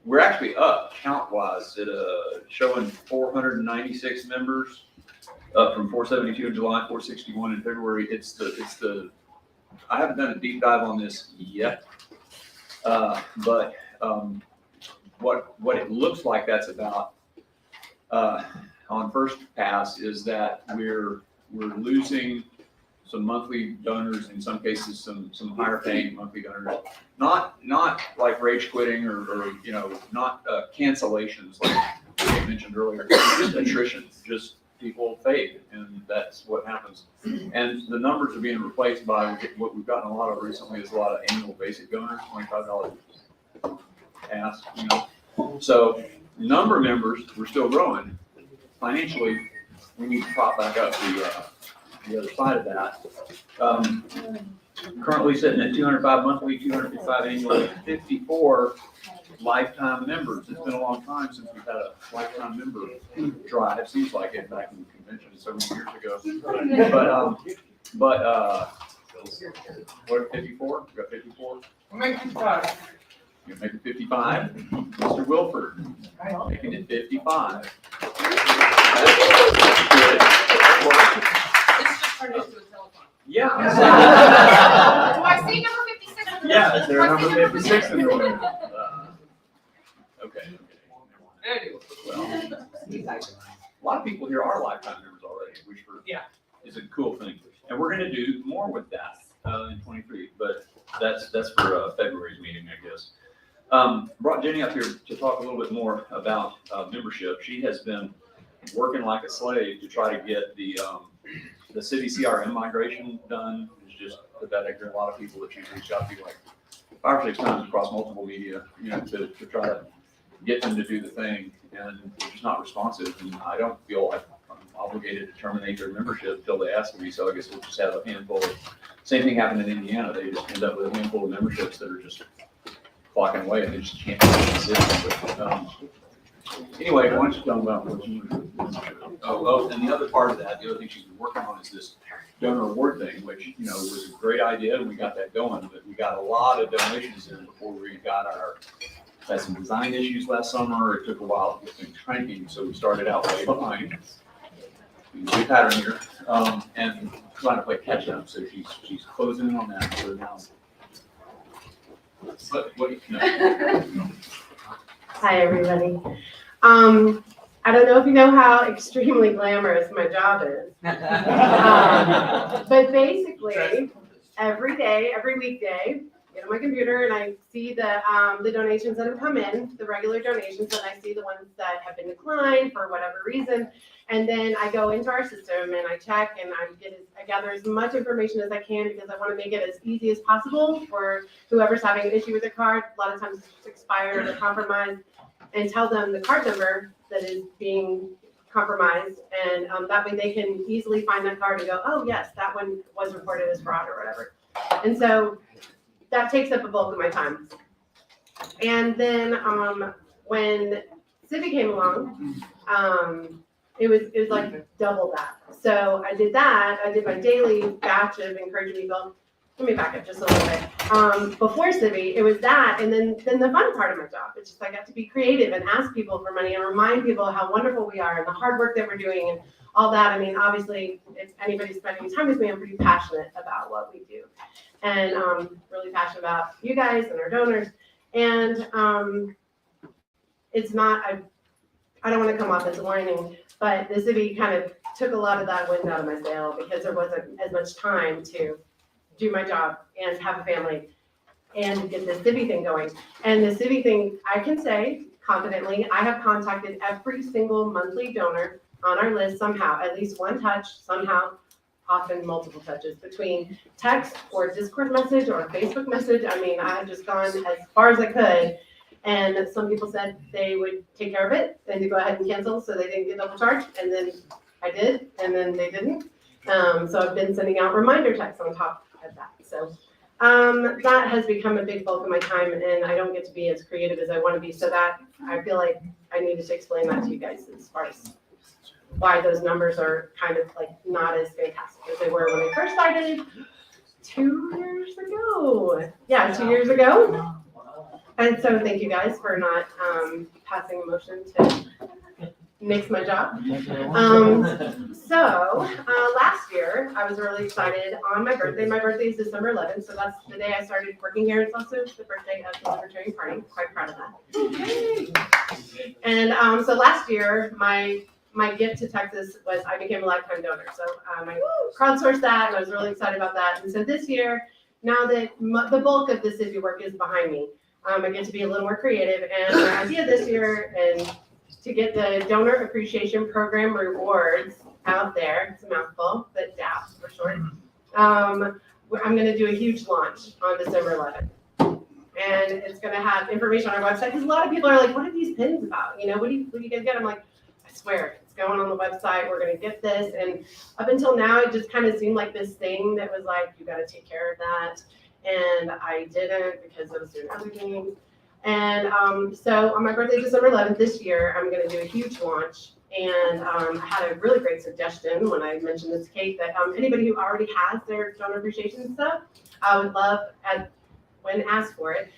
we're actually up count-wise at showing 496 members, up from 472 in July, 461 in February. I haven't done a deep dive on this yet, but what it looks like that's about on first pass is that we're losing some monthly donors, in some cases some higher paying monthly donors, not like rage quitting or not cancellations like I mentioned earlier, just attrition, just people fade, and that's what happens. And the numbers are being replaced by what we've gotten a lot of recently is a lot of annual basic donors, $25 ask, So number of members, we're still growing. Financially, we need to prop back up the other side of that. Currently sitting at 205 monthly, 255 annually, 54 lifetime members. It's been a long time since we've had a lifetime member drive. It seems like it back in the convention several years ago. But what, 54? We got 54? We'll make 55. You're making 55. Mr. Wilford, making it 55. Turn this to a telephone. Yeah. Do I see number 56? Yeah, is there a number 56 in the room? Okay. Anyway. Well, a lot of people here are lifetime members already, which is a cool thing. And we're going to do more with that in 23, but that's for February's meeting, I guess. Brought Jenny up here to talk a little bit more about membership. She has been working like a slave to try to get the city CRM migration done. It's just pathetic. There are a lot of people that she's reached out to like 5 or 6 times across multiple media, to try to get them to do the thing, and they're just not responsive. And I don't feel like I'm obligated to terminate their membership until they ask me. So I guess we'll just have a handful of. Same thing happened in Indiana. They just end up with a handful of memberships that are just clocking away, and they just can't be consistent. Anyway, why don't you tell them about what you and the other part of that, the other thing she's been working on is this donor award thing, which, was a great idea, and we got that going, but we got a lot of donations in before we got had some design issues last summer. It took a while to get things cranking, so we started out way behind. New pattern here, and trying to play catch up, so she's closing in on that, so now. But what do you know? Hi, everybody. I don't know if you know how extremely glamorous my job is. But basically, every day, every weekday, I get on my computer and I see the donations that have come in, the regular donations, and I see the ones that have been declined for whatever reason. And then I go into our system and I check and I gather as much information as I can, because I want to make it as easy as possible for whoever's having an issue with their card. A lot of times it's expired or compromised, and tell them the card number that is being compromised, and that way they can easily find that card and go, oh yes, that one was reported as fraud or whatever. And so that takes up a bulk of my time. And then when Civi came along, it was like double that. So I did that. I did my daily batch of encouraging people. Let me back up just a little bit. Before Civi, it was that, and then the fun part of my job. It's just I got to be creative and ask people for money and remind people how wonderful we are and the hard work that we're doing and all that. I mean, obviously, if anybody's spending time with me, I'm pretty passionate about what we do, and really passionate about you guys and our donors. And it's not, I don't want to come off as whining, but the Civi kind of took a lot of that wind out of my sail, because there wasn't as much time to do my job and have a family and get the Civi thing going. And the Civi thing, I can say confidently, I have contacted every single monthly donor on our list somehow, at least one touch, somehow, often multiple touches, between text or Discord message or Facebook message. I mean, I have just gone as far as I could. And some people said they would take care of it and to go ahead and cancel so they didn't get double charged. And then I did, and then they didn't. So I've been sending out reminder texts on top of that. So that has become a big bulk of my time, and I don't get to be as creative as I want to be. So that I feel like I needed to explain that to you guys as far as why those numbers are kind of like not as fantastic as they were when I first started 2 years ago. Yeah, 2 years ago. And so thank you guys for not passing a motion to nix my job. So last year, I was really excited on my birthday. My birthday is December 11th, so that's the day I started working here. It's also the birthday of the Libertarian Party. Quite proud of that. And so last year, my gift to Texas was I became a lifetime donor. So I crowdsourced that, and I was really excited about that. And so this year, now that the bulk of the city work is behind me, I get to be a little more creative. And my idea this year is to get the Donor Appreciation Program rewards out there. It's a mouthful, but DAPS for short. I'm going to do a huge launch on December 11th. And it's going to have information on our website, because a lot of people are like, what are these pins about? You know, what do you guys get? I'm like, I swear, it's going on the website. We're going to get this. And up until now, it just kind of seemed like this thing that was like, you got to take care of that. And I didn't, because I was doing other things. And so on my birthday, December 11th this year, I'm going to do a huge launch. And I had a really great suggestion when I mentioned this to Kate, that anybody who already has their donor appreciation stuff, I would love, when asked for it,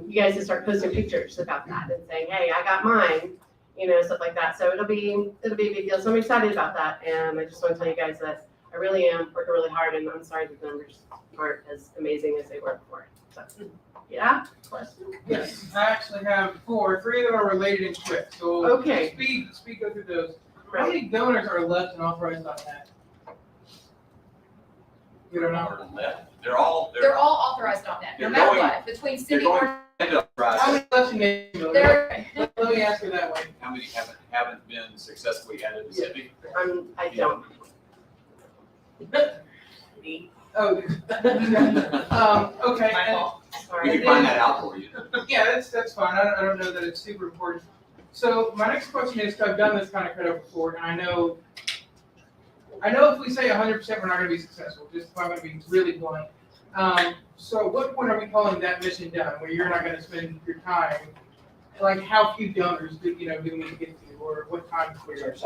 you guys to start posting pictures about that and saying, hey, I got mine, you know, stuff like that. So it'll be a big deal. So I'm excited about that. And I just want to tell you guys that I really am working really hard, and I'm sorry the numbers aren't as amazing as they were before. So, yeah, question? Yes, I actually have four. Three of them are related and quick. So Okay. speak go through those. How Right. many donors are left and authorized on that? You don't know. They're all, They're all authorized on that, no They're matter going- what, between they're city going or. How many left in the They're, Let me ask you that way. How many haven't been successfully added to city? I don't. Oh. Okay. my and- fault. We Sorry. can find that out for you. Yeah, that's fine. I don't know that it's super important. So my next question is, 'cause I've done this kind of credit before, and I know if we say 100%, we're not going to be successful. Just if I'm going to be really blunt. So at what point are we calling that mission done, where you're not going to spend your time? Like, how few donors do we need to get to, or what time period?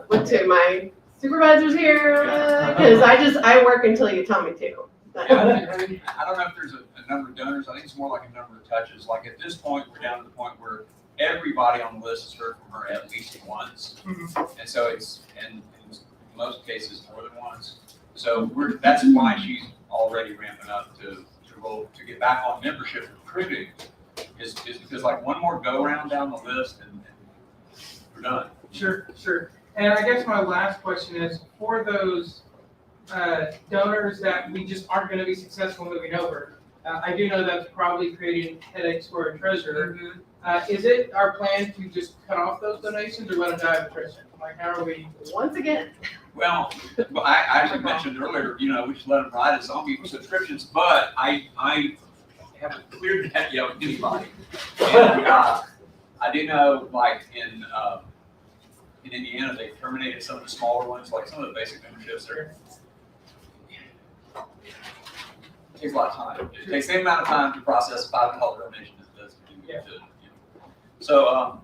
Went to my supervisors here, because I work until you tell me to. But- I don't know if there's a number of donors. I think it's more like a number of touches. Like at this point, we're down to the point where everybody on the list has heard from her at least once. And so it's, and in most cases, more than once. So that's why she's already ramping up to get back on membership recruiting, is because like one more go around down the list and we're done. Sure. And I guess my last question is, for those donors that we just aren't going to be successful moving over, I do know that's probably creating headaches for a treasurer. Is it our plan to just cut off those donations or let them die of attrition? Like, how are we? Once again, Well, I actually mentioned earlier, you know, we just let them ride as on people's subscriptions, but I haven't cleared that yet with anybody. And I do know, like in Indiana, they terminated some of the smaller ones, like some of the basic memberships there. It takes a lot of time. It takes the same amount of time to process a $5 donation as it does to, you know. So,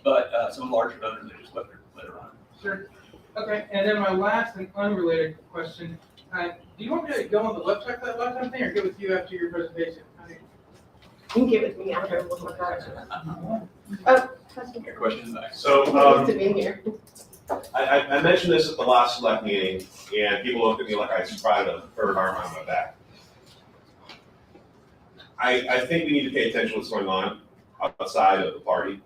but some larger donors, they just let it run. Sure. Okay, and then my last and unrelated question, do you want me to go on the website for that lifetime thing, or get with you after your presentation? you can get with me after. We'll talk about it. Oh, question. Your question is next. So, Nice to be here. I mentioned this at the last select meeting, and people looked at me like I tried a third arm on my back. I think we need to pay attention to what's going on outside of the party.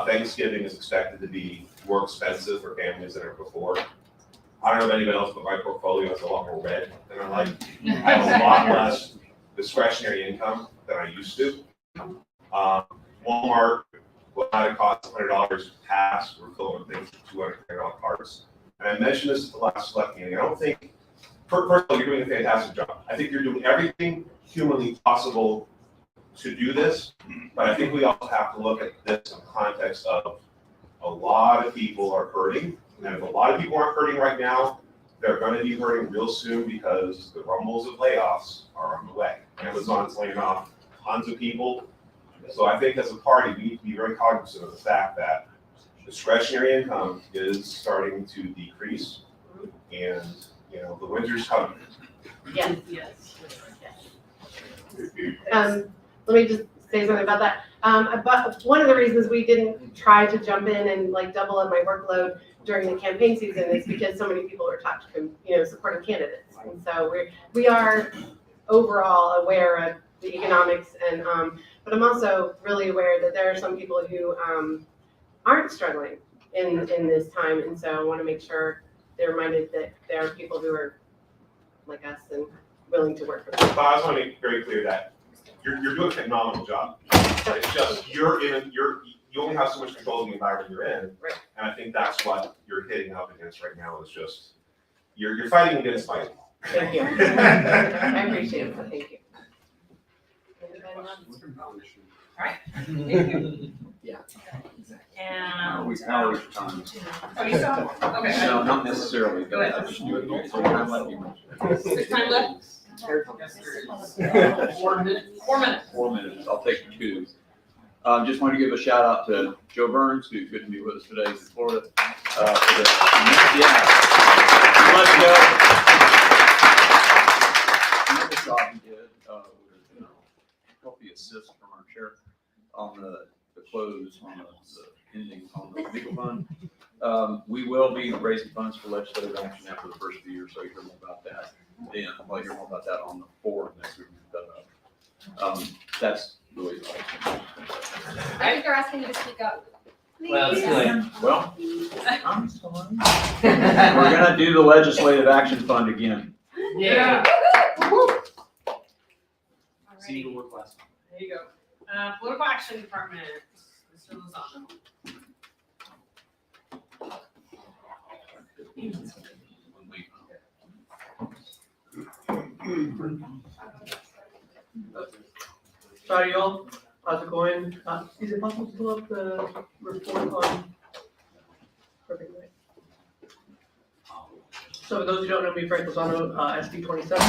Thanksgiving is expected to be more expensive for families than ever before. I don't know if anybody else, but my portfolio is a lot more red than I like. I have a lot less discretionary income than I used to. Walmart, what might have cost $100 pass, we're filling things with $200 cards. And I mentioned this at the last select meeting. I don't think, personally, you're doing a fantastic job. I think you're doing everything humanly possible to do this, but I think we also have to look at this in the context of a lot of people are hurting. And if a lot of people aren't hurting right now, they're going to be hurting real soon, because the rumbles of layoffs are on the way. Amazon's laying off tons of people. So I think as a party, we need to be very cognizant of the fact that discretionary income is starting to decrease, and, you know, the winter's coming. Yes. let me just say something about that. But one of the reasons we didn't try to jump in and like double up my workload during the campaign season is because so many people are talking, supporting candidates. And so we are overall aware of the economics and, but I'm also really aware that there are some people who, aren't struggling in this time. And so I want to make sure they're reminded that there are people who are like us and willing to work with them. But I just want to make very clear that you're doing a phenomenal job. It's just, you only have so much control of the environment you're in. Right. And I think that's what you're hitting up against right now is just, you're fighting against fighting. Thank you. I appreciate it. Thank you. Hours of time. Oh, you saw? Okay. No, not necessarily, but I just do it. So I'm letting you. There's time left? 4 minutes. 4 minutes, I'll take 2. Just want to give a shout out to Joe Burns, who's good to be with us today in Florida. Let's go. Another job he did, with healthy assist from our chair on the close, on the ending on the legal fund. We will be raising funds for legislative action after the first of the year, so you'll hear more about that. And I'll hear more about that on the forum next week. That's really all. I think they're asking you to speak up. Well, it's too late. Well, I'm sorry. We're gonna do the legislative action fund again. Yeah. Alrighty. See you work last time. There you go. Political Action Department, Mr. Lozano. Sorry, y'all. How's it going? Is it possible to pull up the report on? Perfect, right. So for those who don't know me, Frank Lozano, SD 27.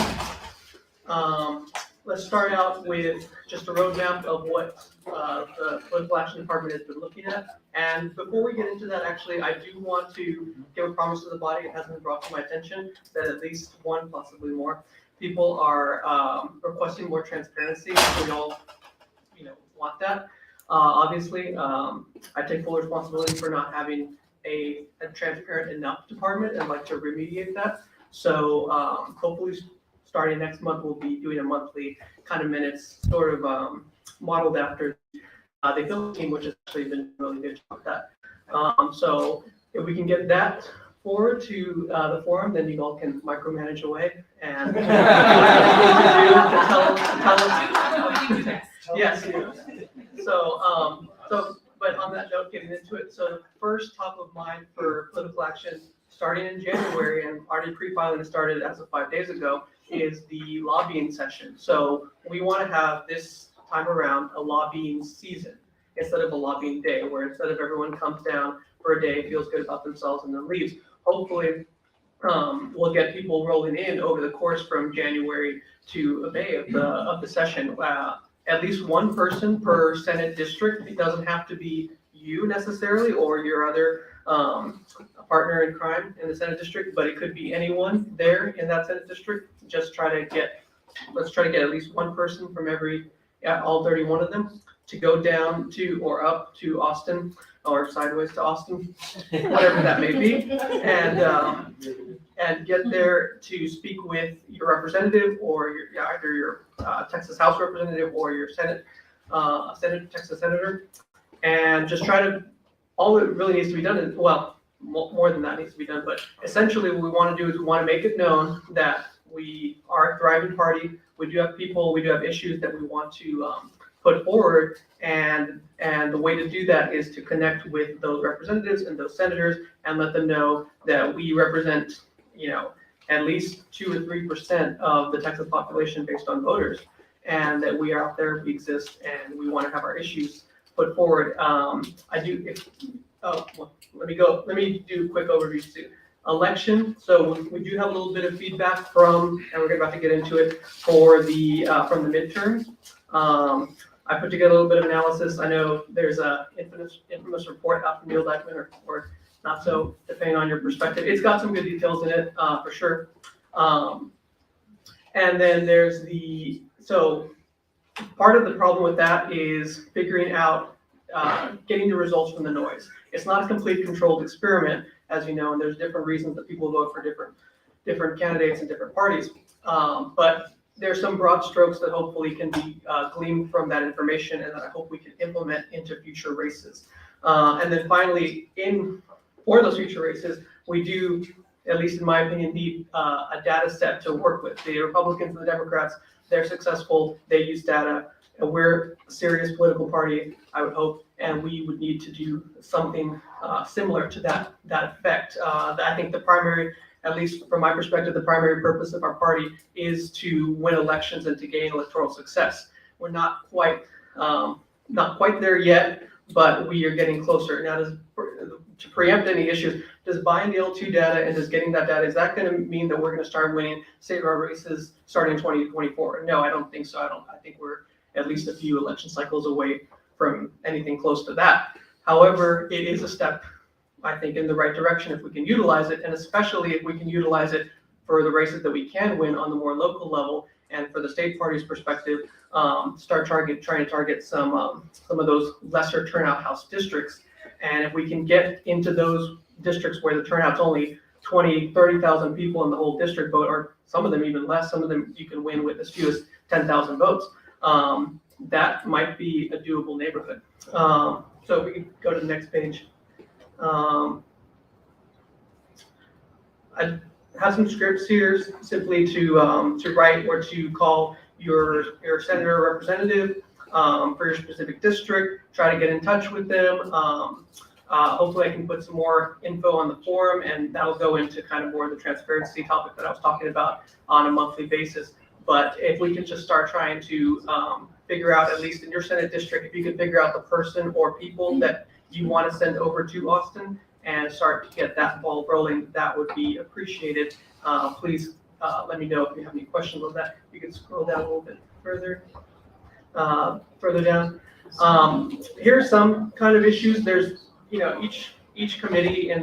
Let's start out with just a roadmap of what the Political Action Department has been looking at. And before we get into that, actually, I do want to give a promise to the body. It hasn't been brought to my attention that at least one, possibly more, people are requesting more transparency. We all, want that. Obviously, I take full responsibility for not having a transparent enough department and like to remediate that. So hopefully starting next month, we'll be doing a monthly kind of minutes sort of modeled after the Bill team, which has actually been really good job at that. So if we can get that forward to the forum, then you all can micromanage away and tell us. Yes. But on that note, getting into it, so the first top of mind for political action, starting in January and already pre-filing started as of 5 days ago, is the lobbying session. So we want to have this time around a lobbying season instead of a lobbying day, where instead of everyone comes down for a day, feels good about themselves and then leaves. Hopefully, we'll get people rolling in over the course from January to May of the session. At least one person per Senate district. It doesn't have to be you necessarily or your other partner in crime in the Senate district, but it could be anyone there in that Senate district. Let's try to get at least one person from all 31 of them to go down to or up to Austin or sideways to Austin, whatever that may be, and get there to speak with your representative or either your Texas House representative or your Texas senator, and just try to, all that really needs to be done is, well, more than that needs to be done, but essentially what we want to do is we want to make it known that we are a thriving party. We do have people, we do have issues that we want to put forward, and the way to do that is to connect with those representatives and those senators and let them know that we represent, at least 2 or 3% of the Texas population based on voters, and that we are out there, we exist, and we want to have our issues put forward. Let me do a quick overview too. Election, so we do have a little bit of feedback from, and we're about to get into it, for the from the midterms. I put together a little bit of analysis. I know there's a infamous report out from Neil Dyckman, or not so, depending on your perspective. It's got some good details in it, for sure. And then there's so part of the problem with that is figuring out, getting the results from the noise. It's not a complete controlled experiment, as you know, and there's different reasons that people vote for different candidates and different parties. But there's some broad strokes that hopefully can be gleaned from that information and that I hope we can implement into future races. And then finally, for those future races, we do, at least in my opinion, need a data set to work with. The Republicans and the Democrats, they're successful, they use data, and we're a serious political party, I would hope, and we would need to do something similar to that effect. I think the primary, at least from my perspective, the primary purpose of our party is to win elections and to gain electoral success. We're not quite there yet, but we are getting closer. Now, to preempt any issues, does buying the L2 data and does getting that data, is that going to mean that we're going to start winning state road races starting in 2024? No, I don't think so. I think we're at least a few election cycles away from anything close to that. However, it is a step, I think, in the right direction if we can utilize it, and especially if we can utilize it for the races that we can win on the more local level, and for the state party's perspective, trying to target some of those lesser turnout House districts. And if we can get into those districts where the turnout's only 20, 30,000 people in the whole district vote, or some of them even less, some of them you can win with as few as 10,000 votes, that might be a doable neighborhood. So if we can go to the next page. I have some scripts here simply to write or to call your senator or representative for your specific district, try to get in touch with them. Hopefully I can put some more info on the forum, and that'll go into kind of more of the transparency topic that I was talking about on a monthly basis. But if we could just start trying to figure out, at least in your Senate district, if you could figure out the person or people that you want to send over to Austin and start to get that ball rolling, that would be appreciated. Please let me know if you have any questions on that. You can scroll down a little bit further down. Here's some kind of issues. There's, each committee in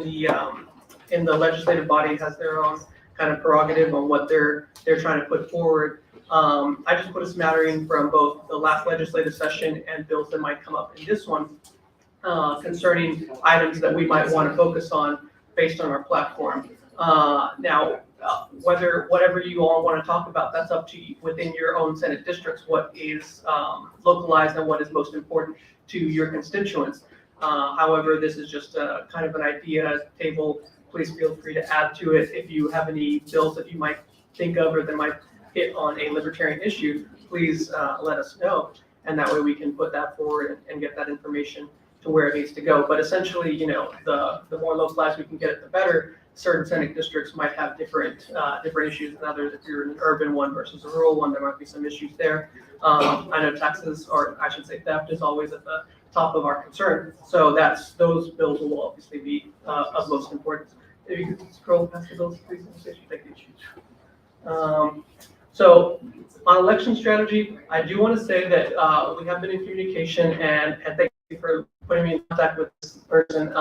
the legislative body has their own kind of prerogative on what they're trying to put forward. I just put a smattering from both the last legislative session and bills that might come up in this one concerning items that we might want to focus on based on our platform. Now, whatever you all want to talk about, that's up to you within your own Senate districts, what is localized and what is most important to your constituents. However, this is just a kind of an idea table. Please feel free to add to it. If you have any bills that you might think of or that might hit on a libertarian issue, please let us know. And that way we can put that forward and get that information to where it needs to go. But essentially, the more localized we can get it, the better. Certain Senate districts might have different issues than others. If you're in an urban one versus a rural one, there might be some issues there. I know taxes, or I should say theft, is always at the top of our concern. So those bills will obviously be of most importance. If you could scroll past the bills, please. Thank you. So on election strategy, I do want to say that we have been in communication, and thank you for putting me in contact with this person.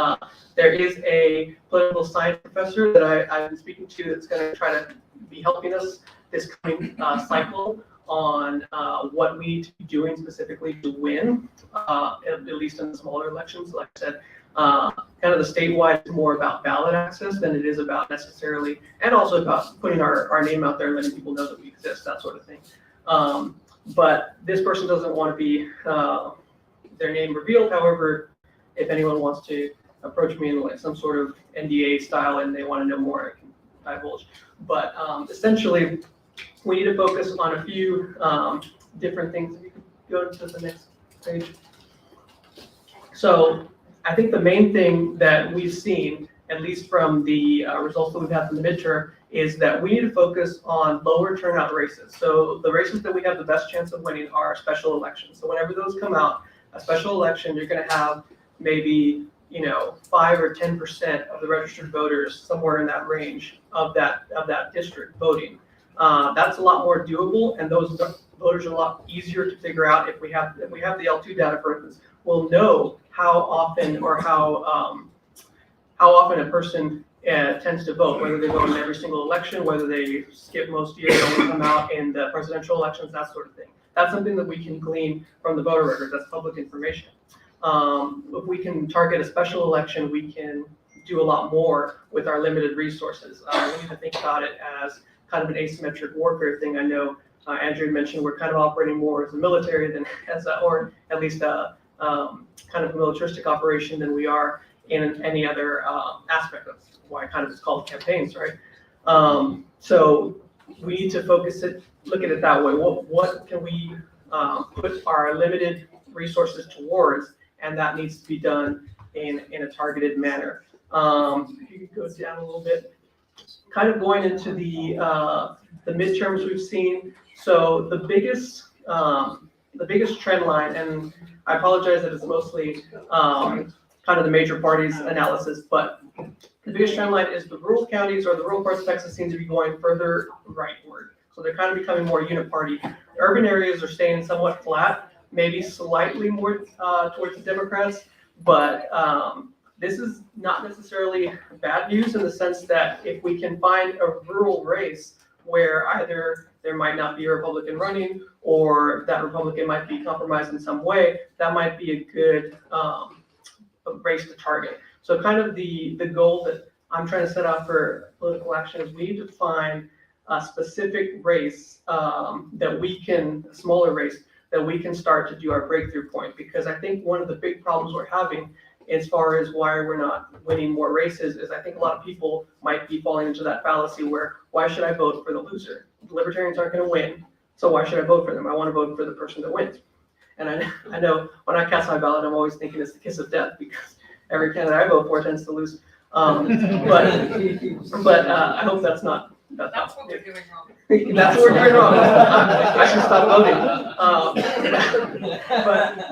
There is a political science professor that I've been speaking to that's going to try to be helping us this coming cycle on what we need to be doing specifically to win, at least in the smaller elections. Like I said, kind of the statewide is more about ballot access than it is about necessarily, and also about putting our name out there and letting people know that we exist, that sort of thing. But this person doesn't want to be their name revealed. However, if anyone wants to approach me in like some sort of NDA style and they want to know more, I can divulge. But essentially, we need to focus on a few different things. If you could go to the next page. So I think the main thing that we've seen, at least from the results that we've had from the midterm, is that we need to focus on lower turnout races. So the races that we have the best chance of winning are special elections. So whenever those come out, a special election, you're going to have maybe 5 or 10% of the registered voters, somewhere in that range of that district voting. That's a lot more doable, and those voters are a lot easier to figure out. If we have the L2 data, for instance, we'll know how often or how often a person tends to vote, whether they vote in every single election, whether they skip most years, only come out in the presidential elections, that sort of thing. That's something that we can glean from the voter records. That's public information. If we can target a special election, we can do a lot more with our limited resources. We need to think about it as kind of an asymmetric warfare thing. I know Andrew mentioned we're kind of operating more as a military than as a, or at least a kind of a militaristic operation than we are in any other aspect of why kind of it's called campaigns, right? So we need to look at it that way. What can we put our limited resources towards, and that needs to be done in a targeted manner. If you could go down a little bit, kind of going into the midterms we've seen. So the biggest trend line, and I apologize that it's mostly kind of the major parties analysis, but the biggest trend line is the rural counties or the rural parts of Texas seem to be going further rightward. So they're kind of becoming more uniparty. The urban areas are staying somewhat flat, maybe slightly more towards the Democrats, but this is not necessarily bad news in the sense that if we can find a rural race where either there might not be a Republican running or that Republican might be compromised in some way, that might be a good race to target. So kind of the goal that I'm trying to set out for political action is we need to find a specific race that we can, a smaller race, that we can start to do our breakthrough point. Because I think one of the big problems we're having as far as why we're not winning more races is I think a lot of people might be falling into that fallacy where, why should I vote for the loser? The Libertarians aren't going to win, so why should I vote for them? I want to vote for the person that wins. And I know when I cast my ballot, I'm always thinking it's the kiss of death because every candidate I vote for tends to lose. But I hope that's not. That's what we're doing wrong. That's what we're doing wrong. I should stop voting.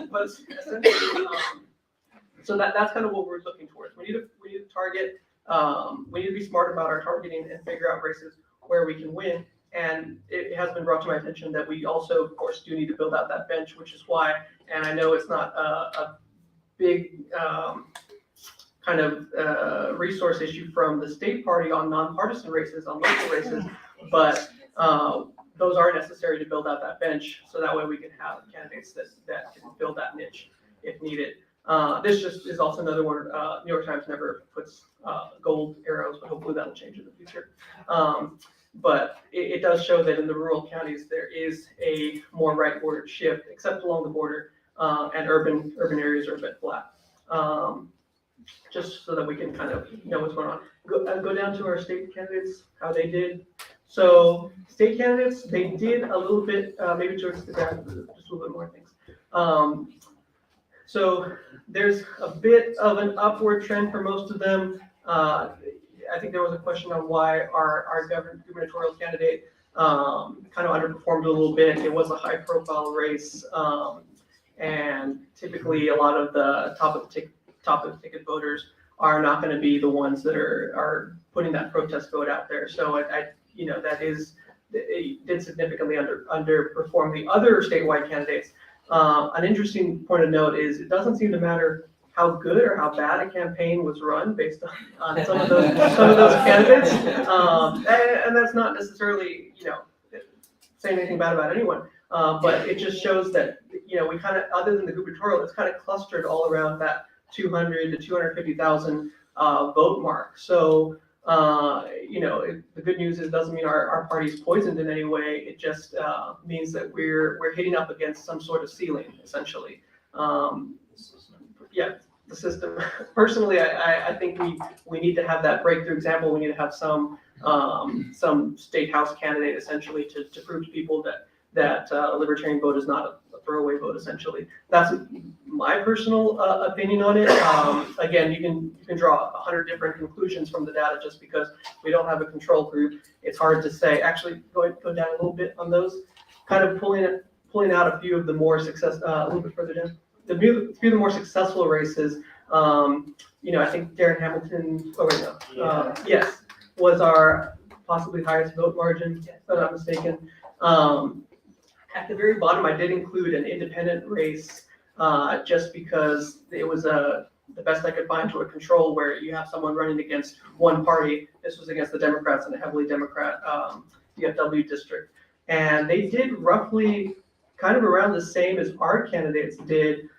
But essentially, so that's kind of what we're looking towards. We need to target. We need to be smart about our targeting and figure out races where we can win. And it has been brought to my attention that we also, of course, do need to build out that bench, which is why. And I know it's not a big kind of resource issue from the state party on nonpartisan races, on local races, but those are necessary to build out that bench, so that way we can have candidates that can fill that niche if needed. This just is also another one, New York Times never puts gold arrows, but hopefully that'll change in the future. But it does show that in the rural counties, there is a more rightward shift, except along the border, and urban areas are a bit flat. Just so that we can kind of know what's going on. Go down to our state candidates, how they did. So state candidates, they did a little bit, maybe towards the back, just a little bit more things. So there's a bit of an upward trend for most of them. I think there was a question on why our gubernatorial candidate kind of underperformed a little bit. It was a high profile race. And typically a lot of the top of the ticket voters are not going to be the ones that are putting that protest vote out there. So it did significantly underperform the other statewide candidates. An interesting point of note is it doesn't seem to matter how good or how bad a campaign was run based on some of those candidates, and that's not necessarily saying anything bad about anyone, but it just shows that we kind of, other than the gubernatorial, it's kind of clustered all around that 200 to 250,000 vote mark. So the good news is it doesn't mean our party's poisoned in any way. It just means that we're hitting up against some sort of ceiling, essentially. Yeah, the system. Personally, I think we need to have that breakthrough example. We need to have some state house candidate essentially to prove to people that a libertarian vote is not a throwaway vote. Essentially, that's my personal opinion on it. Again, you can draw 100 different conclusions from the data just because we don't have a control group. It's hard to say. Actually, go down a little bit on those. Kind of pulling out a few of the more a little bit further down. A few of the more successful races, I think Darren Hamilton, yes, was our possibly highest vote margin, if I'm not mistaken. At the very bottom, I did include an independent race, just because it was the best I could find to a control where you have someone running against one party. This was against the Democrats in a heavily Democrat DFW district. And they did roughly kind of around the same as our candidates did,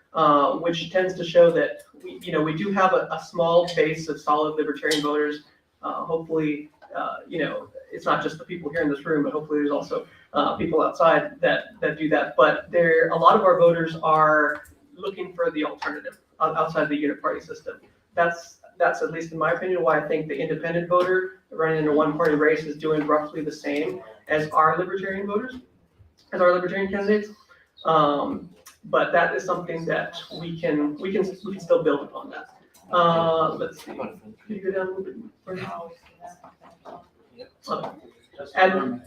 which tends to show that we do have a small base of solid libertarian voters. Hopefully, it's not just the people here in this room, but hopefully there's also people outside that do that. But a lot of our voters are looking for the alternative outside the unit party system. That's at least in my opinion why I think the independent voter running in a one-party race is doing roughly the same as our libertarian voters, as our libertarian candidates. But that is something that we can still build upon that. Let's see. Can you go down a little bit further? And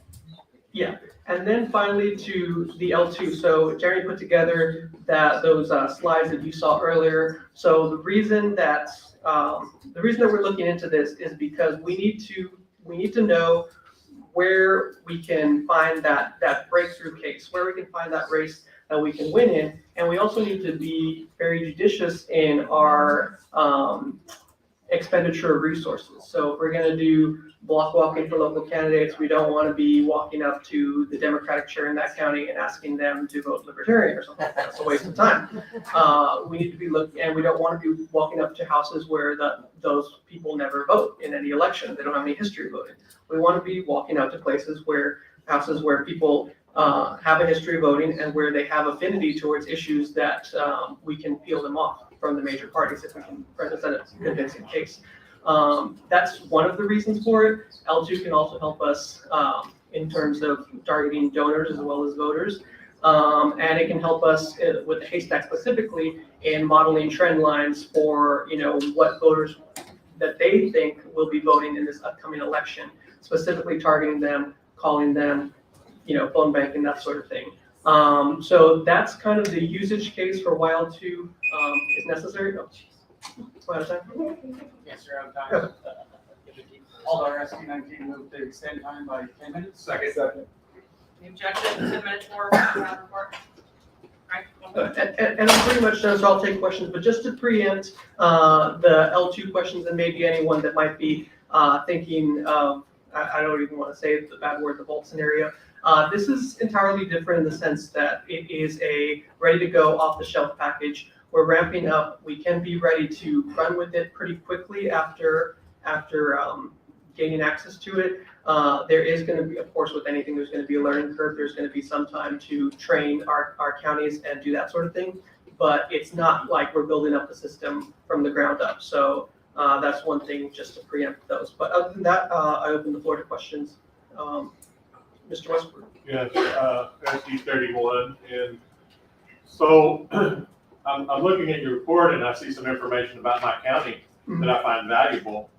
yeah, and then finally to the L2. So Jeremy put together those slides that you saw earlier. So the reason that we're looking into this is because we need to know where we can find that breakthrough case, where we can find that race that we can win in, and we also need to be very judicious in our expenditure of resources. So if we're going to do block walking for local candidates, we don't want to be walking up to the Democratic chair in that county and asking them to vote Libertarian or something. That's a waste of time. We need to be and we don't want to be walking up to houses where those people never vote in any election. They don't have any history of voting. We want to be walking out to houses where people have a history of voting and where they have affinity towards issues that we can peel them off from the major parties if we can present a convincing case. That's one of the reasons for it. L2 can also help us in terms of targeting donors as well as voters. And it can help us with the haystack specifically in modeling trend lines for, what voters that they think will be voting in this upcoming election, specifically targeting them, calling them, phone banking, that sort of thing. So that's kind of the usage case for why L2 is necessary. Oh, out of time? Yes, you're out of time. Although SB 19 moved to extend time by 10 minutes. Second. The objection, 10 minutes more, round report. Right. And I'm pretty much done, so I'll take questions, but just to preempt the L2 questions and maybe anyone that might be thinking of, I don't even want to say the bad word, the vault scenario. This is entirely different in the sense that it is a ready-to-go off-the-shelf package. We're ramping up. We can be ready to run with it pretty quickly after gaining access to it. There is going to be, of course, with anything, there's going to be a learning curve. There's going to be some time to train our counties and do that sort of thing. But it's not like we're building up the system from the ground up. So that's one thing just to preempt those. But other than that, I open the floor to questions. Mr. Westbrook. Yes, SG 31, and so I'm looking at your report and I see some information about my county that I find valuable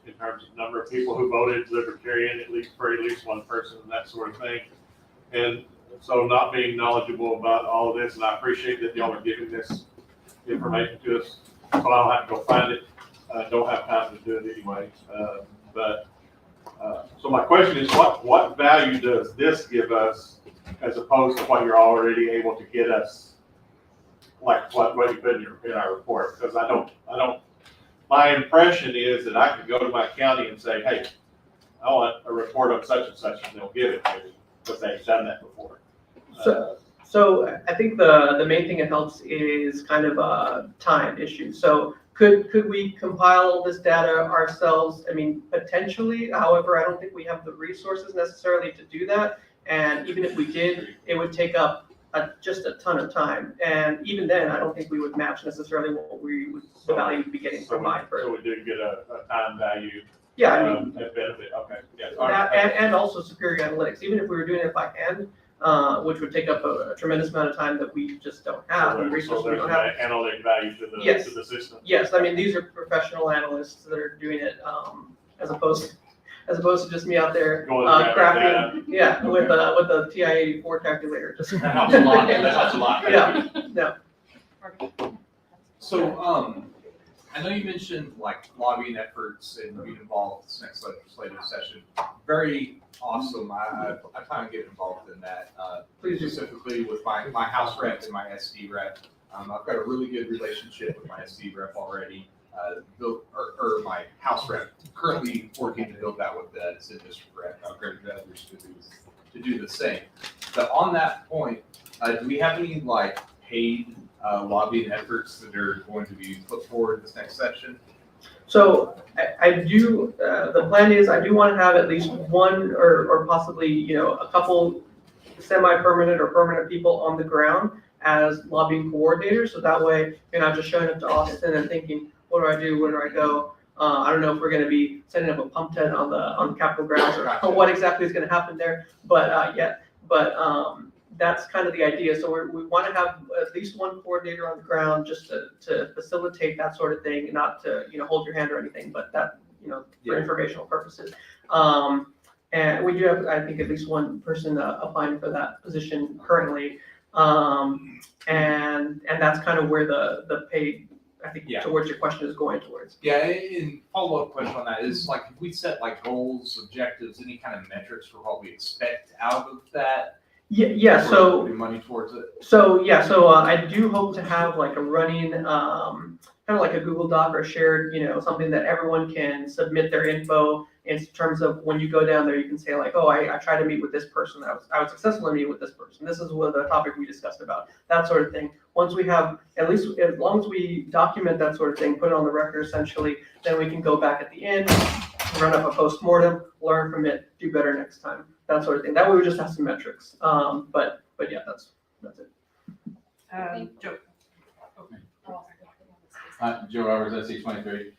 in terms of number of people who voted Libertarian, for at least one person and that sort of thing. And so not being knowledgeable about all of this, and I appreciate that y'all are giving this information to us, so I don't have to go find it. I don't have time to do it anyway. So my question is, what value does this give us as opposed to what you're already able to get us, like what you put in our report? Because I don't. My impression is that I could go to my county and say, hey, I want a report on such and such, and they'll give it to me because they've done that before. So I think the main thing it helps is kind of a time issue. So could we compile this data ourselves? I mean, potentially. However, I don't think we have the resources necessarily to do that. And even if we did, it would take up just a ton of time. And even then, I don't think we would match necessarily what the value we'd be getting from mine. So we do get a time value. Yeah, I mean, a benefit. Okay. Yes. and also superior analytics. Even if we were doing it by hand, which would take up a tremendous amount of time that we just don't have, and resources we don't have. There's an analytic value to the Yes. to the system. Yes, I mean, these are professional analysts that are doing it, as opposed to just me out there Going to crafting, yeah, with a TI-84 calculator. Just That helps a lot. That helps a lot. Yeah, no. So, I know you mentioned like lobbying efforts and being involved this next legislative session. Very awesome. I kind of get involved in that. Please do. Specifically with my House rep and my SD rep. I've got a really good relationship with my SD rep already. Or my House rep, currently working to build that with the district rep. I've got others to do the same. But on that point, do we have any like paid lobbying efforts that are going to be put forward this next session? So I do, the plan is I do want to have at least one or possibly, you know, a couple semi-permanent or permanent people on the ground as lobbying coordinators. So that way you're not just showing up to Austin and thinking, what do I do? Where do I go? I don't know if we're going to be setting up a pump tent on the Capitol grounds or what exactly is going to happen there, but that's kind of the idea. So we want to have at least one coordinator on the ground just to facilitate that sort of thing, not to, you know, hold your hand or anything, but that, you know, for informational purposes. And we do have, I think, at least one person applying for that position currently. And that's kind of where the pay, I think, towards your question is going towards. Yeah, and follow-up question on that is like, if we set like goals, objectives, any kind of metrics for what we expect out of that? Yeah, so. Putting money towards it? So I do hope to have like a running, kind of like a Google Doc or shared, you know, something that everyone can submit their info in terms of when you go down there, you can say like, oh, I tried to meet with this person. I was successful in meeting with this person. This is what the topic we discussed about, that sort of thing. Once we have, at least as long as we document that sort of thing, put it on the record essentially, then we can go back at the end, run up a post-mortem, learn from it, do better next time, that sort of thing. That way we just have some metrics. But yeah, that's it. Joe. Joe Roberts, SC23.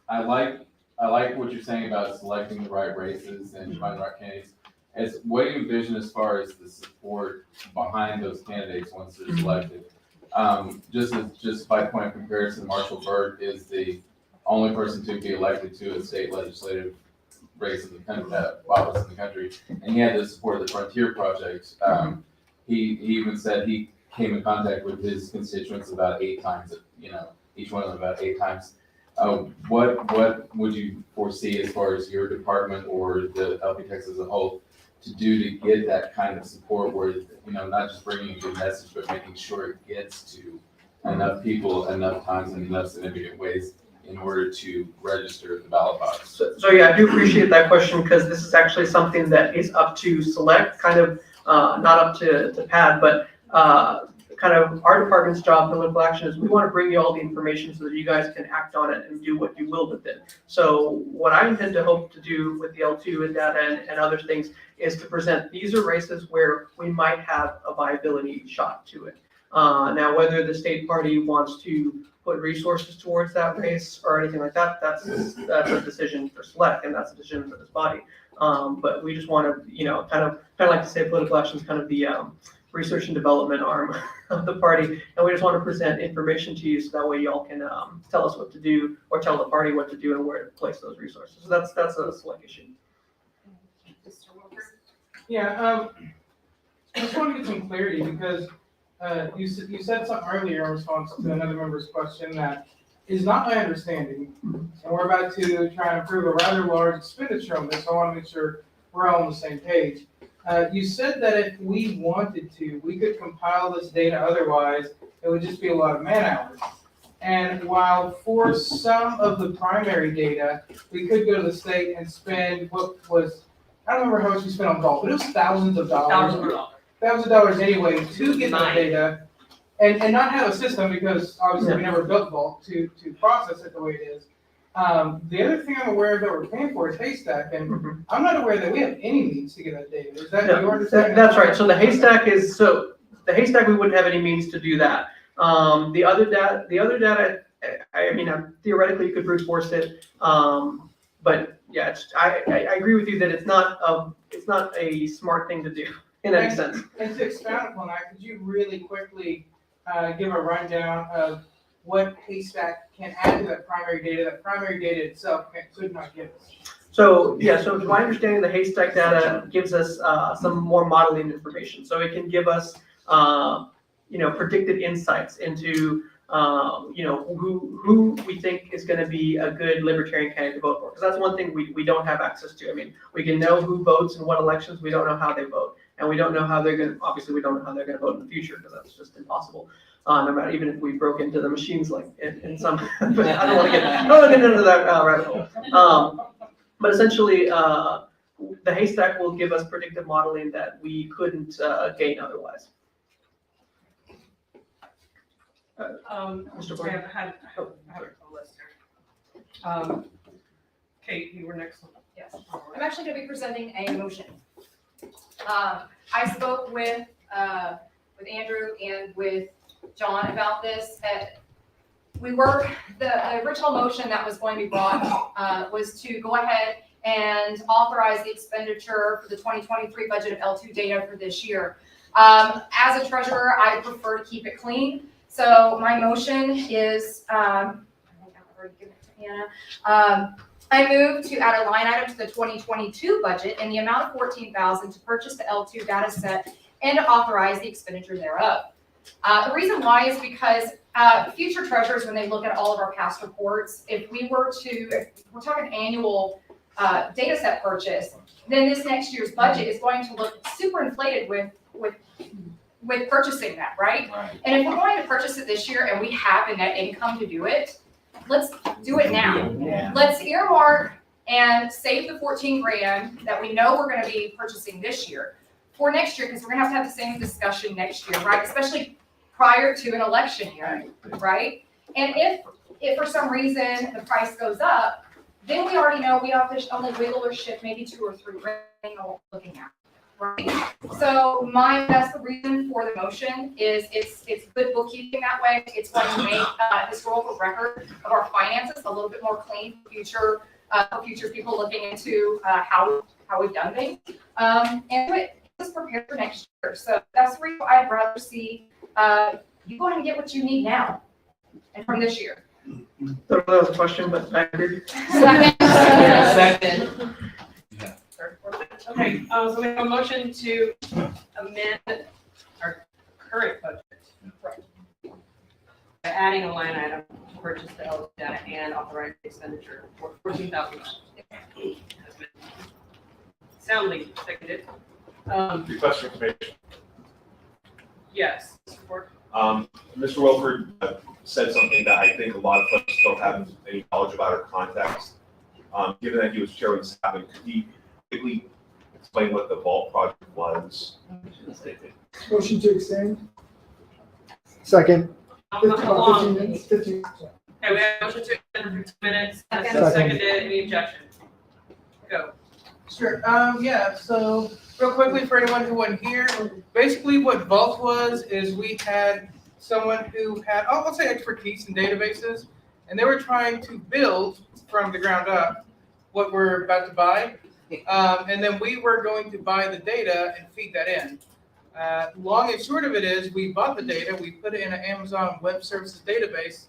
I like what you're saying about selecting the right races and finding the right candidates. As what do you envision as far as the support behind those candidates once they're selected? Just by point of comparison, Marshall Byrd is the only person to be elected to a state legislative race in the country, office in the country, and he had the support of the Frontier Project. He even said he came in contact with his constituents about 8 times. You know, each one of them about 8 times. What would you foresee as far as your department or the LP Texas as a whole to do to get that kind of support where, you know, not just bringing a good message, but making sure it gets to enough people, enough times, in enough significant ways in order to register the ballot box? So yeah, I do appreciate that question because this is actually something that is up to Slec, kind of not up to PAD, but kind of our department's job, political action, is we want to bring you all the information so that you guys can act on it and do what you will with it. So what I intend to hope to do with the L2 and data and other things is to present, these are races where we might have a viability shot to it. Now, whether the state party wants to put resources towards that race or anything like that, that's a decision for Slec, and that's a decision for this body. But we just want to, you know, kind of like to say political action is kind of the research and development arm of the party, and we just want to present information to you so that way y'all can tell us what to do or tell the party what to do and where to place those resources. So that's a Slec issue. Yeah, I just want to get some clarity because you said something earlier in response to another member's question that is not my understanding. And we're about to try and approve a rather large expenditure on this, so I want to make sure we're all on the same page. You said that if we wanted to, we could compile this data, otherwise it would just be a lot of man hours. And while for some of the primary data, we could go to the state and spend what was, I don't remember how much we spent on golf, but it was thousands of dollars. Thousands of dollars anyway to get the data and not have a system because obviously we never built Vault to process it the way it is. The other thing I'm aware of that we're paying for is Haystack, and I'm not aware that we have any means to get that data. Is that your understanding? That's right. So the Haystack we wouldn't have any means to do that. The other data, I mean, theoretically you could brute force it, but yeah, I agree with you that it's not a smart thing to do in any sense. And to expound upon that, could you really quickly give a rundown of what Haystack can add to that primary data itself could not give us? So yeah, so to my understanding, the Haystack data gives us some more modeling information. So it can give us predicted insights into who we think is going to be a good libertarian candidate to vote for. Because that's one thing we don't have access to. I mean, we can know who votes in what elections. We don't know how they vote. And we don't know how they're going to, obviously we don't know how they're going to vote in the future because that's just impossible. No matter, even if we broke into the machines like in some, but I don't want to get into that rabbit hole. But essentially, the haystack will give us predictive modeling that we couldn't gain otherwise. Mr. I Boyd? have a list here. Kate, you were next. Yes, I'm actually gonna be presenting a motion. I spoke with Andrew and with John about this. The original motion that was going to be brought, was to go ahead and authorize the expenditure for the 2023 budget of L2 data for this year. As a treasurer, I prefer to keep it clean. So my motion is, I think I've already given it to Anna. I move to add a line item to the 2022 budget in the amount of $14,000 to purchase the L2 data set and to authorize the expenditure thereof. The reason why is because future treasurers, when they look at all of our past reports, if we're talking annual data set purchase, then this next year's budget is going to look super inflated with purchasing that, right? And if we're going to purchase it this year and we have a net income to do it, let's do it now. Let's earmark and save the 14 grand that we know we're gonna be purchasing this year for next year, because we're gonna have the same discussion next year, right? Especially prior to an election year, right? And if for some reason the price goes up, then we already know we have to only wiggle or shift maybe 2 or 3 grand on what we're looking at. Right. So that's the reason for the motion is it's good bookkeeping that way. It's going to make historical record of our finances a little bit more clean for future people looking into how we've done things. And it is prepared for next year. So that's the reason I'd rather see you go ahead and get what you need now and from this year. That was a question, but I agree. Second. Okay, so we have a motion to amend our current budget. By adding a line item to purchase the L data and authorize the expenditure for $14,000. Soundly seconded. Request for information. Yes, support. Mr. Wilford said something that I think a lot of folks don't have any knowledge about or context. Given that he was chair of the staff, could he quickly explain what the vault project was? Motion to extend. Second. How long? 15 minutes, 15. Okay, we have a motion to extend for 2 minutes. Second. Seconded. Any objection? Go. Sure, yeah, so real quickly for anyone who wasn't here, basically what Vault was is we had someone who had, I'll say expertise in databases, and they were trying to build from the ground up what we're about to buy. And then we were going to buy the data and feed that in. Long and short of it is we bought the data, we put it in an Amazon Web Services database,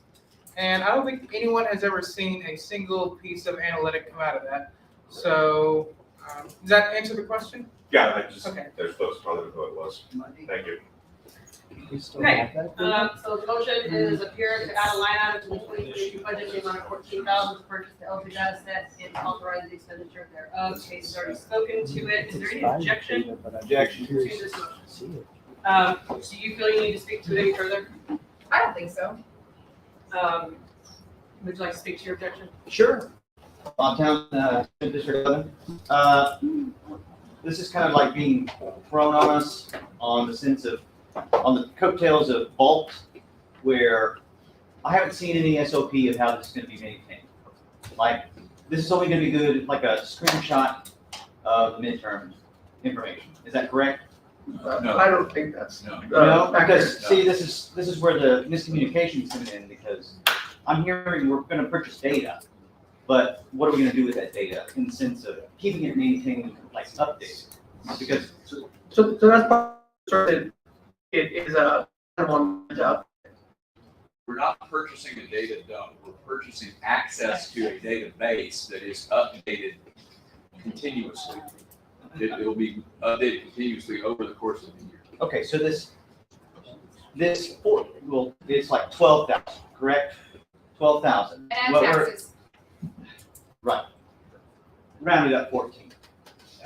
and I don't think anyone has ever seen a single piece of analytic come out of that. So, does that answer the question? Yeah, I just, Okay. there's folks probably know what it was. Thank you. Okay, so the motion is appear to add a line item to the 2022 budget in the amount of $14,000 to purchase the L2 data set and authorize the expenditure thereof. Kate has already spoken to it. Is there any objection Objection. to this motion? Do you feel you need to speak to it any further? I don't think so. Would you like to speak to your objection? Sure. Town, District 11. This is kind of like being thrown on us on the sense of, on the coattails of Vault, where I haven't seen any SOP of how this is going to be maintained. Like, this is only going to be good, like a screenshot of the midterm information. Is that correct? No. I don't think that's. No. No, because, no. see, this is where the miscommunication is coming in, because I'm hearing we're going to purchase data, but what are we going to do with that data in the sense of keeping it maintained, like updated? Because So that's part of it. It is a one job. We're not purchasing a data dump, we're purchasing access to a database that is updated continuously. It'll be updated continuously over the course of the year. okay, so this it's like 12,000, correct? 12,000. And taxes. Right. Rounded up 14.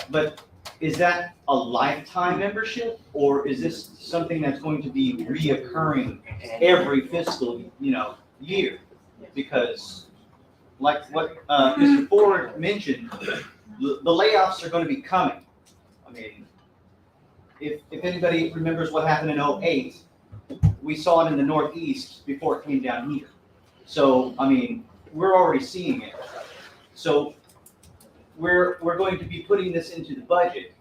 But is that a lifetime membership, or is this something that's going to be reoccurring every fiscal, year? Because like what Mr. Ford mentioned, the layoffs are gonna be coming. I mean, if anybody remembers what happened in '08, we saw it in the Northeast before it came down here. So, I mean, we're already seeing it. So we're going to be putting this into the budget,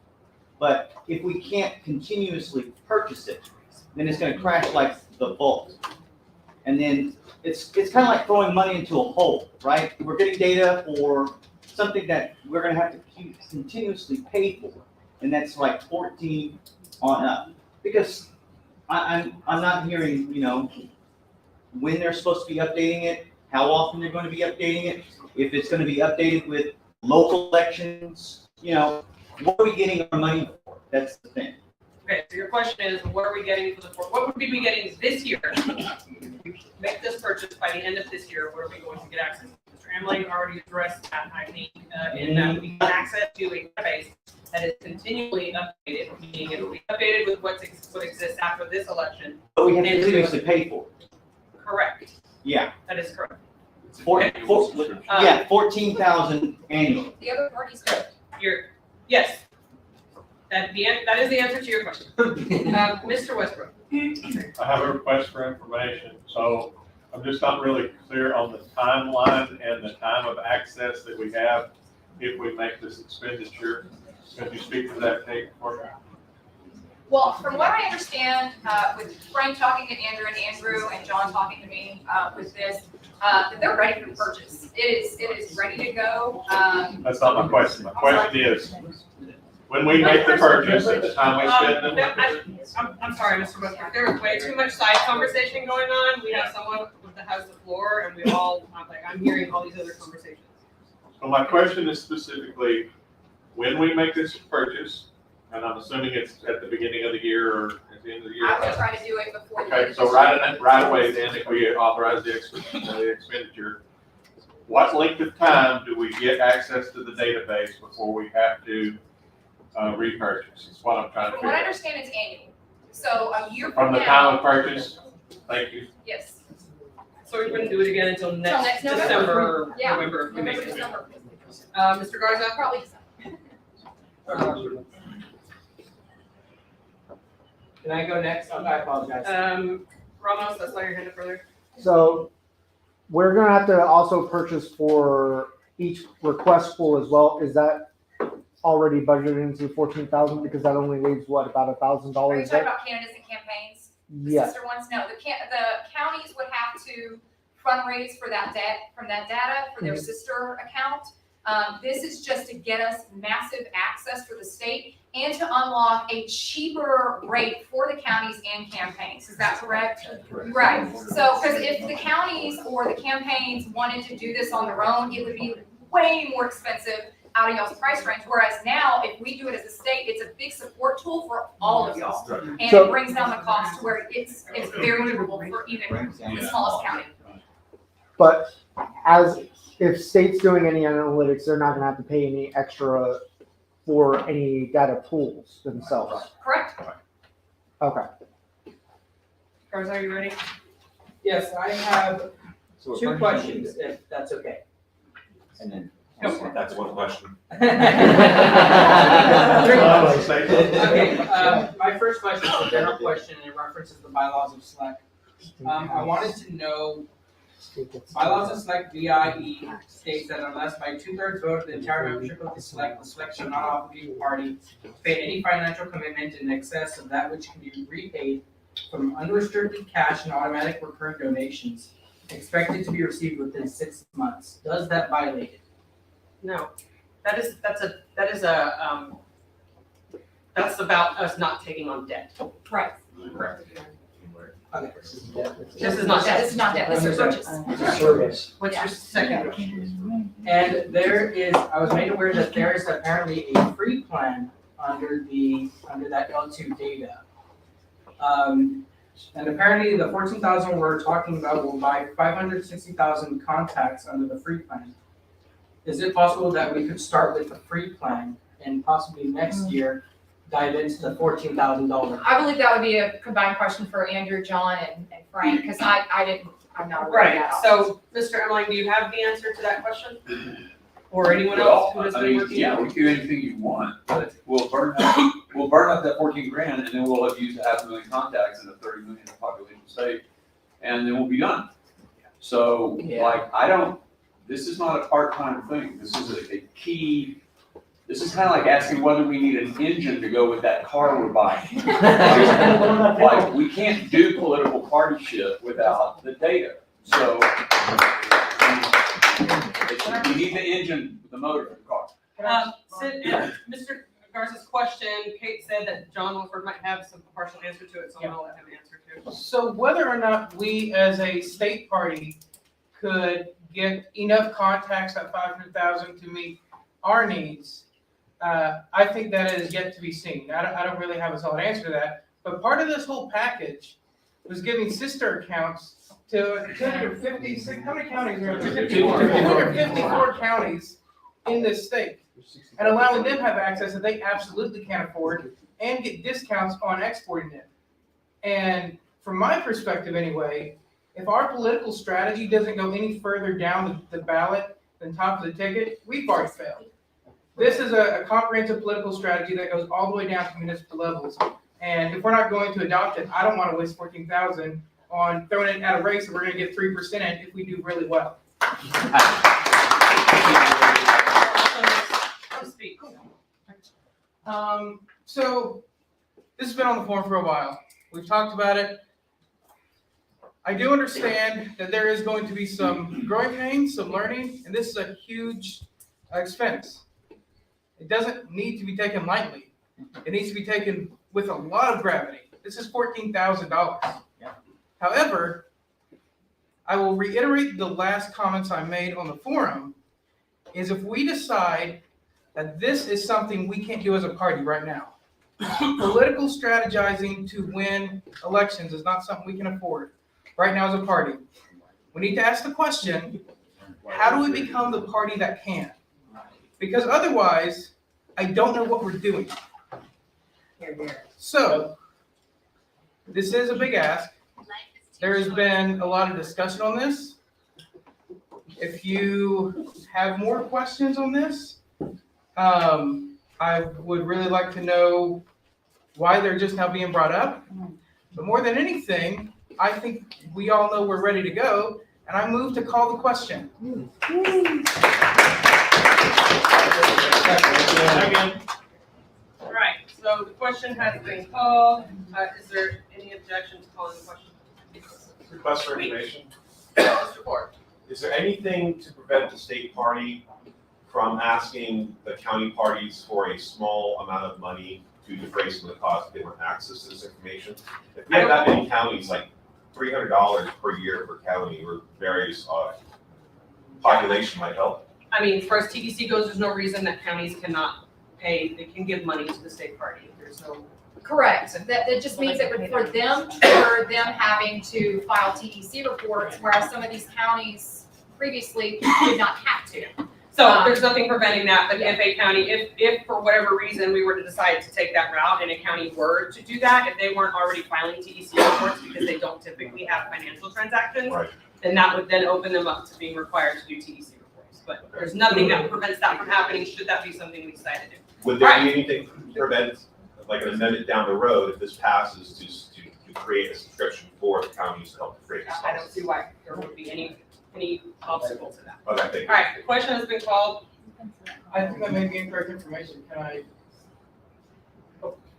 but if we can't continuously purchase it, then it's gonna crash like the vault. And then it's kind of like throwing money into a hole, right? We're getting data for something that we're gonna have to continuously pay for, and that's like 14 on up. Because I'm not hearing, when they're supposed to be updating it, how often they're gonna be updating it, if it's gonna be updated with local elections, what are we getting our money for? That's the thing. Okay, so your question is, what are we getting for what would we be getting this year? Make this purchase by the end of this year, what are we going to get access to? Mr. Emling already addressed that, I think, in that we get access to a database that is continually updated, meaning it will be updated with what exists after this election. But we have to continuously pay for it. Correct, Yeah. that is correct. Yeah, 14,000 annually. The other parties do. Yes. That is the answer to your question. Mr. Westbrook. I have a request for information, so I'm just not really clear on the timeline and the time of access that we have if we make this expenditure. Could you speak to that, Kate, for me? Well, from what I understand, with Frank talking to Andrew and John talking to me, with this, that they're ready for the purchase. It is ready to go. That's not my question. My question is, when we make the purchase, at the time we spend it. I'm sorry, Mr. Westbrook, there is way too much side conversation going on. We have someone that has the floor and I'm hearing all these other conversations. So my question is specifically, when we make this purchase, and I'm assuming it's at the beginning of the year or at the end of the year. I will try to do it before. the end Okay, of so this right year. away then, if we authorize the expenditure, what length of time do we get access to the database before we have to repurchase? Is what I'm trying to From what I figure out. understand, it's annual. So a year From from the time now, of purchase, thank you. yes. So we wouldn't do it again until next November. December, Yeah. November, if we make November, it. December. Mr. Garza? Probably Can I go next? Oh, I apologize. Ramos, let's let your hand up further. So we're gonna have to also purchase for each request pool as well. Is that already budgeted into 14,000? Because that only leaves what, about Are you $1,000 talking there? about candidates and campaigns? The Yes. sister ones? No, the counties would have to fundraise for that from that data for their Mhm. sister account. This is just to get us massive access for the state and to unlock a cheaper rate for the counties and campaigns. Is that correct? Right. So, because if the counties or the campaigns wanted to do this on their own, it would be way more expensive out of y'all's price range. Whereas now, if we do it as a state, it's a big support tool for all of y'all. And So- it brings down the cost to where it's very doable for even the smallest county. But if state's doing any analytics, they're not gonna have to pay any extra for any data pools themselves. Correct? Okay. Garza, are you ready? Yes, I have two questions, if that's okay. And then, Go for it. That's one question. Okay, my first question is a general question, and it references the bylaws of Slec. I wanted to know, bylaws of Slec VIE states that unless by 2/3 vote of the entire membership of the Slec shall not obligate the party to pay any financial commitment in excess of that which can be repaid from unrestricted cash and automatic recurring donations expected to be received within 6 months. Does that violate it? No, that's about us not taking on debt. Right. Okay. This is not debt. This is not debt, this is purchase. Service. What's your second question? And I was made aware that there is apparently a free plan under that L2 data. And apparently the 14,000 we're talking about will buy 560,000 contacts under the free plan. Is it possible that we could start with the free plan and possibly next year dive into the $14,000? I believe that would be a combined question for Andrew, John, and Frank, because I'm not aware of Right, that. so, Mr. Emling, do you have the answer to that question? Or anyone else who has I been mean, working? yeah, we can do anything you want, but we'll burn up that 14 grand and then we'll have used 500,000 contacts in a 30 million population state. And then we'll be done. So like, this is not a part-time thing. This is a key, this is kind of like asking whether we need an engine to go with that car we're buying. Like, we can't do political party shit without the data. So we need the engine, the motor for the car. Mr. Garza's question, Kate said that John Wilford might have some partial answer to it, so I'm gonna let him answer too. So whether or not we as a state party could get enough contacts at 500,000 to meet our needs, I think that is yet to be seen. I don't really have a solid answer to that. But part of this whole package was giving sister accounts to 256, how many counties are there? 254 counties in this state. And allowing them to have access that they absolutely can't afford and get discounts on exporting it. And from my perspective anyway, if our political strategy doesn't go any further down the ballot than top of the ticket, we've already failed. This is a comprehensive political strategy that goes all the way down to municipal levels. And if we're not going to adopt it, I don't want to waste 14,000 on throwing it at a race that we're going to get 3% in if we do really well. Speak. So this has been on the forum for a while. We've talked about it. I do understand that there is going to be some growing pains, some learning, and this is a huge expense. It doesn't need to be taken lightly. It needs to be taken with a lot of gravity. This is $14,000. However, I will reiterate the last comments I made on the forum, is if we decide that this is something we can't do as a party right now. Political strategizing to win elections is not something we can afford right now as a party. We need to ask the question, how do we become the party that can? Because otherwise, I don't know what we're doing. So, this is a big ask. There has been a lot of discussion on this. If you have more questions on this, I would really like to know why they're just now being brought up. But more than anything, I think we all know we're ready to go, and I move to call the question. All right, so the question has been called. Is there any objection to calling the question? Request for information. Mr. Ford. Is there anything to prevent the state party from asking the county parties for a small amount of money to defray some of the costs if they want access to this information? If we have that many counties, like $300 per year per county or various population might help. I mean, as far as TDC goes, there's no reason that counties cannot pay, they can give money to the state party. There's no. Correct. That just means that for them having to file TDC reports, whereas some of these counties previously did not have to. So there's nothing preventing that, but if a county, if for whatever reason we were to decide to take that route and a county were to do that, if they weren't already filing TDC reports because they don't typically have financial transactions, Right. then that would then open them up to being required to do TDC reports. But there's nothing that prevents that from happening, should that be something we decide to do. Would there be anything to prevent, like an amendment down the road, if this passes, to create a subscription for the counties to help defray this cost? I don't see why there would be any obstacle to that. Okay, thank you. All right, the question has been called. I think that may be incorrect information. Can I?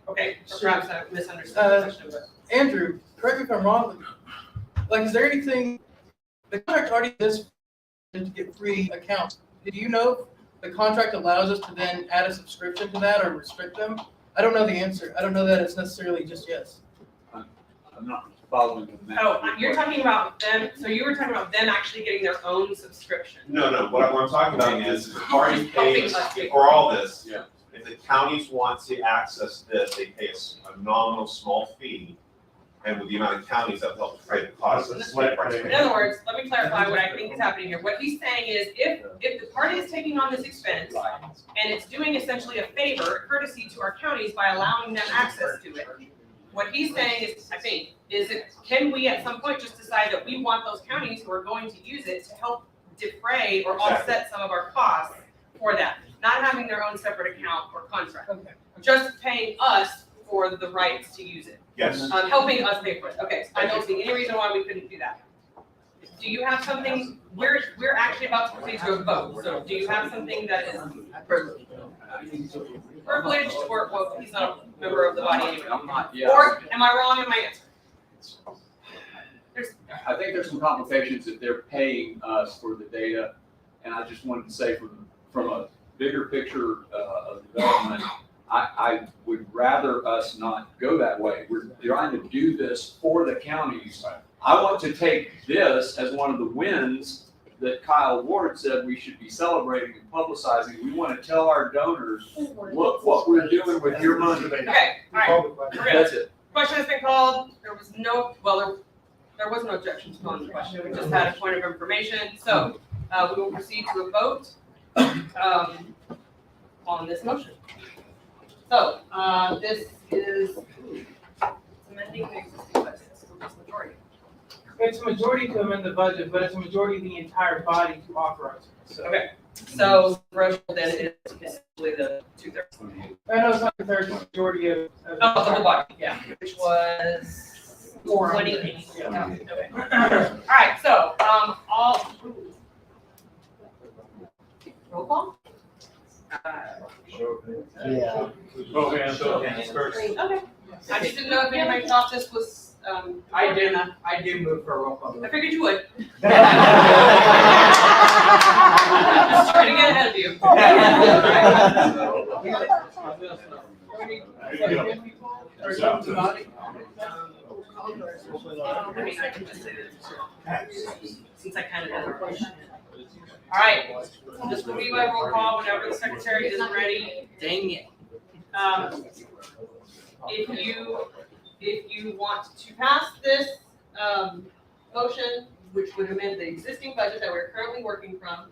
Okay, perhaps I misunderstood the question, but. Andrew, correct me if I'm wrong, like, is there anything, the contract already exists to get free accounts. Did you know the contract allows us to then add a subscription to that or restrict them? I don't know the answer. I don't know that it's necessarily just yes. I'm not following the math. Oh, you're talking about them, so you were talking about them actually getting their own subscription. No, what I'm talking about is the party Helping pays us pay. for all this. Yeah. If the counties want to access this, they pay a nominal small fee. And with the amount of counties that help defray the cost of the Slec price. In other words, let me clarify what I think is happening here. What he's saying is if the party is taking on this expense and it's doing essentially a favor, courtesy to our counties by allowing them access to it, what he's saying is, I think, is that can we at some point just decide that we want those counties who are going to use it to help defray or offset some of our costs for that, not having their own separate account or contract. Just paying us for the rights to use it, Yes. helping us pay for it. Okay, so I don't see any reason why we couldn't do that. Do you have something, we're actually about to proceed to a vote, so do you have something that is privileged, or, well, he's not a member of the body anyway. I'm not, yeah. Or am I wrong in my answer? I think there's some complications that they're paying us for the data, and I just wanted to say from a bigger picture of development, I would rather us not go that way. We're trying to do this for the counties. I want to take this as one of the wins that Kyle Ward said we should be celebrating and publicizing. We want to tell our donors, look what we're doing with your money. Okay, all right, we're good. That's it. Question has been called, there was no, well, there was no objection to calling the question, we just had a point of information, so, we will proceed to a vote, on this motion. So, this is amending the existing budget, so it's majority. It's a majority to amend the budget, but it's a majority of the entire body to authorize it, so. Okay, so threshold then is essentially the 2/3. I know it's not the third majority of. Oh, the whole body, yeah, which was 28. Yeah. Okay. All right, so, all. Roll call? Yeah. Both hands first. Okay. I just didn't know if anybody thought this was, I did move for a roll call. I figured you would. Just trying to get ahead of you. I mean, I can just say this, since I kind of had a question. All right, this will be my roll call whenever the secretary is ready. Dang it. If you want to pass this, motion, which would amend the existing budget that we're currently working from,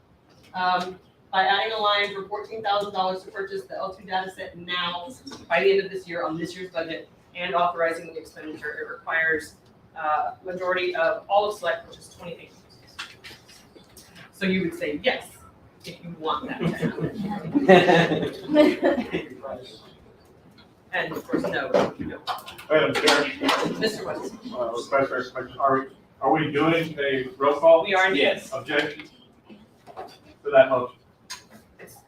by adding a line for $14,000 to purchase the L2 data set now, by the end of this year on this year's budget, and authorizing the expenditure, it requires, majority of all of Slec, which is 28. So you would say yes, if you want that. And of course, no. Madam Chair, Mr. West. Vice Mayor, are we doing a roll call? We are, yes. Objection to that motion?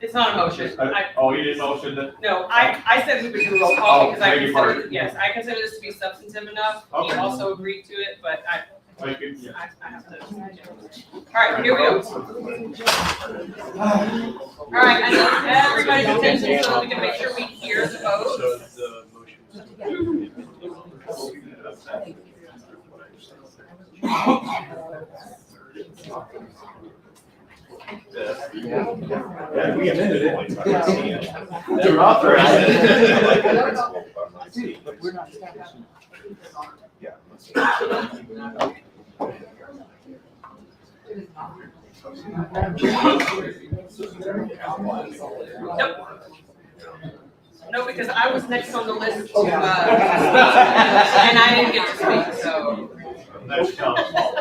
It's not a motion. Oh, you didn't motion that? No, I said we would do a roll call Oh, because I beg your consider, pardon. yes, I consider this to be substantive enough. He Okay. also agreed to it, but Thank you. I have to. All right, here we go. All right, I need everybody's attention so that we can make sure we hear the vote. We amended it. You're authorized. No, because I was next on the list to, and I didn't get to speak, so. That's John's fault.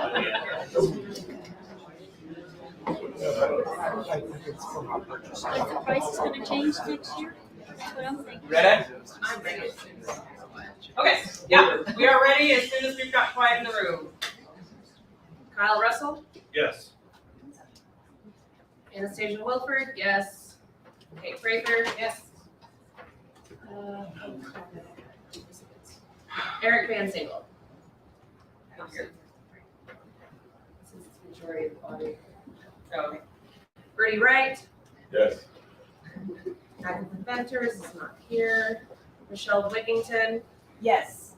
The price is gonna change next year? That's what I'm thinking. Ready? I'm ready. Okay, yeah, we are ready as soon as we've got quiet in the room. Kyle Russell, Yes. Anastasia Wilford, yes. Kate Prather, yes. Eric Van Siegel. Not here. Since it's majority of the body. Oh, okay. Bertie Wright, Yes. Agatha Venters is not here. Michelle Wickington. Yes.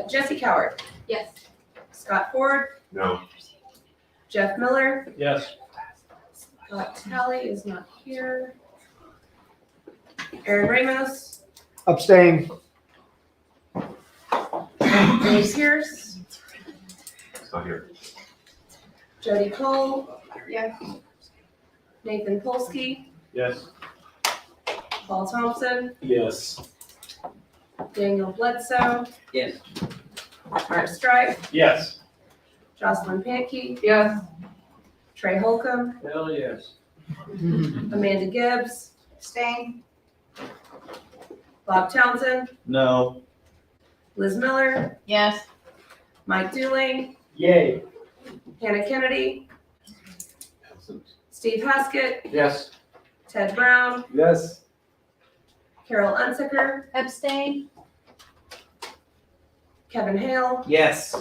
Jesse Coward. Yes. Scott Ford. No. Jeff Miller. Yes. Scott Talley is not here. Aaron Ramos. Abstain. Dave Pierce. It's not here. Jody Cole. Yes. Nathan Polsky, Yes. Paul Thompson, Yes. Daniel Bledsoe, Yes. Mark Strike, Yes. Jocelyn Pankey, Yes. Trey Holcomb, Hell, yes. Amanda Gibbs. Abstain. Bob Townsend, No. Liz Miller, Yes. Mike Dooling, Yay. Hannah Kennedy, Steve Haskett, Yes. Ted Brown, Yes. Carol Unsicker, Abstain. Kevin Hale, Yes.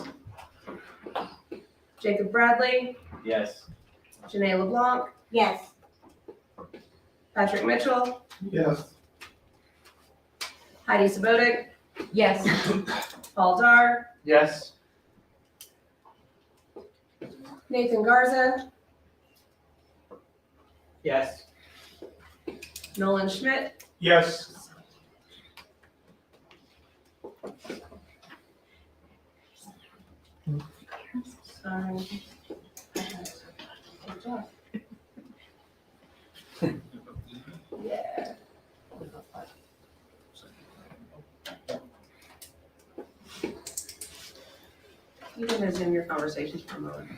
Jacob Bradley, Yes. Janae LeBlanc, Yes. Patrick Mitchell, Yes. Heidi Sabodik, Yes. Paul Dar, Yes. Nathan Garza, Yes. Nolan Schmidt, Yes. sorry. Yeah. You can resume your conversations for a moment.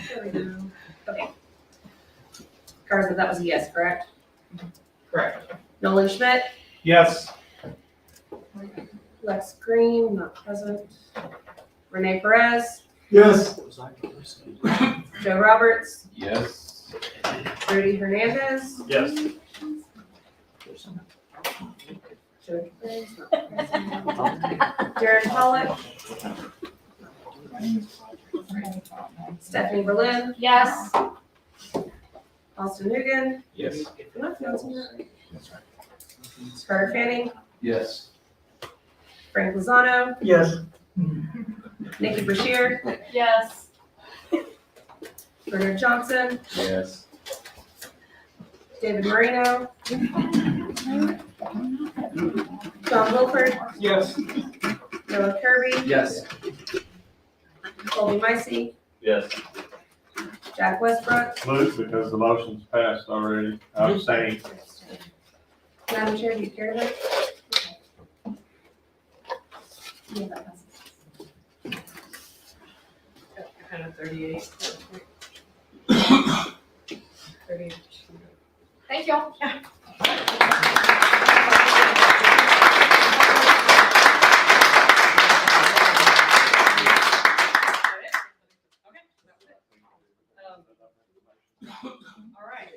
There we go. Okay. Garza, that was a yes, correct? Correct. Nolan Schmidt, Yes. Lex Green, not present. Renee Perez, Yes. Joe Roberts, Yes. Rudy Hernandez, Yes. Joe Perez, not present. Darren Pollock, Stephanie Berlin, Yes. Austin Hugan, Yes. am I pronouncing that right? Carter Fanning, Yes. Frank Lozano, Yes. Nikki Brashear, Yes. Bernard Johnson, Yes. David Marino, John Wilford, Yes. Noah Kirby, Yes. Colby Micey, Yes. Jack Westbrook. Luke, because the motion's passed already. I'm saying. Madam Chair, do you care to vote? Yeah, that passes. Kind of 38. 38. Thank you. All right.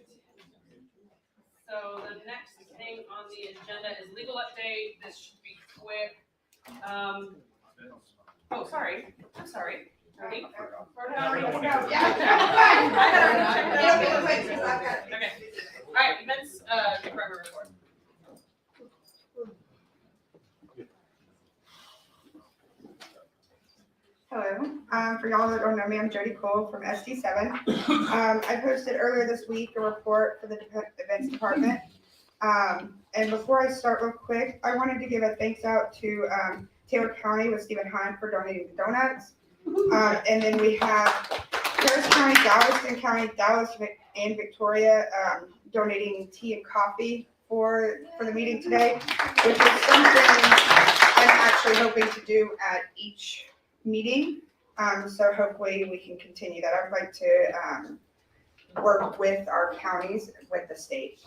So the next thing on the agenda is legal update. This should be quick. Oh, sorry. I'm sorry. Ready? Okay. All right, Vince, department report. Hello, for y'all that don't know me, I'm Jody Cole from SD7. I posted earlier this week a report for the events department. And before I start real quick, I wanted to give a thanks out to Taylor County with Stephen Hine for donating the donuts. And then we have Harris County, Galveston County, Dallas, and Victoria donating tea and coffee for the meeting today, which is something I'm actually hoping to do at each meeting. So hopefully we can continue that. I'd like to work with our counties, with the state.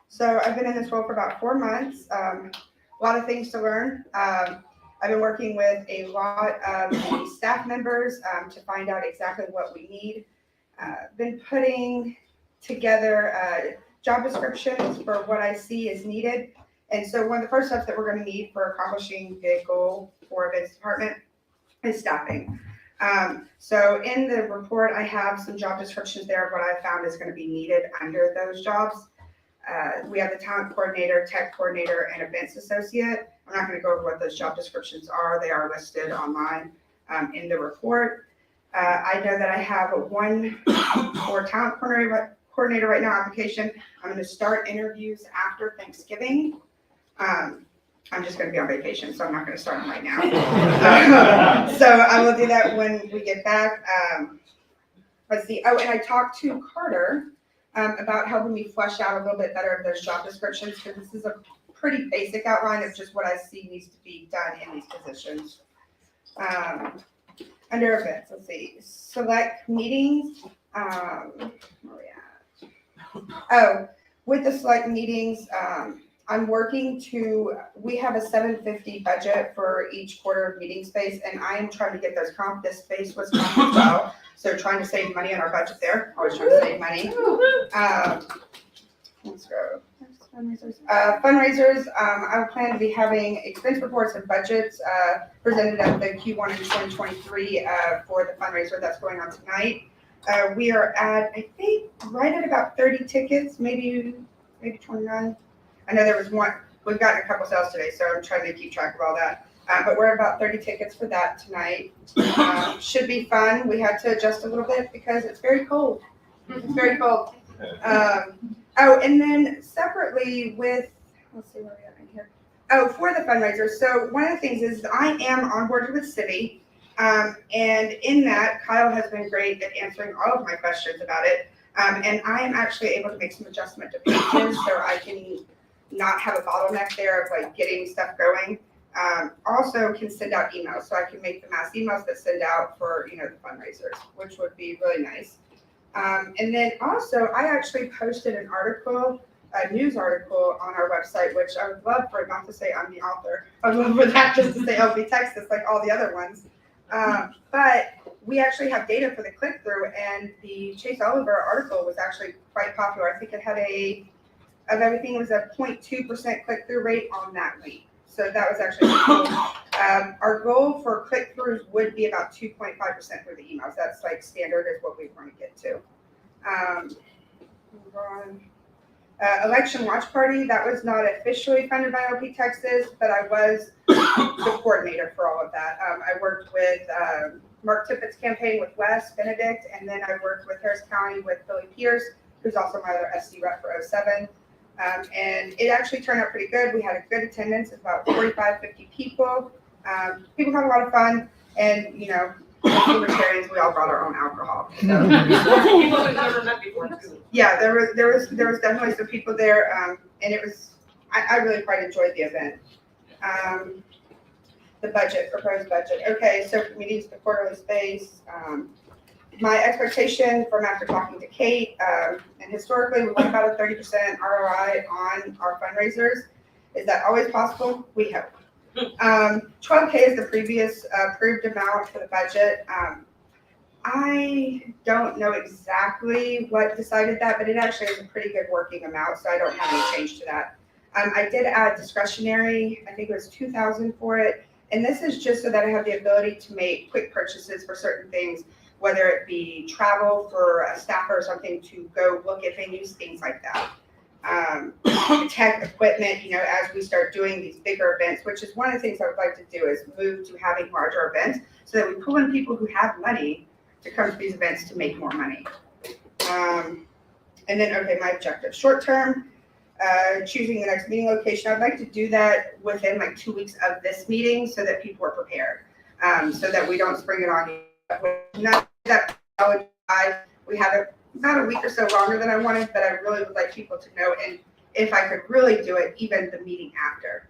So I've been in this role for about 4 months. A lot of things to learn. I've been working with a lot of the staff members to find out exactly what we need. Been putting together job descriptions for what I see is needed. And so one of the first steps that we're going to need for accomplishing the goal for events department is staffing. So in the report, I have some job descriptions there of what I found is going to be needed under those jobs. We have the talent coordinator, tech coordinator, and events associate. I'm not going to go over what those job descriptions are. They are listed online in the report. I know that I have one for talent coordinator right now application. I'm going to start interviews after Thanksgiving. I'm just gonna be on vacation, so I'm not gonna start them right now. So I will do that when we get back. Let's see, oh, and I talked to Carter, about helping me flesh out a little bit better of those job descriptions, because this is a pretty basic outline of just what I see needs to be done in these positions. Under events, let's see, select meetings, where we at? Oh, with the select meetings, I'm working we have a $750 budget for each quarter of meeting space, and I am trying to get those this space was comp as well. So trying to save money on our budget there, always trying to save money. Let's go. Fundraisers, I plan to be having expense reports and budgets, presented at the Q1 in 2023, for the fundraiser that's going on tonight. We are at, I think, right at about 30 tickets, maybe 29. I know there was one, we've gotten a couple sales today, so I'm trying to keep track of all that. But we're at about 30 tickets for that tonight. Should be fun. We had to adjust a little bit because it's very cold. It's very cold. Oh, and then separately with, let's see where we are in here. Oh, for the fundraiser. So one of the things is I am on board with City. And in that, Kyle has been great at answering all of my questions about it. And I am actually able to make some adjustment to pages so I can not have a bottleneck there of like getting stuff going. Also can send out emails, so I can make the mass emails that send out for, the fundraisers, which would be really nice. And then also, I actually posted an article, a news article on our website, which I would love for it not to say I'm the author. I would love for that just to say LP Texas, like all the other ones. But we actually have data for the click-through, and the Chase Oliver article was actually quite popular. I think it had of everything, it was a 0.2% click-through rate on that week. So that was actually cool. Our goal for click-throughs would be about 2.5% for the emails. That's like standard is what we want to get to. Move on. Election Watch Party, that was not officially funded by LP Texas, but I was the coordinator for all of that. I worked with Mark Tippett's campaign with Wes Benedict, and then I worked with Harris County with Billy Pierce, who's also my other SC rep for 07. And it actually turned out pretty good. We had a good attendance of about 45, 50 people. People had a lot of fun, and as libertarians, we all brought our own alcohol. So. People we've never met before too. Yeah, there was definitely some people there, and it was I really quite enjoyed the event. The proposed budget. Okay, so for meetings, the quarterly space. My expectation from after talking to Kate, and historically we want about a 30% ROI on our fundraisers. Is that always possible? We hope. 12K is the previous approved amount for the budget. I don't know exactly what decided that, but it actually is a pretty good working amount, so I don't have any change to that. I did add discretionary, I think it was 2,000 for it, and this is just so that I have the ability to make quick purchases for certain things, whether it be travel for a staffer or something to go look at venues, things like that. Tech equipment, as we start doing these bigger events, which is one of the things I would like to do is move to having larger events so that we pull in people who have money to come to these events to make more money. And then, okay, my objective, short term, choosing the next meeting location. I'd like to do that within like 2 weeks of this meeting so that people are prepared, so that we don't spring it on you. Not that we have about a week or so longer than I wanted, but I really would like people to know, and if I could really do it, even the meeting after.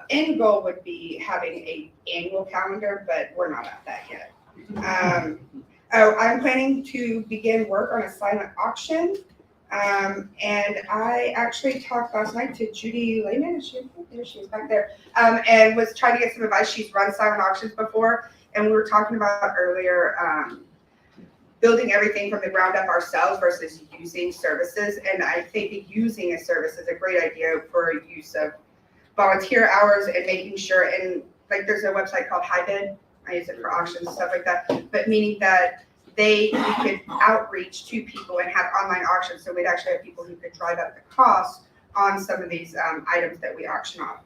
End goal would be having an annual calendar, but we're not at that yet. I'm planning to begin work on a silent auction. And I actually talked last night to Judy Lehman, there she is back there, and was trying to get some advice. She's run silent auctions before, and we were talking about earlier, building everything from the ground up ourselves versus using services. And I think using a service is a great idea for use of volunteer hours and making sure, and like there's a website called HiBid. I use it for auctions and stuff like that, but meaning that we could outreach to people and have online auctions. So we'd actually have people who could drive up the cost on some of these items that we auction off.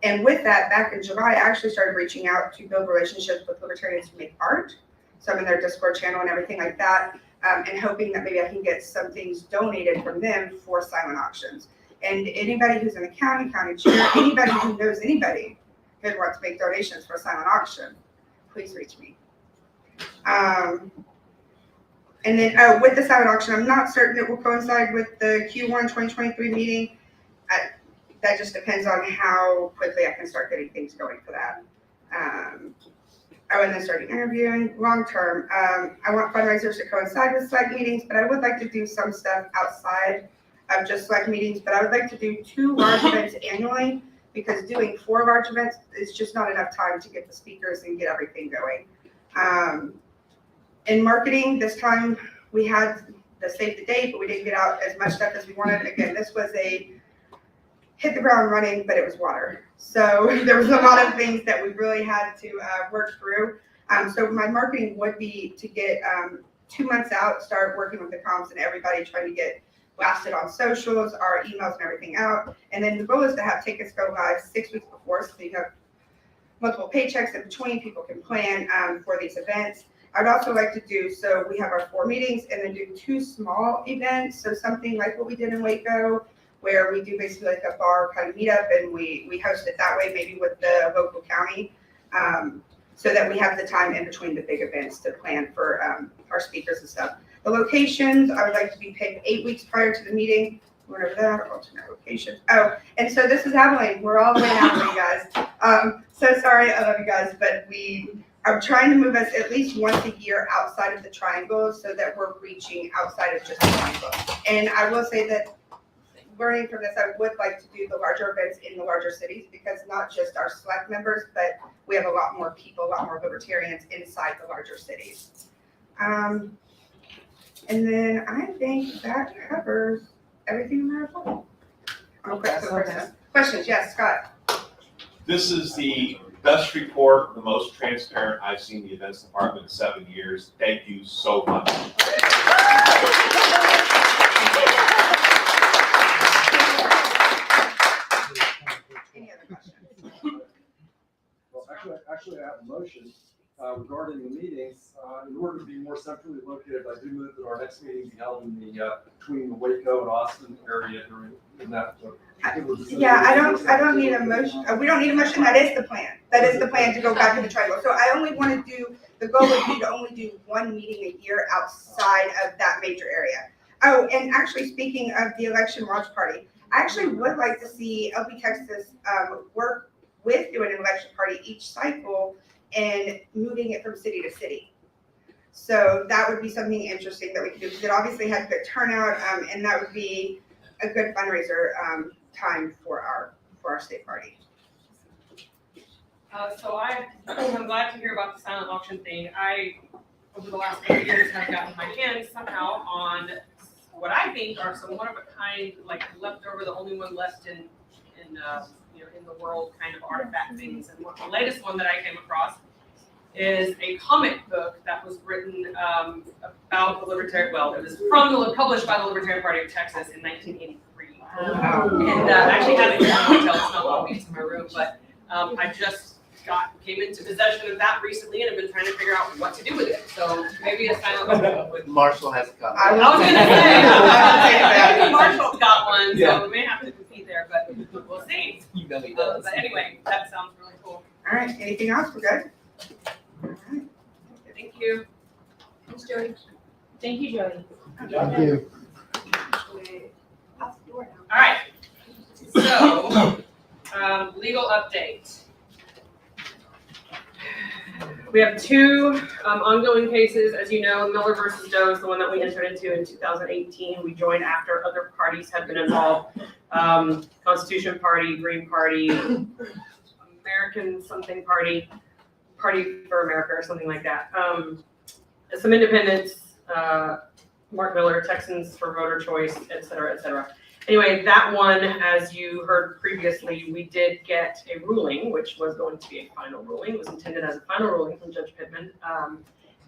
And with that, back in July, I actually started reaching out to build relationships with libertarians who make art. So I'm in their Discord channel and everything like that, and hoping that maybe I can get some things donated from them for silent auctions. And anybody who's in the county chair, anybody who knows anybody who wants to make donations for a silent auction, please reach me. And then with the silent auction, I'm not certain it will coincide with the Q1 2023 meeting. That just depends on how quickly I can start getting things going for that. And then starting interviewing long term. I want fundraisers to coincide with Slec meetings, but I would like to do some stuff outside of just Slec meetings. But I would like to do 2 large events annually, because doing 4 large events is just not enough time to get the speakers and get everything going. In marketing, this time we had the save the date, but we didn't get out as much stuff as we wanted. Again, this was a hit the ground running, but it was water. So there was a lot of things that we really had to work through. So my marketing would be to get 2 months out, start working with the comps and everybody, trying to get blasted on socials, our emails and everything out. And then the goal is to have tickets go live 6 weeks before, so you have multiple paychecks in between, people can plan for these events. I'd also like to do, so we have our 4 meetings and then do 2 small events. So something like what we did in Waco, where we do basically like a bar kind of meetup, and we host it that way, maybe with the local county, so that we have the time in between the big events to plan for our speakers and stuff. The locations, I would like to be picked 8 weeks prior to the meeting. Whatever that, alternate locations. Oh, and so this is Abilene. We're all the way in Abilene, guys. So sorry, I love you guys, but I'm trying to move us at least once a year outside of the triangle, so that we're reaching outside of just the triangle. And I will say that learning from this, I would like to do the larger events in the larger cities, because not just our Slec members, but we have a lot more people, a lot more libertarians inside the larger cities. And then I think that covers everything in my report. Questions? Yes, Scott. This is the best report, the most transparent I've seen the events department in 7 years. Thank you so much. Any other questions? Well, actually, I have a motion regarding the meetings. In order to be more centrally located, I do move that our next meeting be held in the between the Waco and Austin area in that. Yeah, I don't need a motion. We don't need a motion. That is the plan. That is the plan, to go back to the triangle. So I only want to do, the goal would be to only do 1 meeting a year outside of that major area. Oh, and actually, speaking of the election watch party, I actually would like to see LP Texas work with doing an election party each cycle and moving it from city to city. So that would be something interesting that we could do, because it obviously had good turnout, and that would be a good fundraiser time for our state party. So I'm glad to hear about the silent auction thing. Over the last 8 years, have gotten my hands somehow on what I think are some one of a kind, like leftover, the only one left in the world kind of artifact things. And the latest one that I came across is a comic book that was written about the Libertarian, well, it was published by the Libertarian Party of Texas in 1983. And I actually had it in my hotel, it's not long in my room, but I just came into possession of that recently and have been trying to figure out what to do with it. So maybe a silent book with Marshall has a copy. I was gonna say, Marshall's got one, so we may have to compete there, but we'll see. But anyway, that sounds really cool. All right, anything else? We're good? All right. Thank you. Thanks, Jody. Thank you, Jody. Thank you. All right. So, legal update. We have 2 ongoing cases. As you know, Miller versus Doe is the one that we entered into in 2018. We joined after other parties have been involved. Constitution Party, Green Party, American something Party, Party for America or something like that. Some independents, Mark Miller, Texans for Voter Choice, et cetera, et cetera. Anyway, that one, as you heard previously, we did get a ruling, which was going to be a final ruling. It was intended as a final ruling from Judge Pittman.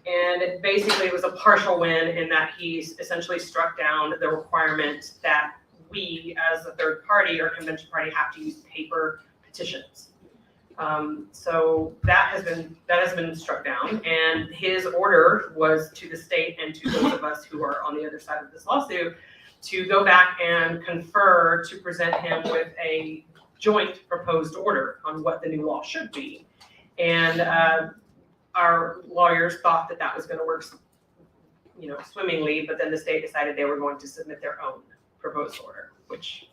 And basically it was a partial win in that he essentially struck down the requirement that we, as a third party or convention party, have to use paper petitions. So that has been struck down, and his order was to the state and to those of us who are on the other side of this lawsuit to go back and confer to present him with a joint proposed order on what the new law should be. And our lawyers thought that that was going to work, swimmingly, but then the state decided they were going to submit their own proposed order, which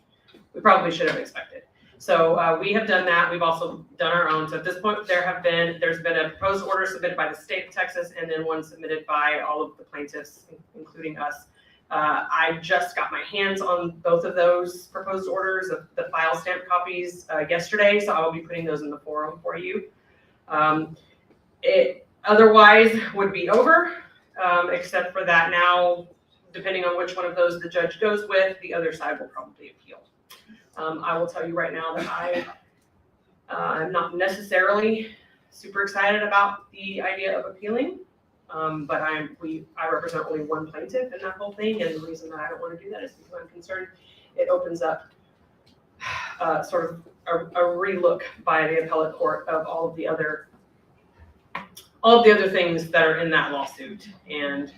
we probably should have expected. So we have done that. We've also done our own. So at this point, there's been a proposed order submitted by the state of Texas and then one submitted by all of the plaintiffs, including us. I just got my hands on both of those proposed orders, of the file stamp copies yesterday, so I will be putting those in the forum for you. It otherwise would be over, except for that now, depending on which one of those the judge goes with, the other side will probably appeal. I will tell you right now that I'm not necessarily super excited about the idea of appealing, but I represent only one plaintiff in that whole thing, and the reason that I don't want to do that is because I'm concerned it opens up sort of a relook by the appellate court of all of the other things that are in that lawsuit, and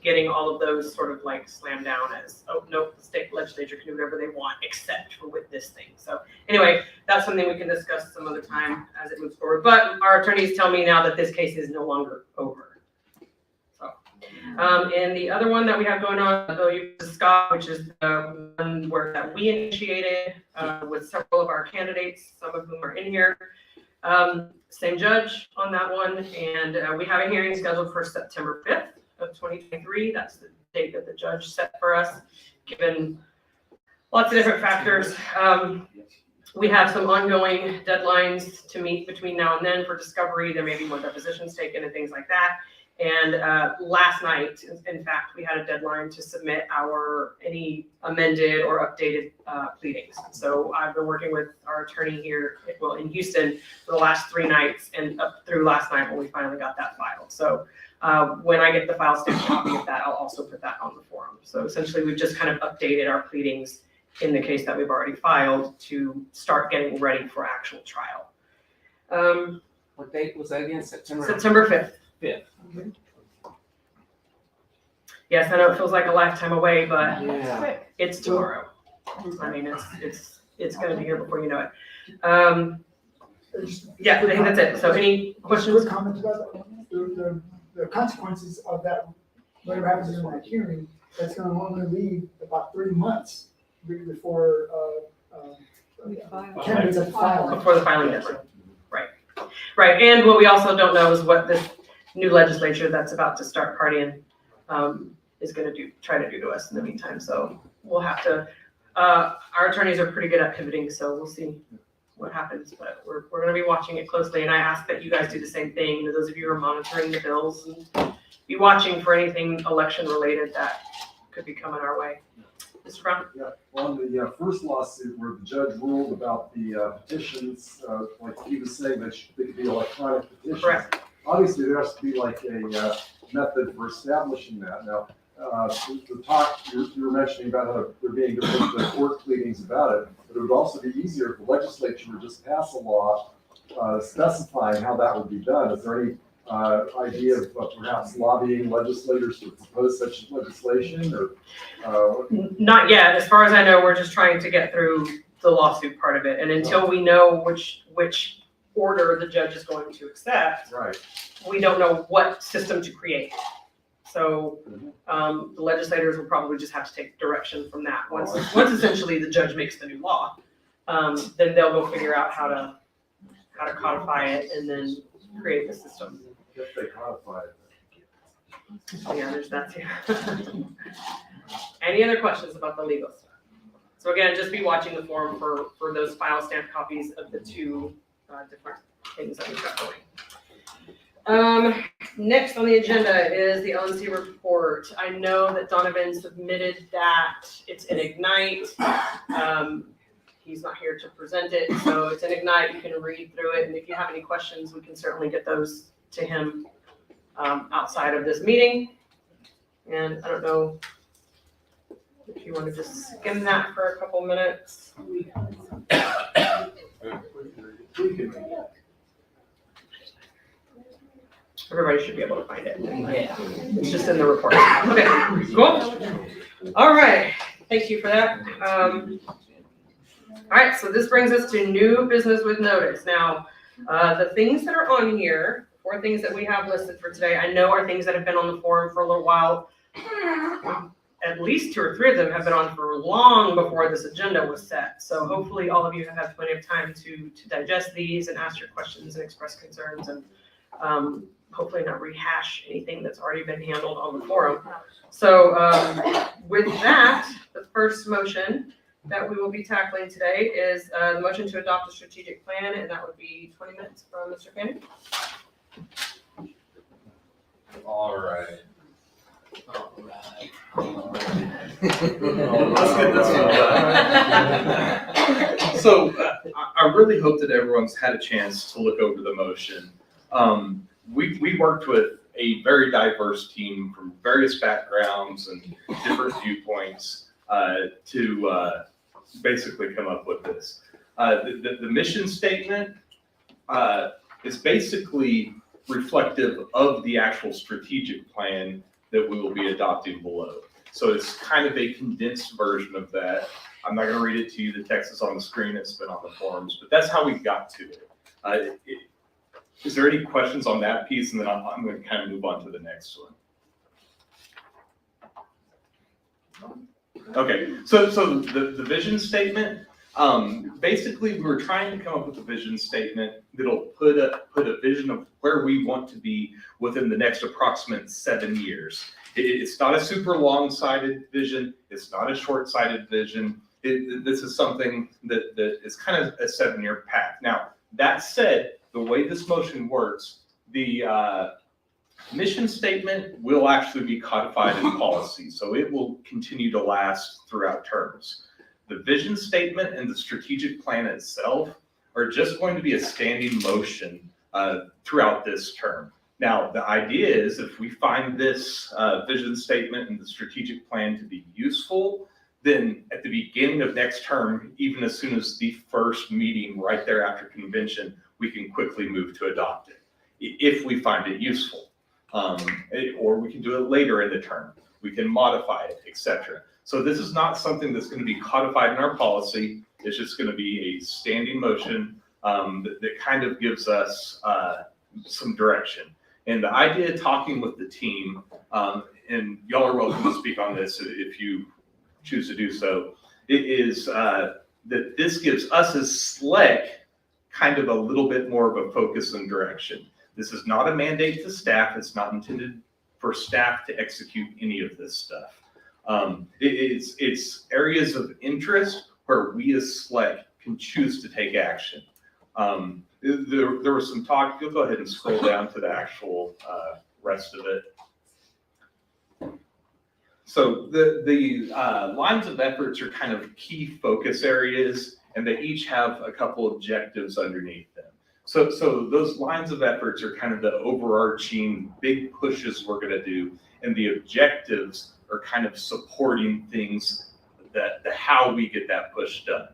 getting all of those sort of like slammed down as, oh, nope, the state legislature can do whatever they want except for with this thing. So anyway, that's something we can discuss some other time as it moves forward. But our attorneys tell me now that this case is no longer over. So, and the other one that we have going on, Scott, which is the one that we initiated with several of our candidates, some of whom are in here. Same judge on that one, and we have a hearing scheduled for September 5th. Of 2023. That's the date that the judge set for us, given lots of different factors. We have some ongoing deadlines to meet between now and then for discovery. There may be more depositions taken and things like that. And last night, in fact, we had a deadline to submit any amended or updated pleadings. So I've been working with our attorney here, in Houston for the last 3 nights and up through last night when we finally got that filed. So when I get the file stamp copy of that, I'll also put that on the forum. So essentially, we've just kind of updated our pleadings in the case that we've already filed to start getting ready for actual trial. What date was that again? September 5th. 5th. Yes, I know it feels like a lifetime away, but Yeah. it's tomorrow. I mean, it's going to be here before you know it. Yeah, I think that's it. So any questions? Comments about the consequences of that, whatever happens in that hearing, that's gonna only leave about 3 months before, candidates have filed. Before the filing deadline. Right. And what we also don't know is what this new legislature that's about to start partying is going to try to do to us in the meantime. So we'll have to, our attorneys are pretty good at pivoting, so we'll see what happens, but we're going to be watching it closely. And I ask that you guys do the same thing, to those of you who are monitoring the bills, and be watching for anything election related that could be coming our way. Mr. Brown? Yeah, on the first lawsuit where the judge ruled about the petitions, like he was saying that they could be electronic petitions. Correct. Obviously, there has to be like a method for establishing that. Now, the talk you were mentioning about how there being different court pleadings about it, but it would also be easier if the legislature would just pass a law specifying how that would be done. Is there any idea of perhaps lobbying legislators to propose such legislation, or? Not yet. As far as I know, we're just trying to get through the lawsuit part of it. And until we know which order the judge is going to accept, right, we don't know what system to create. So the legislators will probably just have to take direction from that. Once essentially the judge makes the new law, then they'll go figure out how to codify it and then create the system. If they codify it. Yeah, there's that too. Any other questions about the legal stuff? So again, just be watching the forum for those file stamp copies of the 2 different things that we've got going. Next on the agenda is the LNC report. I know that Donovan submitted that. It's in Ignite. He's not here to present it, so it's in Ignite. You can read through it, and if you have any questions, we can certainly get those to him outside of this meeting. And I don't know if you want to just skim that for a couple minutes. Everybody should be able to find it. Yeah. It's just in the report. Okay, cool. All right. Thank you for that. All right, so this brings us to new business with notice. Now, the things that are on here, 4 things that we have listed for today, I know are things that have been on the forum for a little while. At least 2 or 3 of them have been on for long before this agenda was set. So hopefully all of you have had plenty of time to digest these and ask your questions and express concerns and hopefully not rehash anything that's already been handled on the forum. So with that, the first motion that we will be tackling today is the motion to adopt a strategic plan, and that would be 20 minutes from Mr. Fanning. All right. Let's get this one done. So I really hope that everyone's had a chance to look over the motion. We worked with a very diverse team from various backgrounds and different viewpoints to basically come up with this. The mission statement is basically reflective of the actual strategic plan that we will be adopting below. So it's kind of a condensed version of that. I'm not going to read it to you. The text is on the screen. It's been on the forums, but that's how we got to it. Is there any questions on that piece? And then I'm going to kind of move on to the next one. Okay, so the vision statement, basically we were trying to come up with a vision statement that'll put a vision of where we want to be within the next approximate 7 years. It's not a super long-sighted vision. It's not a short-sighted vision. This is something that is kind of a 7-year path. Now, that said, the way this motion works, the mission statement will actually be codified in policy, so it will continue to last throughout terms. The vision statement and the strategic plan itself are just going to be a standing motion throughout this term. Now, the idea is if we find this vision statement and the strategic plan to be useful, then at the beginning of next term, even as soon as the first meeting right there after convention, we can quickly move to adopt it if we find it useful. Or we can do it later in the term. We can modify it, etc. So this is not something that's going to be codified in our policy. It's just going to be a standing motion that kind of gives us some direction. And the idea of talking with the team, and y'all are welcome to speak on this if you choose to do so, it is that this gives us as Slec kind of a little bit more of a focus and direction. This is not a mandate to staff. It's not intended for staff to execute any of this stuff. It's areas of interest where we as Slec can choose to take action. There was some talk, you'll go ahead and scroll down to the actual rest of it. So the lines of efforts are kind of key focus areas, and they each have a couple objectives underneath them. So those lines of efforts are kind of the overarching big pushes we're going to do, and the objectives are kind of supporting things that the how we get that push done.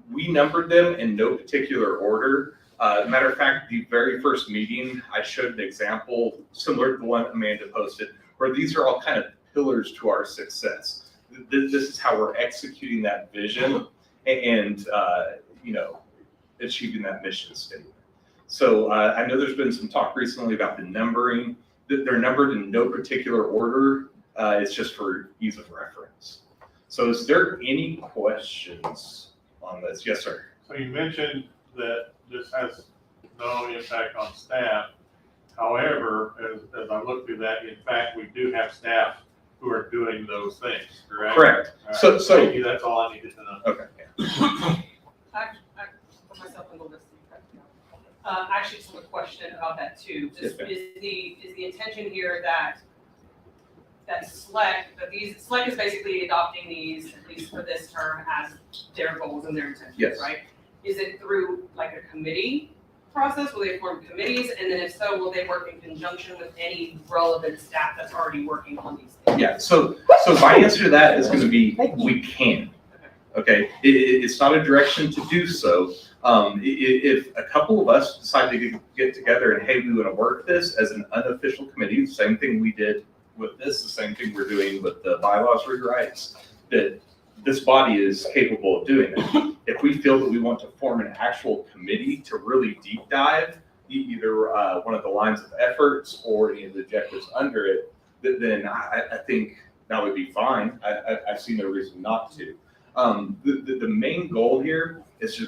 We numbered them in no particular order. Matter of fact, the very first meeting, I showed an example similar to the one Amanda posted, where these are all kind of pillars to our success. This is how we're executing that vision and achieving that mission statement. So I know there's been some talk recently about the numbering. They're numbered in no particular order. It's just for ease of reference. So is there any questions on this? Yes, sir. So you mentioned that this has no impact on staff. However, as I look through that, in fact, we do have staff who are doing those things, correct? Correct. Right. So Thank you, that's all I needed to know. Okay. I put myself on the list. Actually, just a question about that too. Just Yes, is the intention here that Slec, Slec is basically adopting these, at least for this term, as their goals and their intentions, Yes. right? Is it through like a committee process? Will they form committees? And then if so, will they work in conjunction with any relevant staff that's already working on these things? Yeah, so my answer to that is going to be, we can. Okay, it's not a direction to do so. If a couple of us decide to get together and, hey, we want to work this as an unofficial committee, the same thing we did with this, the same thing we're doing with the bylaws rewrites, that this body is capable of doing that. If we feel that we want to form an actual committee to really deep dive either one of the lines of efforts or any of the objectives under it, then I think that would be fine. I see no reason not to. The main goal here is to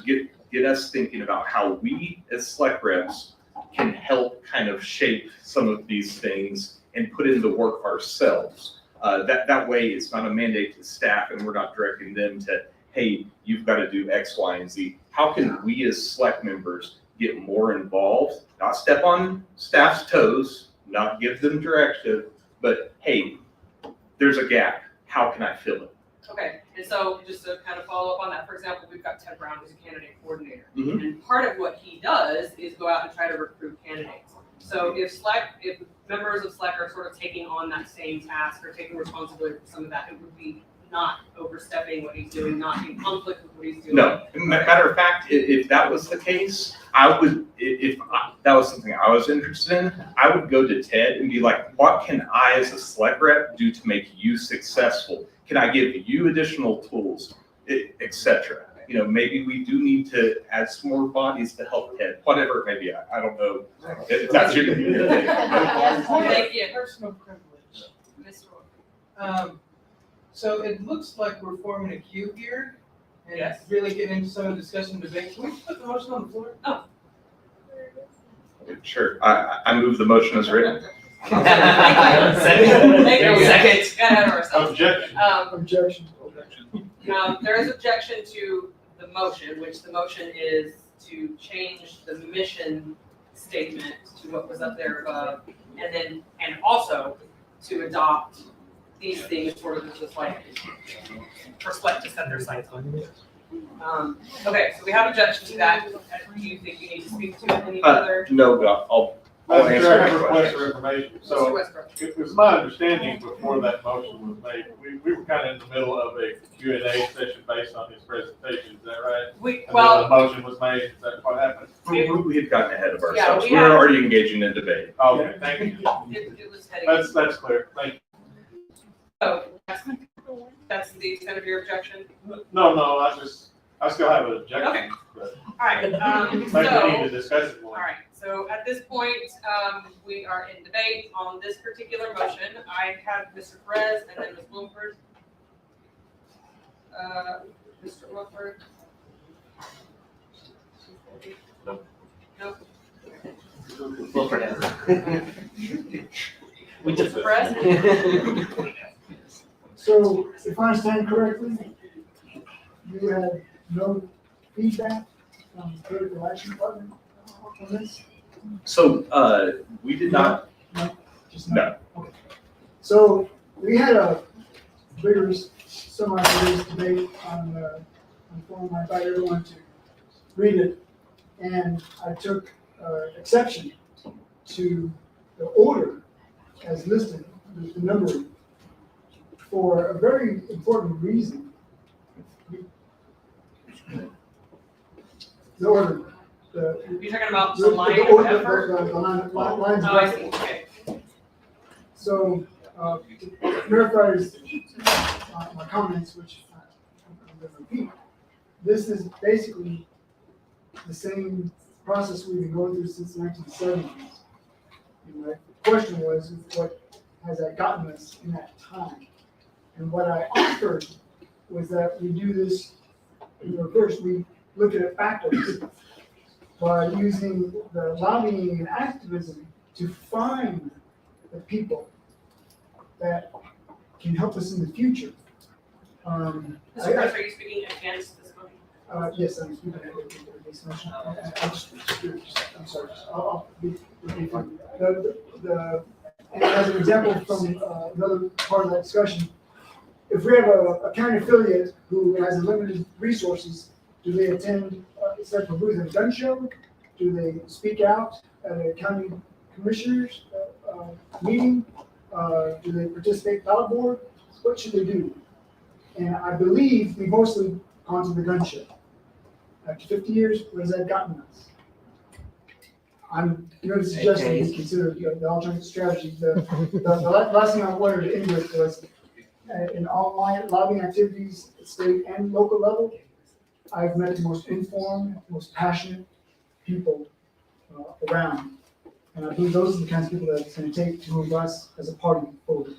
get us thinking about how we as Slec reps can help kind of shape some of these things and put in the work ourselves. That way it's not a mandate to staff and we're not directing them to, hey, you've got to do X, Y, and Z. How can we as Slec members get more involved, not step on staff's toes, not give them directive, but hey, there's a gap. How can I fill it? Okay, and so just to kind of follow up on that, for example, we've got Ted Brown who's a candidate coordinator. Mhm. And part of what he does is go out and try to recruit candidates. So if members of Slec are sort of taking on that same task or taking responsibility for some of that, it would be not overstepping what he's doing, not in conflict with what he's doing. No, matter of fact, if that was the case, I would, if that was something I was interested in, I would go to Ted and be like, what can I as a Slec rep do to make you successful? Can I give you additional tools, etc.? You know, maybe we do need to add some more bodies to help Ted, whatever it may be. I don't know. If that's your. Thank you. Personal privilege. Mr. Wolf. So it looks like we're forming a queue here and Yes. really getting into some of the discussion debate. Can we put the motion on the floor? Oh. Sure, I move the motion as written. Second. Objection. Objection. There is objection to the motion, which the motion is to change the mission statement to what was up there above, and also to adopt these things sort of just like for Slec to set their sights on. Okay, so we have objection to that. Do you think you need to speak to it any further? No, but I'll Madam answer Chair, I have your a request question. for information. Mr. So Westbrook. it was my understanding before that motion was made, we were kind of in the middle of a Q&A session based on his presentation. Is that right? And then the motion was made. Is that what happened? We had gotten ahead of Yeah, ourselves. we We were had- already engaging in debate. Okay, thank you. It was heading. That's clear. Thank you. So that's the extent of your objection? No, I still have an objection. Okay. But All right, maybe we need to discuss it all more. right, so at this point, we are in debate on this particular motion. I have Mr. Perez and then Ms. Bloomberg. Mr. Wilford? No. No? Wilford has Mr. Perez? So if I understand correctly, you had no feedback from the political action department on this? So, we did not, Just no. Okay. So we had a vigorous, semi-vigorous debate on the form. I invited everyone to read it. And I took exception to the order as listed, the numbering, for a very important reason. The order. You're talking about The the line the of order, effort? the lines of Oh, I effort. see, okay. So, to paraphrase my comments, which I'm going to repeat, this is basically the same process we've been going through since the 1970s. And my question was, what has that gotten us in that time? And what I offered was that we do this in reverse. We look at it backwards by using the lobbying and activism to find the people that can help us in the future. Mr. Perez, are you speaking against this motion? Yes, I'm speaking at this motion. I'm sorry, I'll be fine. And as an example from another part of that discussion, if we have a county affiliate who has limited resources, do they attend Central Booth at a gun show? Do they speak out at a county commissioners meeting? Do they participate in ballot board? What should they do? And I believe we mostly gone to the gun show. After 50 years, what has that gotten us? I'm going to suggest that we consider the alternate strategy. The last thing I wanted to end with was in all my lobbying activities, at state and local level, I've met the most informed, most passionate people around. And I believe those are the kinds of people that it's going to take to move us as a party forward.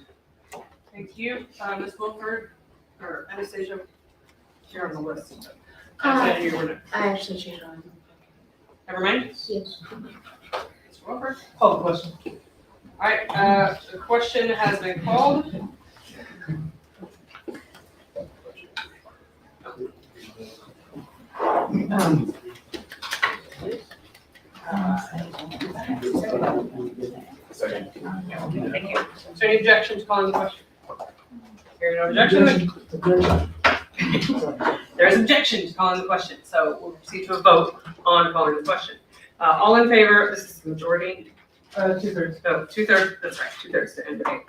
Thank you. Ms. Wilford, or Anastasia, you're on the list. I actually changed on. Never mind. Yes. Mr. Wilford? Call the question. All right, the question has been called. Second. Thank you. Is there any objection to calling the question? Hearing no objection, there is objection to calling the question, so we'll proceed to a vote on calling the question. All in favor, this is the majority. 2/3. Oh, 2/3, that's right, 2/3 to end debate.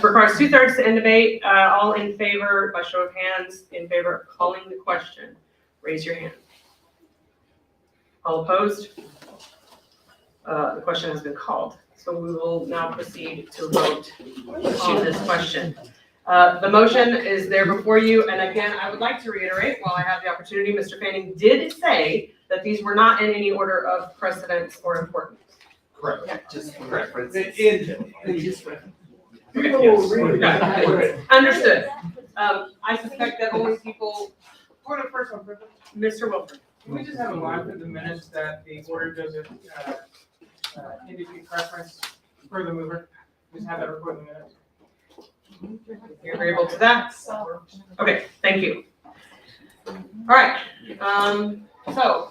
Requires 2/3 to end debate. All in favor, by show of hands, in favor of calling the question, raise your hand. All opposed? The question has been called. So we will now proceed to vote on this question. The motion is there before you, and again, I would like to reiterate, while I have the opportunity, Mr. Fanning did say that these were not in any order of precedence or importance. Correct. Just reference. Understood. I suspect that only people, For the first one, Mr. Wilford. can we just have a line for the minutes that the order doesn't indicate preference for the mover? Just have that recorded in the minutes. You're agreeable to that? Okay, thank you. All right, so,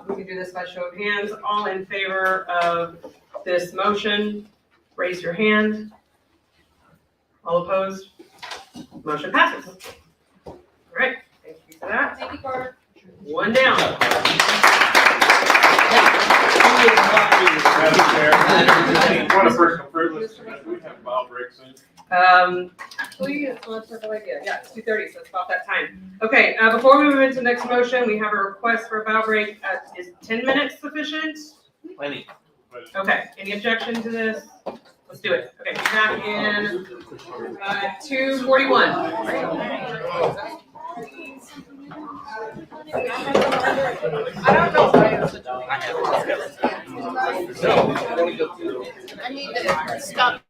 we can do this by show of hands. All in favor of this motion, raise your hand. All opposed? Motion passes. All right, thank you for that. Thank you, Carter. One down. Madam Chair, point of personal privilege, do we have file break soon? Actually, it's not a good idea. Yeah, it's 2:30, so it's about that time. Okay, before we move into the next motion, we have a request for a bow break. Is 10 minutes sufficient? Plenty. Okay, any objection to this? Let's do it. Okay, back in 2:41. I need to stop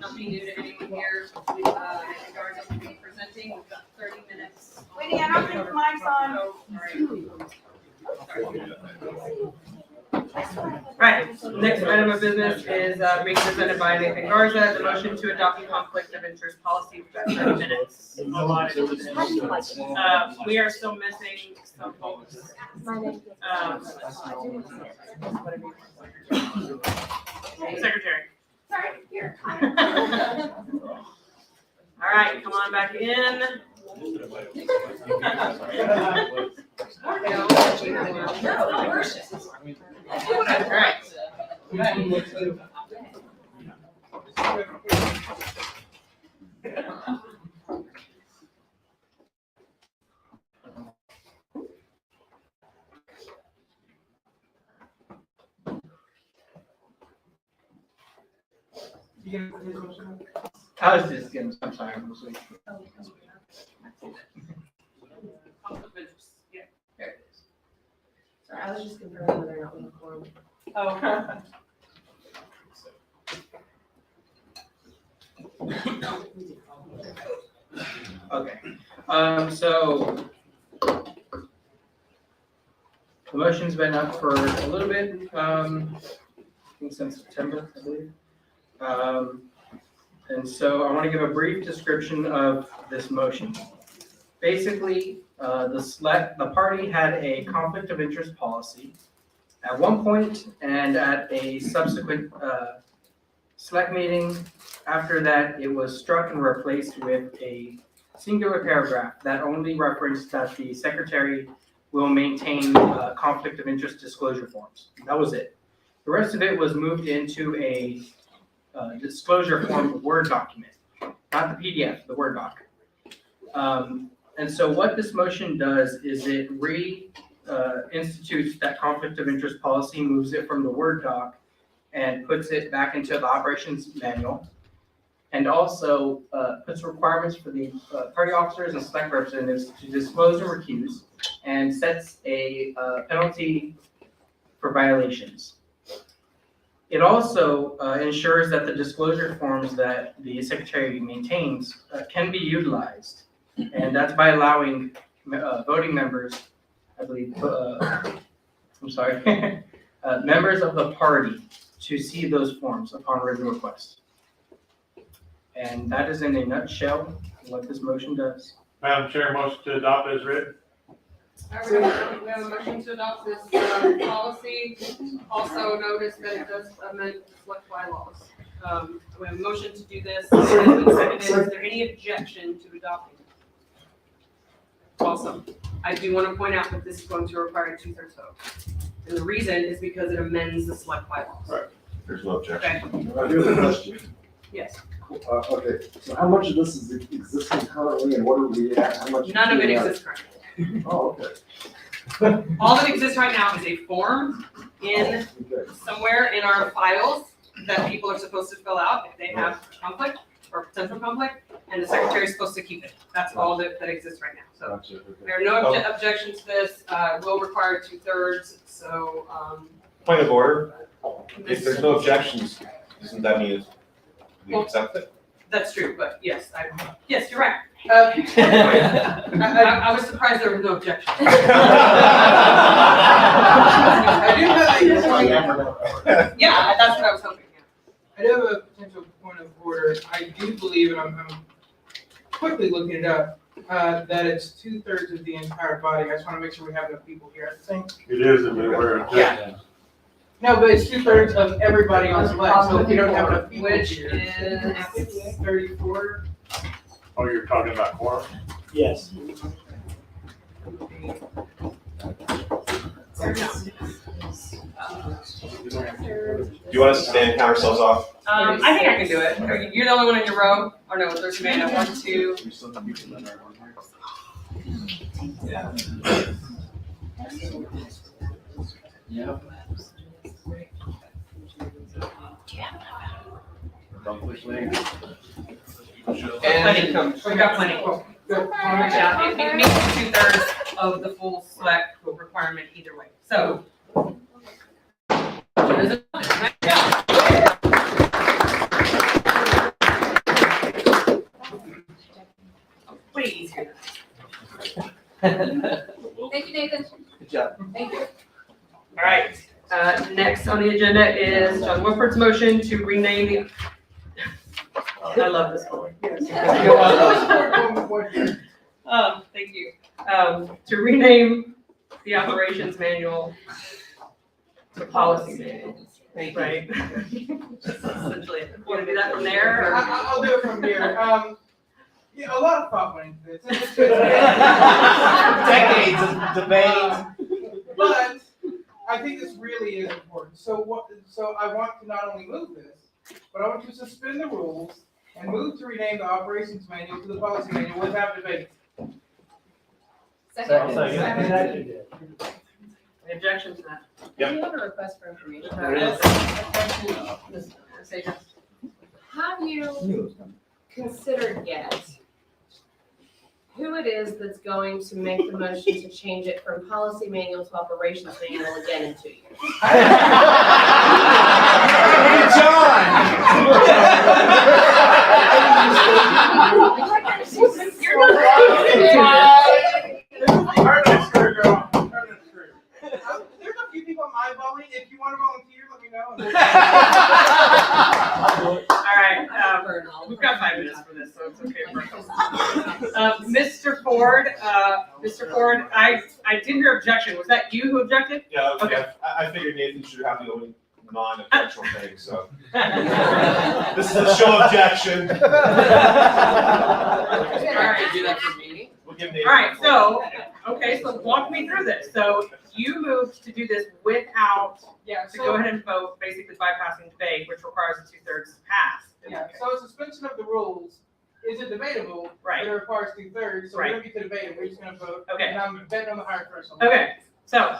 Nothing new to anyone here. Nathan Garza will be presenting. We've got 30 minutes. Wait, I don't think mic's on. Right, next item of business is being presented by Nathan Garza, the motion to adopt the conflict of interest policy. We've got 30 minutes allotted to this. We are still missing some folks. Secretary. Sorry, here. All right, come on back in. All right. I was just getting some time this week. Yeah. There it is. Sorry, I was just confirming whether or not we form. Oh. Okay, so the motion's been up for a little bit, I think since September, I believe. And so I want to give a brief description of this motion. Basically, the party had a conflict of interest policy at one point, and at a subsequent Slec meeting after that, it was struck and replaced with a singular paragraph that only referenced that the secretary will maintain conflict of interest disclosure forms. That was it. The rest of it was moved into a disclosure form Word document, not the PDF, the Word doc. And so what this motion does is it institutes that conflict of interest policy, moves it from the Word doc and puts it back into the operations manual, and also puts requirements for the party officers and select representatives to disclose and recuse, and sets a penalty for violations. It also ensures that the disclosure forms that the secretary maintains can be utilized, and that's by allowing voting members, I believe, members of the party to see those forms upon written request. And that is in a nutshell what this motion does. Madam Chair, motion to adopt as written. All right, we have a motion to adopt this policy. Also notice that it does amend select bylaws. We have a motion to do this. Is there any objection to adopting it? Awesome. I do want to point out that this is going to require a 2/3 vote. And the reason is because it amends the select bylaws. Right. There's no objection. Okay, I do have a question. yes. Okay, so how much of this is existing currently and what are we at? How much? None of it exists currently. Oh, okay. All that exists right now is a form in somewhere in our files that people are supposed to fill out if they have conflict or potential conflict, and the secretary is supposed to keep it. That's all that exists right now. So Gotcha, okay. there are no objections to this. Will require 2/3. So Point of order, if there's no objections, doesn't that mean we accept it? that's true. But yes, yes, you're right. I was surprised there was no objection. I do have a, Yeah, that's what I was hoping. I do have a potential point of order. I do believe, and I'm quickly looking it up, that it's 2/3 of the entire body. I just want to make sure we have enough people here. I think. It is, and we're. Yeah. No, but it's 2/3 of everybody on Slec, so if you don't have enough people Which here. is It's 34. Oh, you're talking about quorum? Yes. Do you want us to stand and count ourselves off? I think I can do it. You're the only one in your row. Or no, there's Amanda. 1, 2. Yeah. And We got plenty. Yeah, it meets 2/3 of the full Slec requirement either way. So. way easier. Thank you, Nathan. Good job. Thank you. All right, next on the agenda is John Woodford's motion to rename the. I love this one. Thank you. To rename the operations manual to policy manual. Right? Essentially, you wanna do that from there? or- I'll do it from here. Yeah, a lot of thought went into this. Decades of debate. But I think this really is important. So I want to not only move this, but I want to suspend the rules and move to rename the operations manual to the policy manual without debate. Second. Any objection to that? Yep. We have a request for information. Have you considered yet who it is that's going to make the motion to change it from policy manual to operations manual again in 2 years? There's a few people eyeballing. If you want to volunteer, let me know. All right, we've got 5 minutes for this, so it's okay for us. Mr. Ford, I didn't hear objection. Was that you who objected? Yeah, Okay. I figured Nathan should have the only non-objectional thing, so. This is a show objection. All right. Do that for me? We'll give Nathan. All right, so, okay, so walk me through this. So you moved to do this without, Yeah, to go ahead and vote, basically bypassing debate, which requires a 2/3 pass. Yeah, so suspension of the rules isn't debatable, but Right. it requires 2/3, so we Right. don't get to debate it, we're just gonna vote. Okay. And I'm betting on the higher person. Okay, so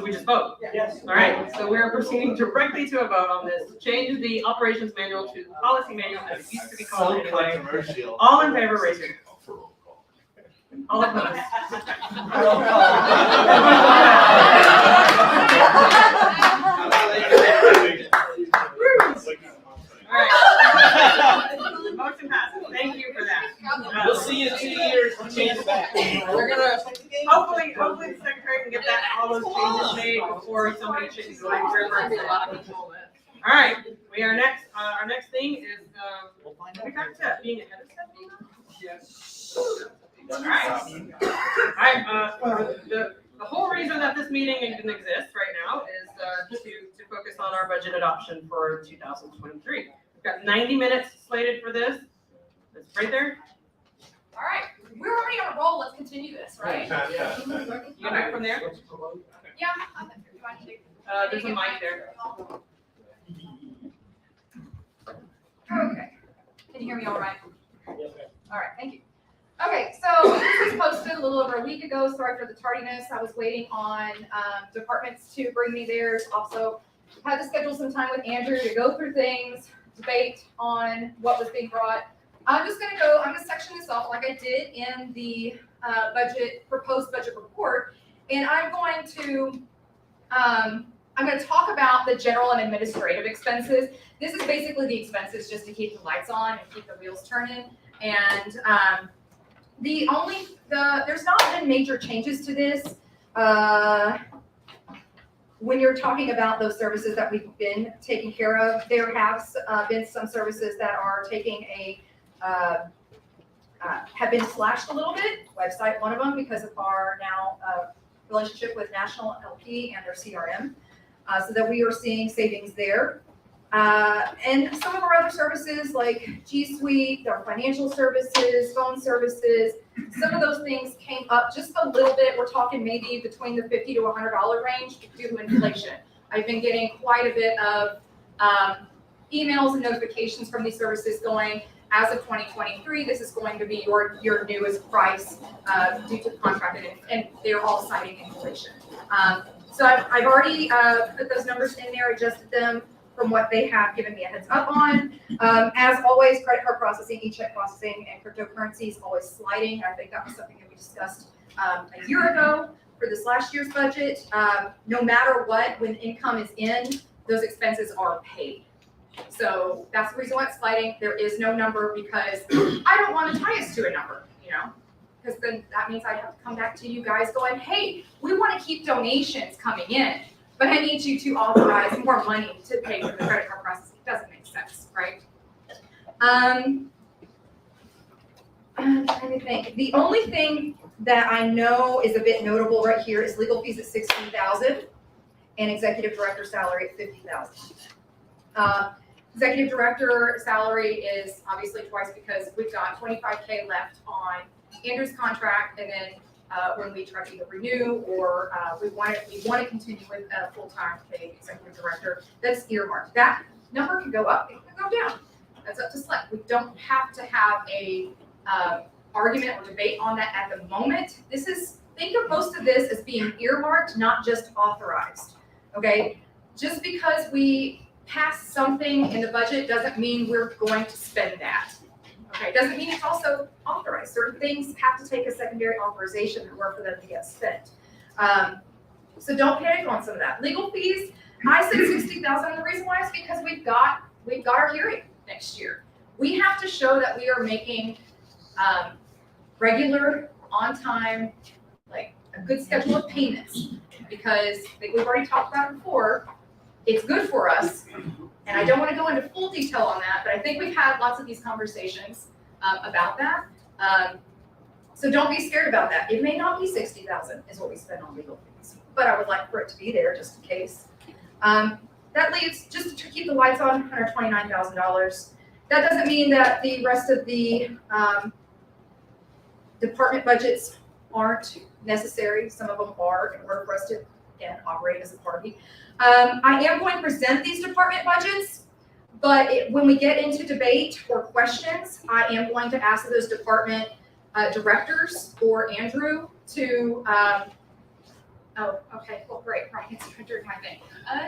we just vote. Yes. All right, so we're proceeding directly to a vote on this. Change the operations manual to the policy manual as it used to be called anyway. Controversial. All in favor, raise your hand. All opposed. All right. Motion passes. Thank you for that. We'll see you in 2 years. We'll change it back. We're gonna. Hopefully the secretary can get that, all those changes made before somebody changes the river. All right, our next thing is, we back to being ahead of stuff, you know? Yes. All right, the whole reason that this meeting even exists right now is, to focus on our budget adoption for 2023. We've got 90 minutes slated for this. It's right there. All right, we're already on a roll. Let's continue this, right? You back from there? Yeah. I'm trying to take- There's a mic there. Okay. Can you hear me all right? All right, thank you. Okay, so this was posted a little over a week ago. Sorry for the tardiness. I was waiting on departments to bring me theirs. Also, had to schedule some time with Andrew to go through things, debate on what was being brought. I'm gonna section this off like I did in the proposed budget report. And I'm going to talk about the general and administrative expenses. This is basically the expenses just to keep the lights on and keep the wheels turning. And there's not been major changes to this. When you're talking about those services that we've been taking care of, there have been some services that are have been slashed a little bit. Website, one of them, because of our now relationship with National LP and their CRM, so that we are seeing savings there. And some of our other services like G Suite, our financial services, phone services, some of those things came up just a little bit. We're talking maybe between the $50 to $100 range due to inflation. I've been getting quite a bit of emails and notifications from these services going, as of 2023, this is going to be your newest price due to the contract, and they're all citing inflation. So I've already put those numbers in there, adjusted them from what they have given me a heads up on. As always, credit card processing, e-check processing, and cryptocurrencies always sliding. I think that was something that we discussed a year ago for this last year's budget. No matter what, when income is in, those expenses are paid. So that's the reason why it's sliding. There is no number because I don't want to tie us to a number. you know? Because then that means I have to come back to you guys going, hey, we want to keep donations coming in, but I need you to authorize more money to pay for the credit card processing. It doesn't make sense, right? I'm trying to think. The only thing that I know is a bit notable right here is legal fees at $16,000 and executive director salary at $50,000. Executive director salary is obviously twice because we've got $25K left on Andrew's contract, and then when we try to either renew or we want to continue with a full-time paid executive director, that's earmarked. That number can go up, it can go down. That's up to Slec. We don't have to have a argument or debate on that at the moment. Think of most of this as being earmarked, not just authorized. Okay, just because we pass something in the budget doesn't mean we're going to spend that. Okay, doesn't mean it's also authorized. Certain things have to take a secondary authorization in order for them to get spent. So don't panic on some of that. Legal fees, I said $60,000, and the reason why is because we've got our hearing next year. We have to show that we are making regular, on time, like a good schedule of payments, because I think we've already talked about it before. It's good for us, and I don't want to go into full detail on that, but I think we've had lots of these conversations about that. So don't be scared about that. It may not be $60,000 is what we spend on legal fees, but I would like for it to be there just in case. That leaves, just to keep the lights on, $129,000. That doesn't mean that the rest of the department budgets aren't necessary. Some of them are in order for us to, again, operate as a party. I am going to present these department budgets, but when we get into debate or questions, I am going to ask those department directors or Andrew to, oh, okay, well, great, right, it's during my thing.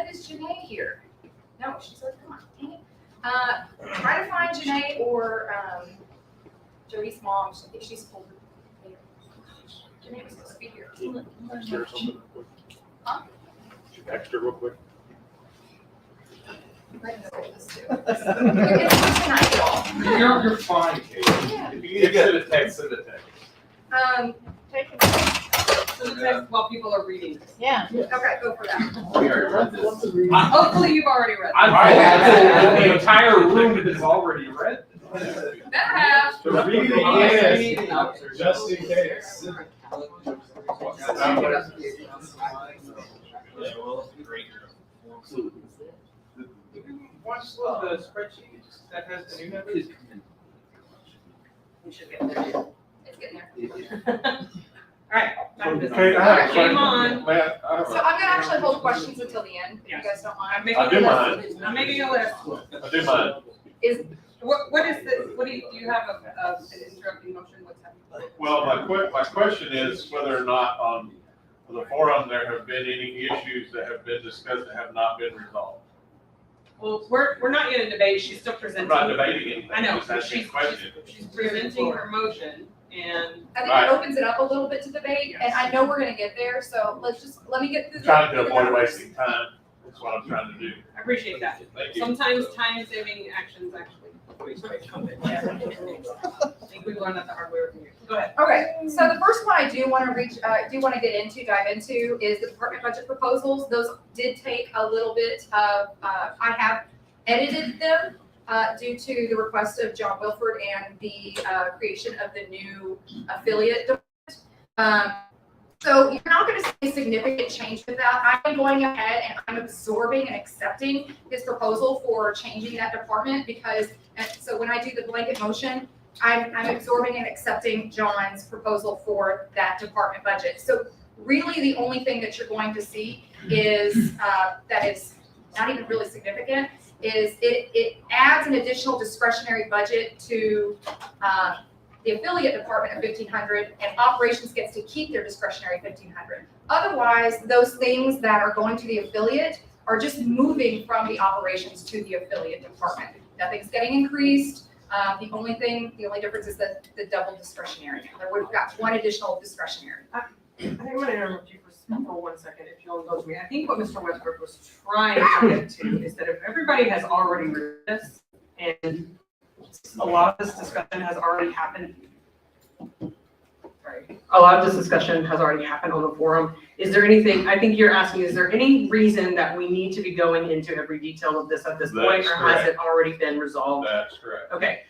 Is Janae here? No, she's like, come on, dang it. Try to find Janae or Jody's mom. I think she's pulled. Janae was supposed to be here. Huh? Extra real quick. You're fine, Kate. If you need to send a text, send a text. Send the text while people are reading. Yeah. Okay, go for that. We already read this. Hopefully you've already read The entire room has already read. Better have. So read it again, just in case. Watch the spreadsheet that has the new numbers. We should get there. It's getting there. All right. Back to business. Okay, I have a Game question. on. Matt, So I'm gonna actually hold questions until the end, if you guys don't mind. I'm making I do a mine. list. I'm making a list. I do mine. What is the, do you have an interrupting motion? What's happening? Well, my question is whether or not on the forum there have been any issues that have been discussed that have not been resolved. Well, we're not in a debate. She's still I'm presenting. not debating anything. I know, Just but asking a question. she's presenting her motion, and I think it opens it up a little bit to debate, and I know we're gonna get there, so let me get through. Trying to avoid wasting time. That's what I'm trying to do. I appreciate that. Thank you. Sometimes time-saving actions actually. I think we learned that the hard way from you. Go ahead. Okay, so the first one I do want to dive into is the department budget proposals. Those did take a little bit of, I have edited them due to the request of John Wilford and the creation of the new affiliate department. So you're not going to see a significant change with that. I'm going ahead and I'm absorbing and accepting his proposal for changing that department because, so when I do the blanket motion, I'm absorbing and accepting John's proposal for that department budget. So really the only thing that you're going to see is, that is not even really significant, is it adds an additional discretionary budget to the affiliate department of $1,500, and operations gets to keep their discretionary $1,500. Otherwise, those things that are going to the affiliate are just moving from the operations to the affiliate department. Nothing's getting increased. The only difference is the double discretionary. We've got one additional discretionary. I think I'm going to interrupt you for 1 second, if you'll indulge me. I think what Mr. Westbrook was trying to get to is that if everybody has already read this, and a lot of this discussion has already happened Sorry. A lot of this discussion has already happened on the forum. Is there anything, I think you're asking, is there any reason that we need to be going into every detail of this at this point, That's or has it already been resolved? That's correct. Okay,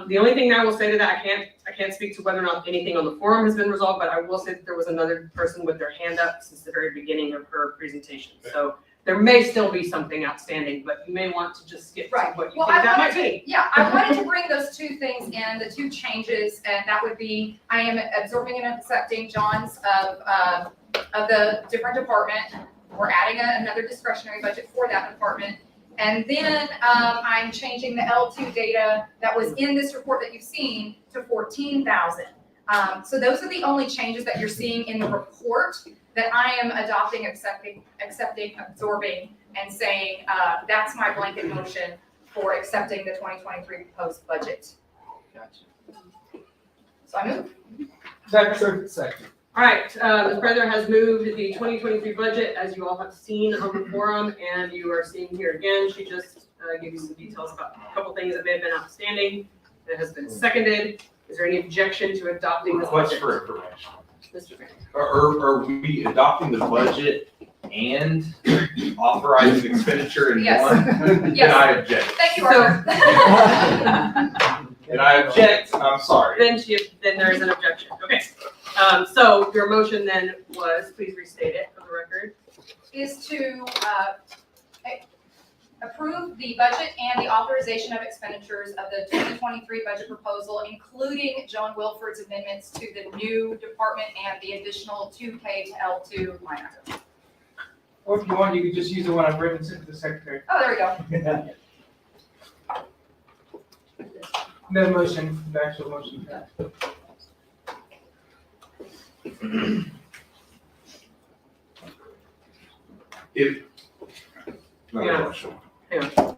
the only thing I will say to that, I can't speak to whether or not anything on the forum has been resolved, but I will say that there was another person with their hand up since the very beginning of her presentation. So there may still be something outstanding, but you may want to just skip to Right. what you Well, think I that might wanted be. to, yeah, I wanted to bring those two things in, the two changes, and that would be, I am absorbing and accepting John's of the different department. We're adding another discretionary budget for that department. And then I'm changing the L2 data that was in this report that you've seen to 14,000. So those are the only changes that you're seeing in the report that I am adopting, accepting, absorbing, and saying, that's my blanket motion for accepting the 2023 proposed budget. Gotcha. So I move. Second. All right, Ms. President has moved the 2023 budget, as you all have seen on the forum, and you are seeing here again. She just gave you some details about a couple things that may have been outstanding. It has been seconded. Is there any objection to adopting this Request budget? for information. Mr. Grant. Are we adopting the budget and authorizing expenditure in Yes. one? Yes. Then I object. Thank you, Arthur. Then I object, I'm sorry. Then there is an objection. Okay. So your motion then was, please restate it for the record. Is to approve the budget and the authorization of expenditures of the 2023 budget proposal, including Joan Wilford's amendments to the new department and the additional 2K to L2 line item. Or if you want, you could just use the one I've written and sent to the secretary. Oh, there we go. No motion, the actual motion. If. Yeah. motion. Hang on.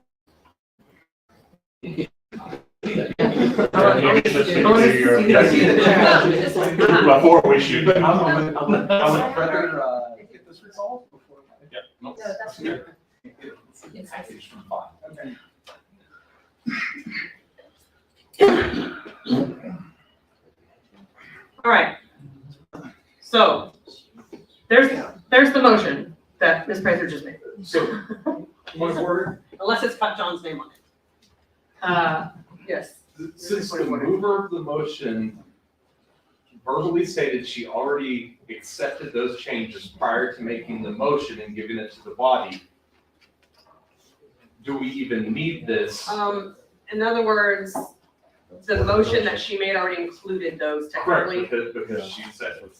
Before we shoot. I would rather get this resolved before. Yeah. No, that's good. It's fine. All right. So there's the motion that Ms. Prather just made. So, point of order, Unless it's got John's name on it. Yes. since the mover of the motion verbally stated she already accepted those changes prior to making the motion and giving it to the body, do we even need this? In other words, the motion that she made already included those Correct, technically. because she said it.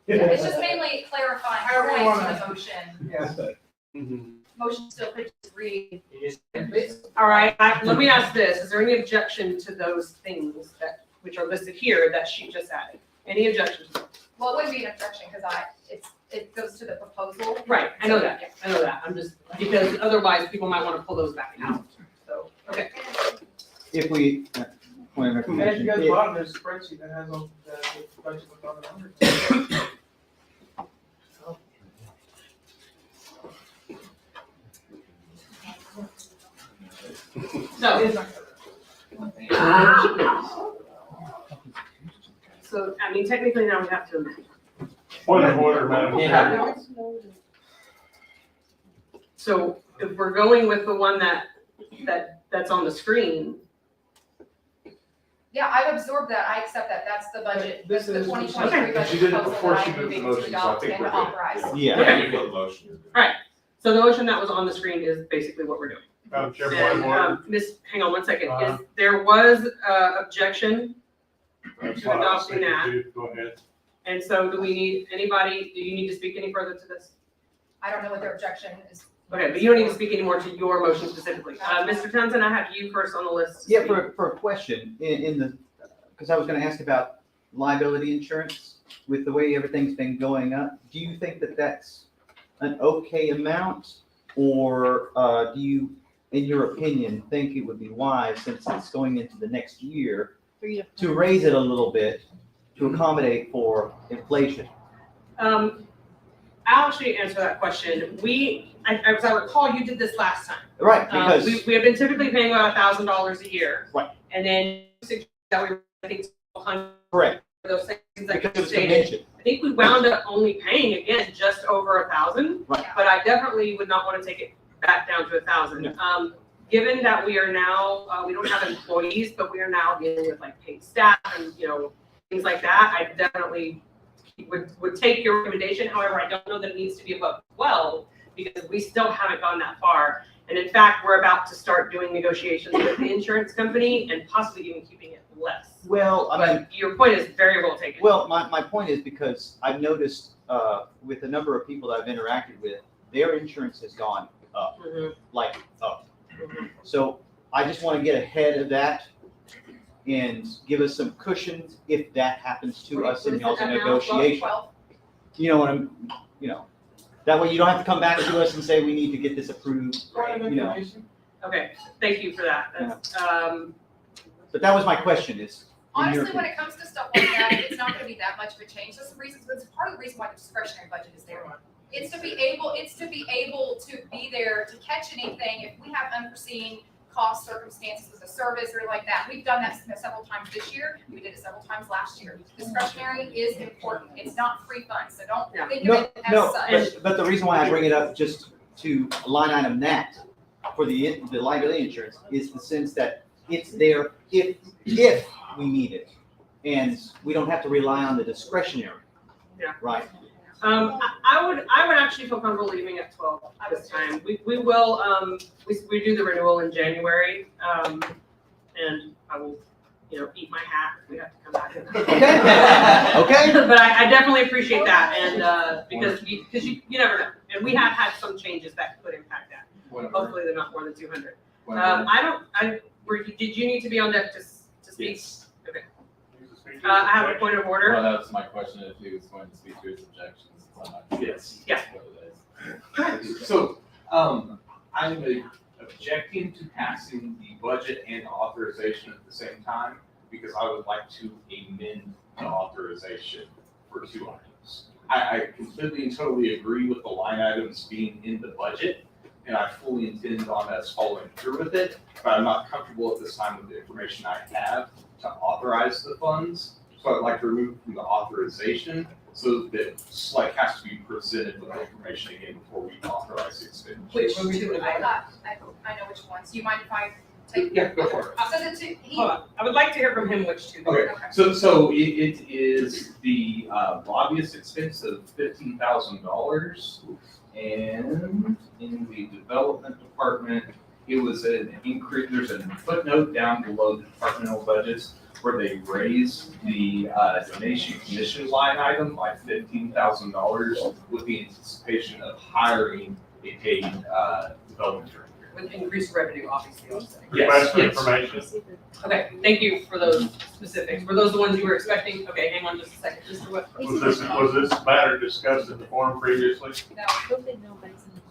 It's just mainly clarifying However you points in wanna- the motion. Yeah. Motion still could just read. All right, let me ask this, is there any objection to those things which are listed here that she just added? Any objections? Well, it wouldn't be an objection because it goes to the proposal. Right, I know that, I'm just, because otherwise people might want to pull those back out, so, okay. If we, point of And if you recommendation, go to the if- bottom, there's a spreadsheet that has all the budget with all the numbers. So, I mean, technically now we have to amend. Point of order, Madam Chair. So if we're going with the one that's on the screen, Yeah, I've absorbed that. I accept that. That's the budget. That's the 2023 Okay. budget She did it proposal before that she I'm moved the moving to motion, so I adopt think and we're good. authorize. yeah. Okay. For the motion. so the motion that was on the screen is basically what we're doing. Madam Chair, point And, of order. hang on one second, there was, objection That's to what I was adopting that. thinking too. Go ahead. And so do we need anybody, do you need to speak any further to this? I don't know what their objection is. Okay, but you don't need to speak anymore to your motion specifically. Mr. Townsend, I have you first on the list. to Yeah, speak. for a question, in the, because I was gonna ask about liability insurance, with the way everything's been going up, do you think that that's an okay amount? Or, do you, in your opinion, think it would be wise, since it's going into the next year, to raise it a little bit to accommodate for inflation? I'll actually answer that question. As I recall, you did this last time. Right, because. We have been typically paying about $1,000 a year. Right. And then that we, I think, Correct. those things that Because it you was stated. convention. I think we wound up only paying again just over 1,000, Right. but I definitely would not want to take it back down to 1,000. Given that we are now, we don't have employees, but we are now dealing with like paid staff and, things like that, I definitely would take your recommendation. However, I don't know that it needs to be above 12 because we still haven't gone that far. And in fact, we're about to start doing negotiations with the insurance company and possibly even keeping it less. Well, I mean, But your point is very well taken. well, my point is because I've noticed, with a number of people that I've interacted with, their insurance has gone up, like up. So I just want to get ahead of that and give us some cushions if that happens to us in y'all's negotiation. You know what that way you don't have to come back to us and say, we need to get this approved, Okay, thank you for that. That's, But that was my question is. in your Honestly, when it comes to stuff like that, it's not gonna be that much of a change. That's the reason, that's part of the reason why the discretionary budget is there. It's to be able to be there to catch anything if we have unforeseen cost circumstances with a service or like that. We've done that several times this year. We did it several times last year. Discretionary is important. It's not free funds, so don't think of it as such. But the reason why I bring it up just to line item that for the liability insurance is the sense that it's there if we need it. And we don't have to rely on the discretionary. Yeah. Right. I would actually feel comfortable leaving at 12 this time. We will, we do the renewal in January, and I will, eat my hat if we have to come back. Okay. But I definitely appreciate that, and, because you never know, and we have had some changes that could impact that. Hopefully they're not more than 200. Did you need to be on deck to speak? Yes. Okay. I have a point of order. Well, that's my question, if he was going to speak to his objections. Yes. Yeah. So, I'm objecting to passing the budget and authorization at the same time, because I would like to amend the authorization for two items. I completely and totally agree with the line items being in the budget, and I fully intend on us following through with it, but I'm not comfortable at this time with the information I have to authorize the funds. So I'd like to remove from the authorization so that Slec has to be presented with the information again before we authorize the expenditure. Which two? I know which ones. Do you mind if I take? Yeah, go for it. I'll send it to he. Hold on, I would like to hear from him which two. Okay, so it is the lobbyist expense of $15,000. And in the development department, it was an increase, there's a footnote down below the departmental budgets where they raised the donation commission line item by $15,000 with the anticipation of hiring a paid development director. With increased revenue, obviously. Yes. Information. Okay, thank you for those specifics. Were those the ones you were expecting? Okay, hang on just a second. Mr. West. Was this matter discussed in the forum previously? Is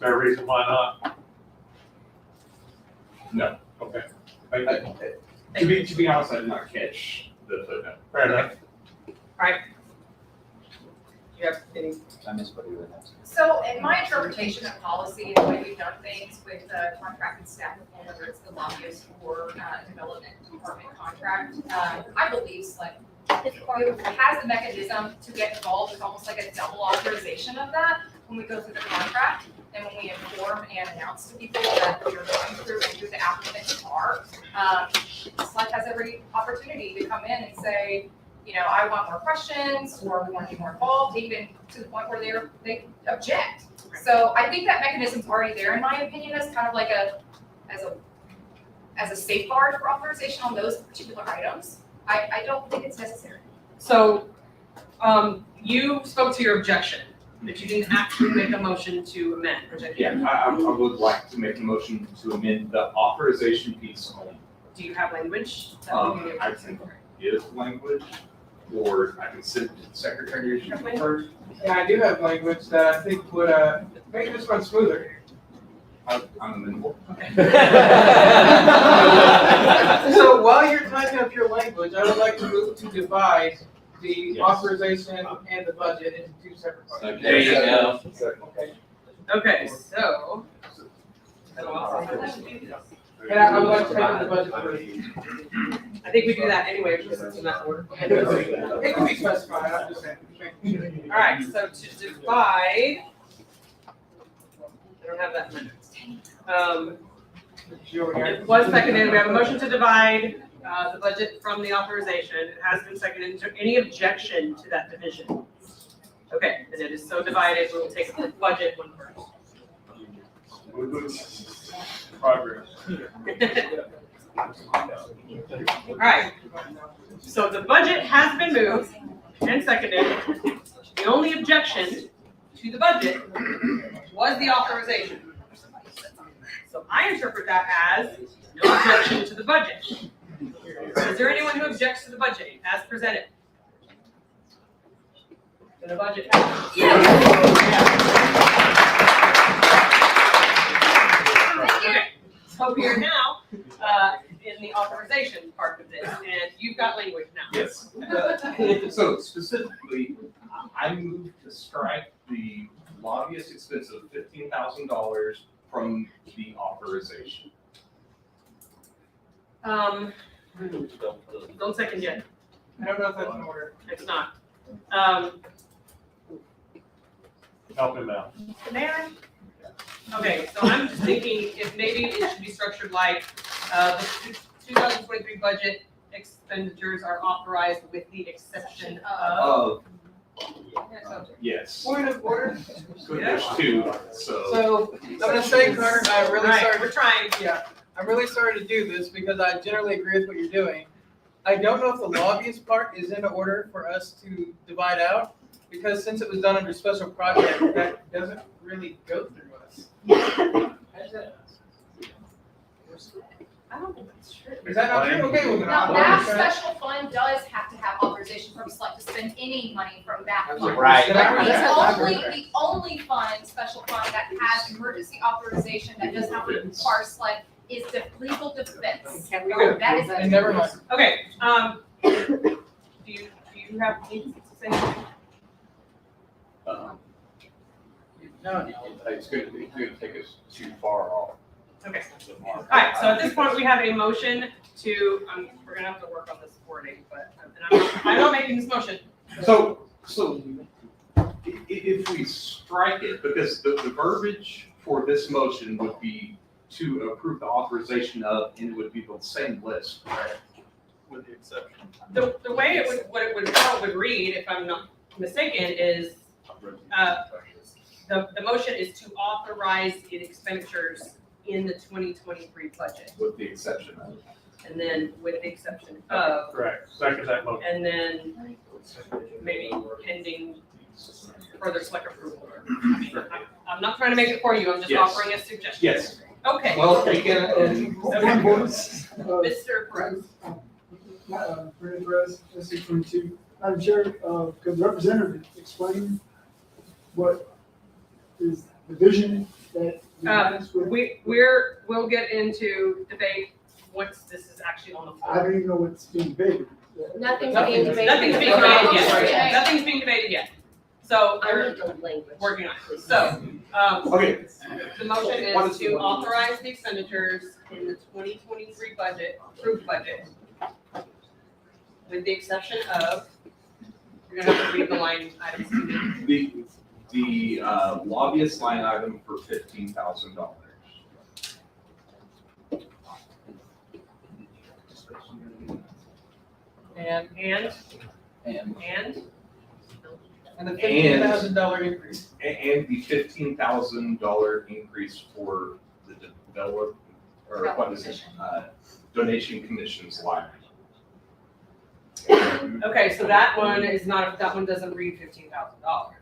there a reason why not? No. Okay. To be honest, I did not catch the footnote. Fair enough. Alright. You have any? I missed what you were asking. So in my interpretation of policy and the way we've done things with contracted staff, whether it's the lobbyist or development department contract, I believe Slec has the mechanism to get involved with almost like a double authorization of that when we go through the contract and when we inform and announce to people that we are going through and who the applicants are. Slec has every opportunity to come in and say, I want more questions, or we want to be more involved, even to the point where they object. So I think that mechanism's already there, in my opinion, as kind of like as a safeguard for authorization on those particular items. I don't think it's necessary. So, you spoke to your objection, but you didn't actually make a motion to amend, which I Yeah, I would like to make a motion to amend the authorization piece only. Do you have language? that we can give I to can the- give language, or I can send it to the secretary if you prefer. Yeah, I do have language that I think would, make this one smoother. I'm amenable. So while you're typing up your language, I would like to move to divide the authorization and the budget into two separate parts. There you go. Okay. Okay, so. And I would like to take up the budget first. I think we do that anyway, because it's in that order. It can be specified, I'm just saying. All right, so to divide, I don't have that many. It was seconded, we have a motion to divide, the budget from the authorization, it has been seconded, is there any objection to that division? Okay, and it is so divided, we will take the budget one first. Progress. All right, so the budget has been moved and seconded. The only objection to the budget was the authorization. So I interpret that as no objection to the budget. Is there anyone who objects to the budget as presented? To the budget? Okay, so we are now in the authorization part of this, and you've got language now. Yes. So specifically, I moved to strike the lobbyist expense of $15,000 from the authorization. Don't second yet. I don't know if that's in order. It's not. Help him out. Okay, so I'm just thinking if maybe it should be structured like, the 2023 budget expenditures are authorized with the exception of. Yes. Point of order. There's two, so. So, I'm gonna say, Carter, I'm really Right, sorry. we're trying. Yeah, I'm really sorry to do this because I generally agree with what you're doing. I don't know if the lobbyist part is in order for us to divide out, because since it was done under special project, that doesn't really go through us. I don't think that's true. Is that not true? Okay, well then Now, I'll. that special fund does have to have authorization from Slec to spend any money from that fund. Right. The only fund, special fund that has emergency authorization that does not require Slec is the legal defense. That is. And never mind. Okay, do you have things to say? No. It's gonna take us too far off. Okay. All right, so at this point, we have a motion to, we're gonna have to work on this wording, but, and I'm not making this motion. So if we strike it, because the verbiage for this motion would be to approve the authorization of, and it would be the same list, correct? With the exception. The way it would, how it would read, if I'm not mistaken, is, the motion is to authorize the expenditures in the 2023 budget, With the exception of. and then with the exception of, Correct. Second that motion. and then maybe pending further Slec approval. I'm not trying to make it for you, I'm just Yes. offering a suggestion. Yes. Okay. Well, we can, Mr. Perez. Brandon Perez, SC 22. Madam Chair, could the representative explain what is the vision that we have with? We'll get into debate once this is actually on the I floor. don't even know what's being debated. Nothing's being debated. Nothing's being debated yet. Nothing's being debated yet. So they're working on it. So, okay. the motion is to authorize the expenditures in the 2023 budget, approved budget, with the exception of, you're gonna have to read the line items to me. The lobbyist line item for $15,000. And the $15,000 increase. And the $15,000 increase for the develop, or what is it, donation commissions line. Okay, so that one is not, that one doesn't read $15,000.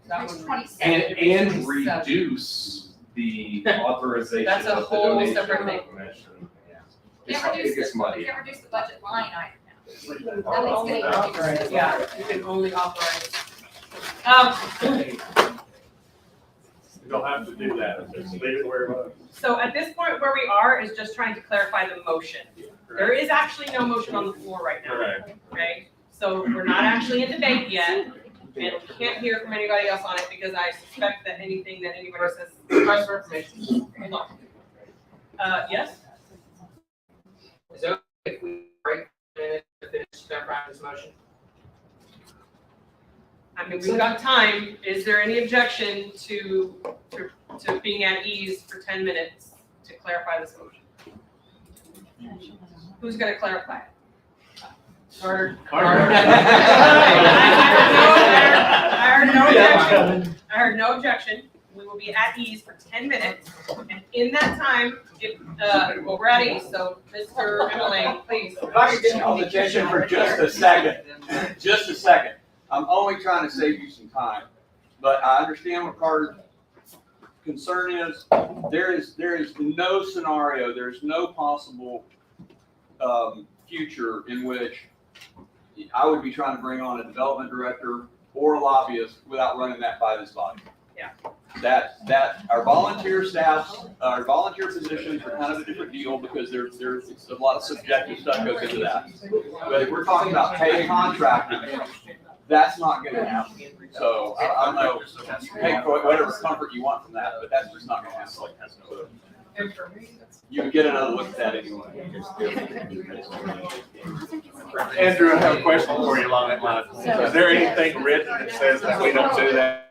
That It's one. 27. And reduce the authorization That's a of the whole donation separate thing. commission. Yeah. Can't It gets reduce muddy. can't reduce the budget line item now. Only authorize, yeah, you can only authorize. You don't have to do that. Just leave it where it was. So at this point where we are is just trying to clarify the motion. There is actually no motion on the floor right now, Correct. okay? So we're not actually in debate yet, and we can't hear from anybody else on it because I suspect that anything that anybody says. Request for information. Hold on. Yes? Is it okay if we break minutes to finish Brandon's motion? I mean, we've got time. Is there any objection to being at ease for 10 minutes to clarify this motion? Who's gonna clarify it? Carter. Carter. I heard no objection. We will be at ease for 10 minutes. And in that time, if, we're at ease, so Mr. Emily, please. If I could get your attention for just a second. I'm only trying to save you some time, but I understand what Carter's concern is. There is no scenario, there's no possible future in which I would be trying to bring on a development director or a lobbyist without running that by this body. Yeah. That our volunteer staffs, our volunteer positions are kind of a different deal because there's a lot of subjective stuff goes into that. But if we're talking about pay contractors, that's not gonna happen. So I don't know, take whatever comfort you want from that, but that's just not gonna happen. So, you would get another look at that anyway. Andrew, I have a question for you along that line. Is there anything written that says that we don't do that?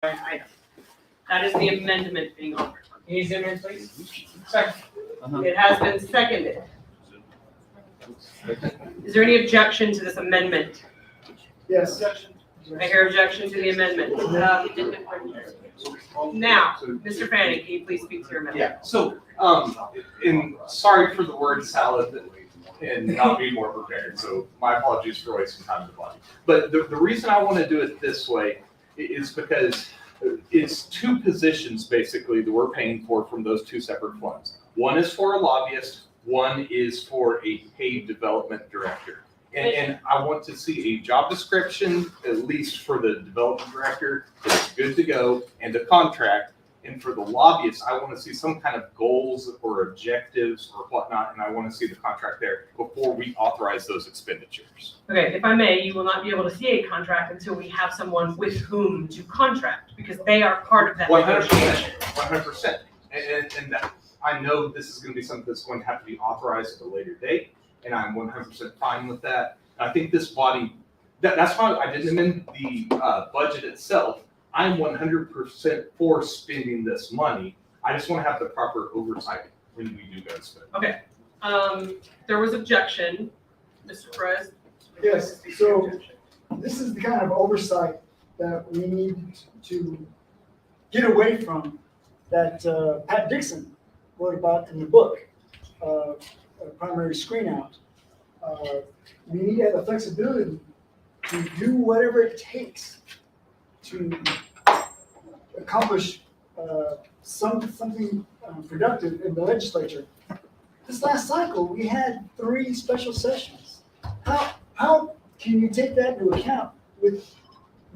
item. That is the amendment being offered. Can you zoom in, please? Second. It has been seconded. Is there any objection to this amendment? Yes. I hear objection to the amendment. Now, Mr. Fanning, can you please speak to your amendment? Yeah, so, and sorry for the word salad and not being more prepared, so my apologies for wasting time with the body. But the reason I want to do it this way is because it's two positions basically that we're paying for from those two separate funds. One is for a lobbyist, one is for a paid development director. And I want to see a job description, at least for the development director, that's good to go, and a contract. And for the lobbyist, I want to see some kind of goals or objectives or whatnot, and I want to see the contract there before we authorize those expenditures. Okay, if I may, you will not be able to see a contract until we have someone with whom to contract, because they are part of that 100%, negotiation. 100%. And that, I know this is going to be something that's going to have to be authorized at a later date, and I'm 100% fine with that. I think this body, that's why I didn't amend the budget itself. I'm 100% for spending this money. I just want to have the proper oversight when we do go spend. Okay, there was objection, Mr. Perez. Yes, so this is the kind of oversight that we need to get away from that Pat Dixon wrote about in the book, Primary Screen Out. We need to have the flexibility to do whatever it takes to accomplish something productive in the legislature. This last cycle, we had 3 special sessions. How can you take that into account with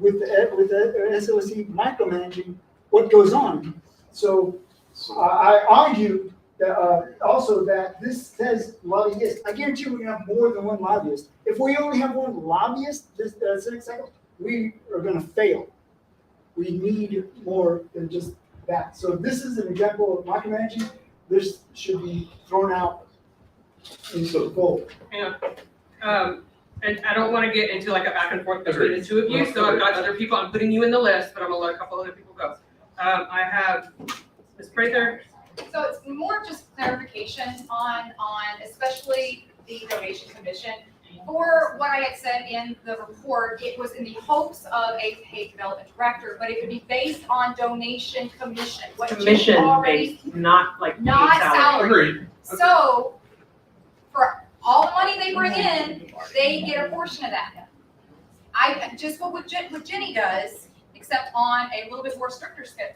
the SOC micromanaging what goes on? So I argue that also that this says lobbyist. I guarantee you we're gonna have more than one lobbyist. If we only have one lobbyist this next cycle, we are gonna fail. We need more than just that. So this is an example of micromanaging. This should be thrown out into the fold. Hang on. And I don't want to get into like a back and forth between the two of you, so I've got other people, I'm putting you in the list, but I'm gonna let a couple other people go. I have Ms. Prather. So it's more just clarification on especially the donation commission. For what I had said in the report, it was in the hopes of a paid development director, but it would be based on donation commission. What Jim Commission already- based, not like paid Not salary. salary. Agreed. So for all the money they bring in, they get a portion of that. I just what Jenny does, except on a little bit more stricter scale.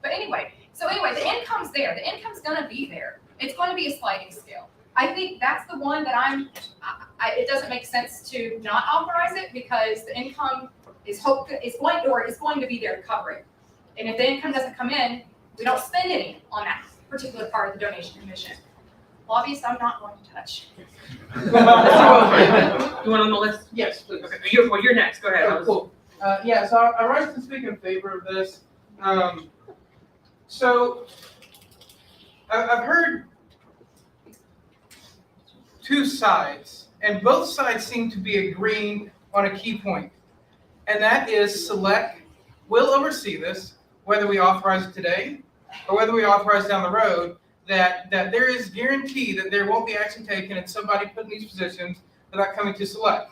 But anyway, the income's there. The income's gonna be there. It's going to be a sliding scale. I think that's the one that it doesn't make sense to not authorize it because the income is going to be there to cover it. And if the income doesn't come in, we don't spend any on that particular part of the donation commission. Lobbyists, I'm not going to touch. You want on the list? Yes, please. Okay, you're next, go ahead. Oh, cool. Yeah, so I rise to speak in favor of this. So I've heard two sides, and both sides seem to be agreeing on a key point. And that is Slec will oversee this, whether we authorize it today or whether we authorize down the road, that there is guarantee that there won't be action taken and somebody put in these positions without coming to Slec.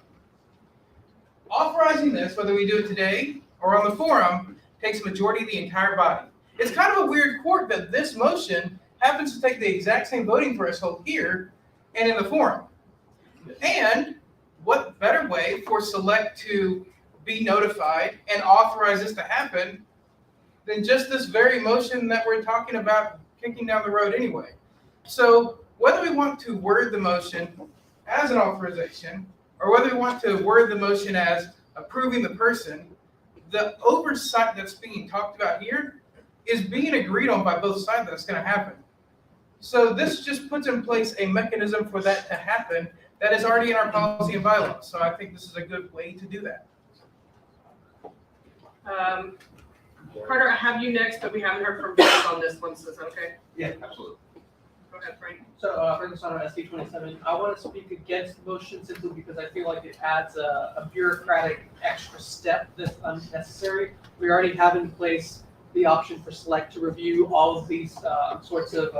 Authorizing this, whether we do it today or on the forum, takes a majority of the entire body. It's kind of a weird quirk that this motion happens to take the exact same voting threshold here and in the forum. And what better way for Slec to be notified and authorize this to happen than just this very motion that we're talking about kicking down the road anyway. So whether we want to word the motion as an authorization or whether we want to word the motion as approving the person, the oversight that's being talked about here is being agreed on by both sides that it's going to happen. So this just puts in place a mechanism for that to happen that is already in our policy and bylaws. So I think this is a good way to do that. Carter, I have you next, but we haven't heard from Vince on this one, so is that okay? Yeah, absolutely. Go ahead, Frank. So, Frank Lozano, SD 27. I want to speak against the motion simply because I feel like it adds a bureaucratic extra step that's unnecessary. We already have in place the option for Slec to review all of these sorts of,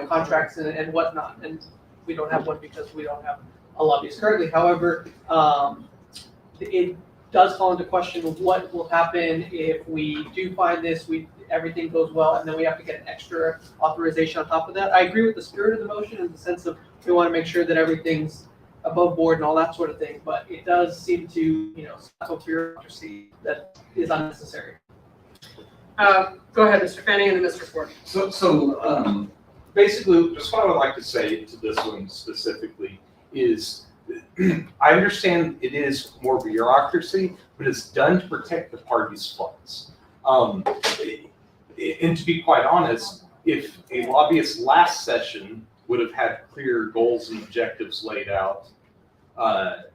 contracts and whatnot. And we don't have one because we don't have a lobbyist currently. However, it does call into question what will happen if we do find this, everything goes well, and then we have to get an extra authorization on top of that. I agree with the spirit of the motion in the sense of we want to make sure that everything's above board and all that sort of thing, but it does seem to, stop a bureaucracy that is unnecessary. Go ahead, Mr. Fanning, and then Mr. Ford. So, basically, just what I would like to say to this one specifically is, I understand it is more bureaucracy, but it's done to protect the party's funds. And to be quite honest, if a lobbyist last session would have had clear goals and objectives laid out, I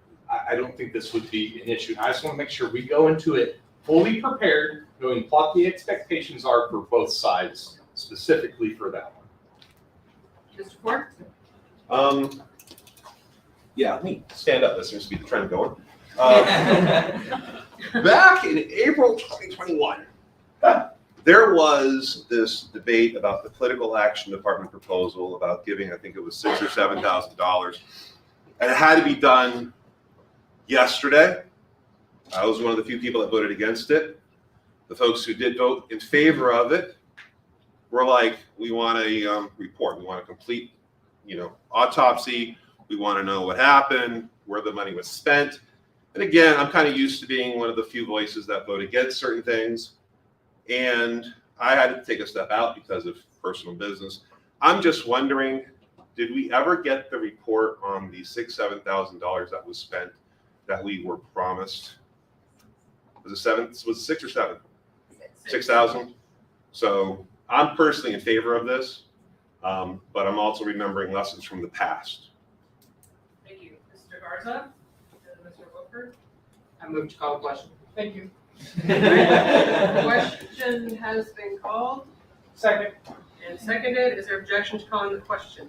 don't think this would be an issue. I just want to make sure we go into it fully prepared, knowing what the expectations are for both sides, specifically for that one. Mr. Ford? Yeah, let me stand up. That seems to be the trend going. Back in April 2021, there was this debate about the political action department proposal about giving, I think it was $6,000 or $7,000, and it had to be done yesterday. I was one of the few people that voted against it. The folks who did vote in favor of it were like, we want a report, we want a complete, autopsy. We want to know what happened, where the money was spent. And again, I'm kind of used to being one of the few voices that vote against certain things. And I had to take a step out because of personal business. I'm just wondering, did we ever get the report on the $6,000, $7,000 that was spent that we were promised? Was it 6 or 7? 6,000? So I'm personally in favor of this, but I'm also remembering lessons from the past. Thank you. Mr. Garza? And Mr. Wilford? I move to call the question. Thank you. Question has been called. Second. And seconded. Is there objection to calling the question?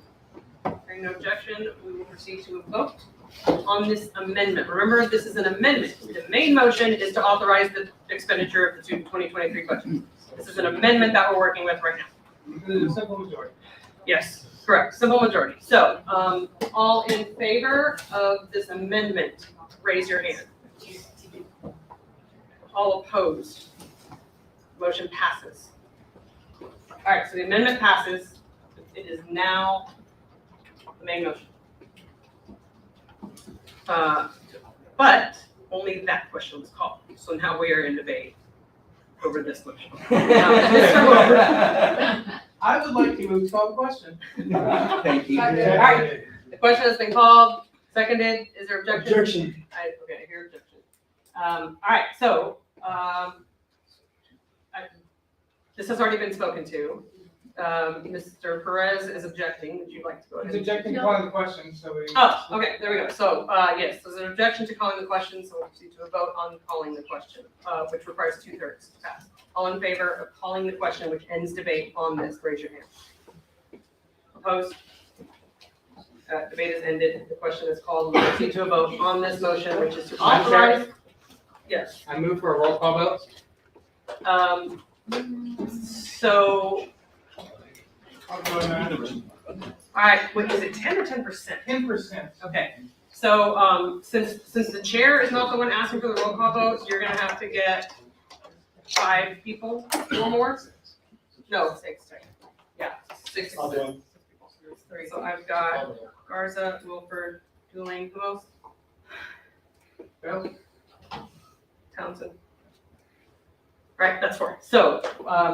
Hearing no objection, we will proceed to a vote on this amendment. Remember, this is an amendment. The main motion is to authorize the expenditure of the 2023 budget. This is an amendment that we're working with right now. Simple majority. Yes, correct. Simple majority. So, all in favor of this amendment, raise your hand. All opposed? Motion passes. All right, so the amendment passes. It is now the main motion. But only that question was called. So now we are in debate over this motion. I would like to move to call the question. Thank you. All right, the question has been called, seconded. Is there objection? Objection. Okay, I hear objection. All right, so, this has already been spoken to. Mr. Perez is objecting. Would you like to go ahead? He's objecting to calling the question, so we. Oh, okay, there we go. So, yes, there's an objection to calling the question, so we'll proceed to a vote on calling the question, which requires 2/3 to pass. All in favor of calling the question, which ends debate on this, raise your hand. Opposed? Debate is ended. The question is called. We'll proceed to a vote on this motion, which is to authorize. Yes. I move for a roll call vote. So. All right, wait, is it 10 or 10%? 10%. Okay, so, since the chair is not the one asking for the roll call vote, you're gonna have to get 5 people or more? No, 6, right? Yeah, 6. I'll do it. So I've got Garza, Wilford, Dooling, who else? Bill? Townsend. Right, that's 4. So,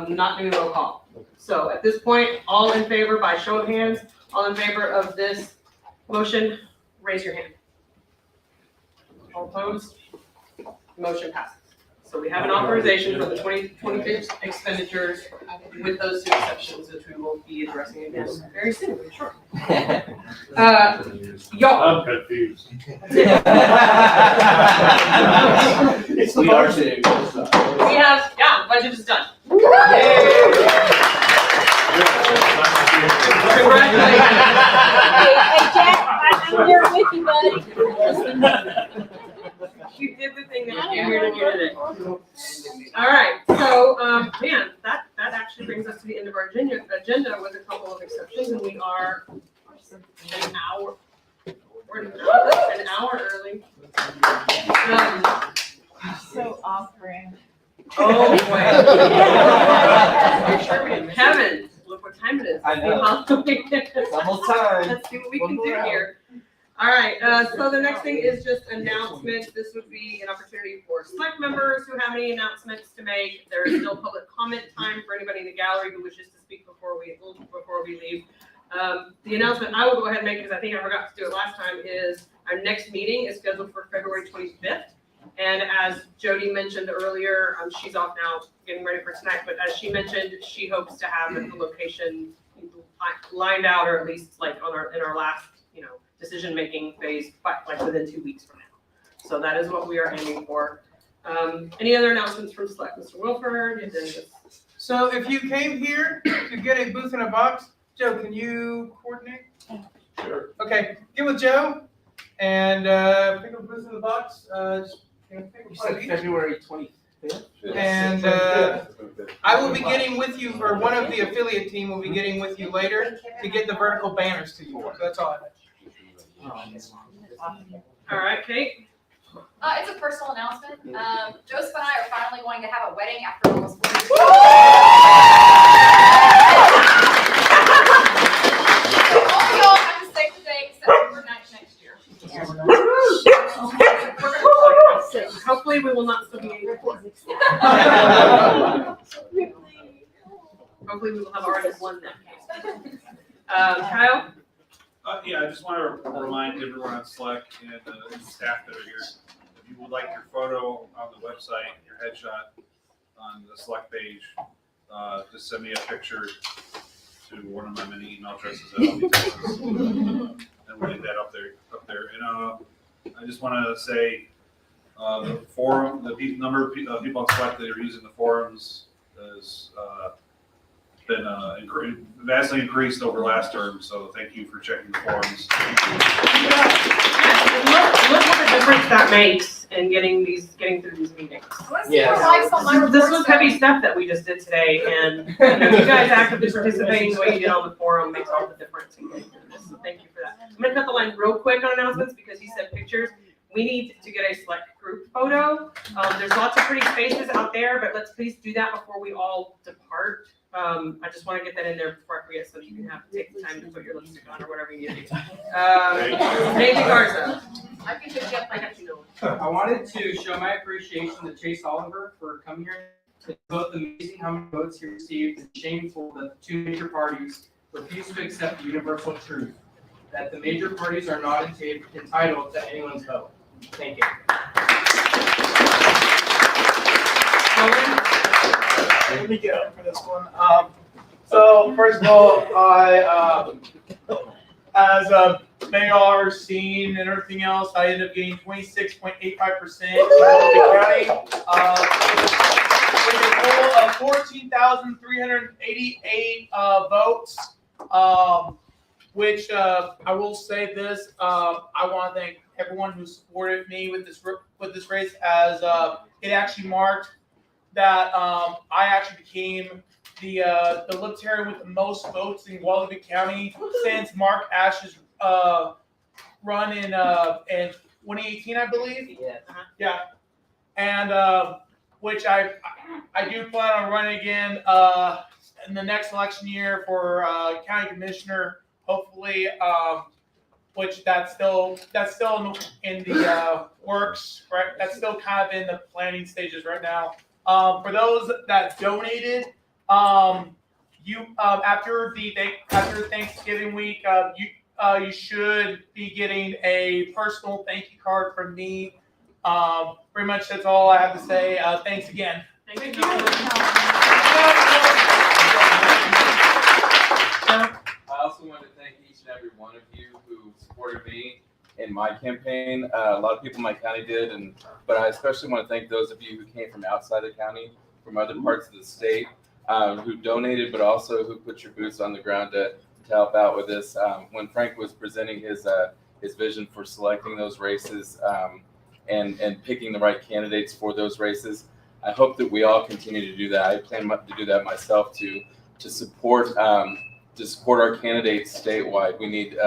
not doing roll call. So at this point, all in favor by show of hands, all in favor of this motion, raise your hand. All opposed? Motion passes. So we have an authorization for the 2026 expenditures with those 2 exceptions, which we will be addressing again very soon, I'm sure. Y'all. I'm confused. We are too. We have, yeah, the budget is done. Yay! Hey, Jack, I'm here with you, buddy. You did the thing that you came here to do today. All right, so, man, that actually brings us to the end of our agenda with a couple of exceptions, and we are an hour, we're an hour early. So off brand. Oh, boy. Kevin, look what time it is. I know. It's almost time. Let's see what we can do here. All right, so the next thing is just announcements. This would be an opportunity for Slec members who have any announcements to make. There is still public comment time for anybody in the gallery who wishes to speak before we leave. The announcement I will go ahead and make, because I think I forgot to do it last time, is our next meeting is scheduled for February 25th. And as Jody mentioned earlier, she's off now getting ready for tonight, but as she mentioned, she hopes to have the location lined out, or at least like in our last, decision-making phase, like within 2 weeks from now. So that is what we are aiming for. Any other announcements from Slec? Mr. Wilford? So if you came here to get a booth in a box, Joe, can you coordinate? Sure. Okay, get with Joe and pick up a booth in the box. You said February 25th? And I will be getting with you, or one of the affiliate team will be getting with you later to get the vertical banners to you. So that's all I have. All right, Kate? It's a personal announcement. Joseph and I are finally going to have a wedding after almost 4 years. All y'all have to save the date, September 9th next year. Hopefully we will not still be in court. Hopefully we will have already won that case. Kyle? Yeah, I just want to remind everyone on Slec and the staff that are here, if you would like your photo on the website, your headshot on the Slec page, just send me a picture to one of my many email addresses that I'll be texting. And we'll get that up there. And I just want to say the forum, number of people on Slec that are using the forums has been vastly increased over last term, so thank you for checking the forums. Look what the difference that makes in getting through these meetings. This was heavy stuff that we just did today, and you guys actively participating the way you did on the forum makes all the difference in getting through this, so thank you for that. I'm gonna cut the line real quick on announcements because he said pictures. We need to get a Slec group photo. There's lots of pretty spaces out there, but let's please do that before we all depart. I just want to get that in there before I forget, so you can take the time to put your lipstick on or whatever you need to do. Nancy Garza. I can just get like I wanted to show my appreciation to Chase Oliver for coming here. It's both amazing how many votes he received and shameful that the two major parties refuse to accept the universal truth that the major parties are not entitled to anyone's vote. Thank you. Let me get up for this one. So first of all, I, as they are seen and everything else, I ended up getting 26.85% in County, with a total of 14,388 votes. Which I will say this: I want to thank everyone who supported me with this race, as it actually marked that I actually became the libertarian with the most votes in Guadalupe County since Mark Ash's run in 2018, I believe. Yeah, and which I do plan on running again in the next election year for county commissioner, hopefully. Which that's still in the works, right? That's still kind of in the planning stages right now. For those that donated, you after Thanksgiving week, you should be getting a personal thank you card from me. Pretty much that's all I have to say. Thanks again. Thank you. I also want to thank each and every one of you who supported me in my campaign. A lot of people in my county did, but I especially want to thank those of you who came from outside the county, from other parts of the state, who donated, but also who put your boots on the ground to help out with this. When Frank was presenting his vision for selecting those races and picking the right candidates for those races, I hope that we all continue to do that. I plan to do that myself to support our candidates statewide. We need,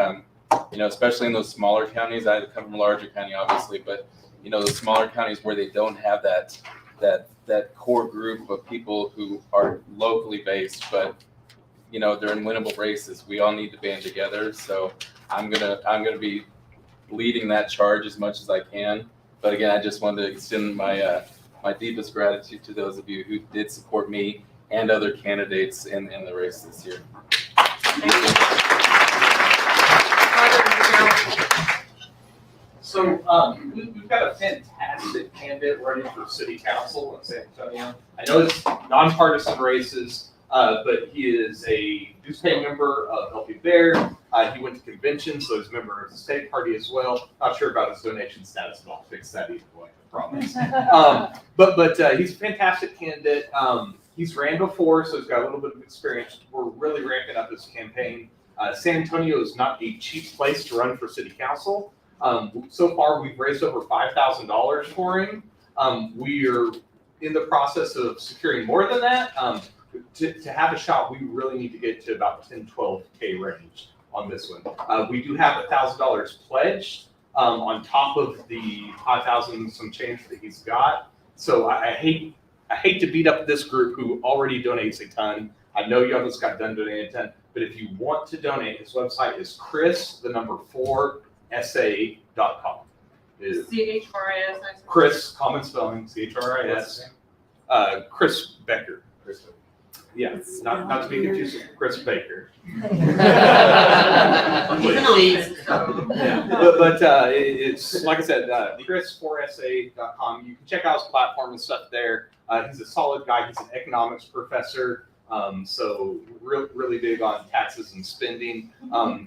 especially in those smaller counties. I come from a larger county, obviously, but those smaller counties where they don't have that core group of people who are locally based, but they're in winnable races. We all need to band together. So I'm gonna be leading that charge as much as I can. But again, I just wanted to extend my deepest gratitude to those of you who did support me and other candidates in the race this year. So we've got a fantastic candidate running for city council in San Antonio. I know it's nonpartisan races, but he is a dues-paying member of LP Bear. He went to convention, so he's a member of the state party as well. Not sure about his donation status, but I'll fix that either way, I promise. But he's a fantastic candidate. He's ran before, so he's got a little bit of experience. We're really ramping up his campaign. San Antonio is not a cheap place to run for city council. So far, we've raised over $5,000 for him. We are in the process of securing more than that. To have a shot, we really need to get to about 10, 12K range on this one. We do have $1,000 pledged on top of the 5,000 some change that he's got. So I hate to beat up this group who already donates a ton. I know you others got done donating a ton, but if you want to donate, his website is chris4sa.com. CHRIS. Chris, common spelling, CHRIS. Chris Becker. Yeah, not to be confused with Chris Baker. It's like I said, chris4sa.com. You can check out his platform and stuff there. He's a solid guy. He's an economics professor, so really big on taxes and spending.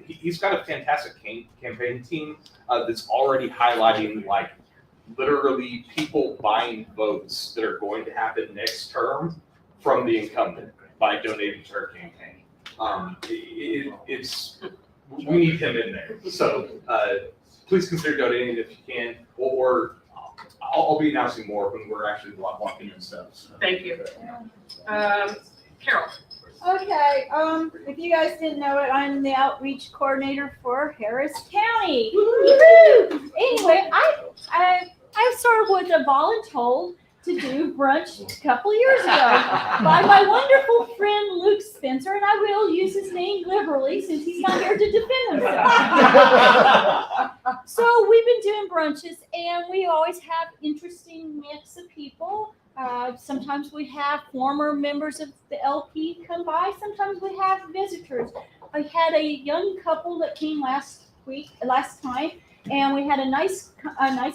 He's got a fantastic campaign team that's already highlighting like literally people buying votes that are going to happen next term from the incumbent by donating to her campaign. We need him in there. So please consider donating if you can, or I'll be announcing more when we're actually walking and stuff. So. Thank you. Carol. Okay, if you guys didn't know it, I'm the outreach coordinator for Harris County. Woo-hoo! Anyway, I sort of was voluntold to do brunch a couple years ago by my wonderful friend Luke Spencer, and I will use his name liberally since he's not here to defend himself. So we've been doing brunches, and we always have interesting mix of people. Sometimes we have former members of the LP come by. Sometimes we have visitors. I had a young couple that came last time, and we had a nice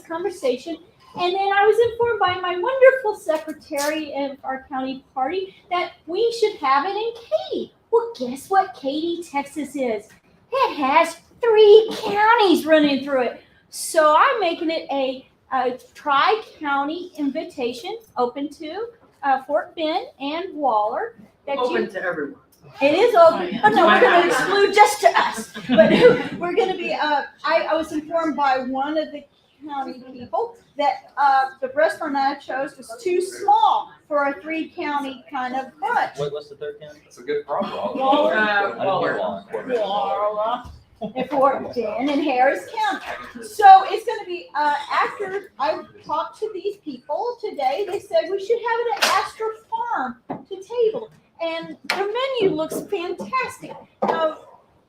conversation. And then I was informed by my wonderful secretary of our county party that we should have it in Katy. Well, guess what Katy, Texas is? It has 3 counties running through it. So I'm making it a tri-county invitation open to Fort Bend and Waller. Open to everyone. It is open, but no, we're going to exclude just to us. But we're going to be, I was informed by one of the county people that the restaurant I chose was too small for a 3-county kind of brunch. What's the third county? That's a good problem. Waller. And Fort Bend and Harris County. So it's going to be after I talked to these people today, they said we should have it at Astor Farm to table. And their menu looks fantastic. Now,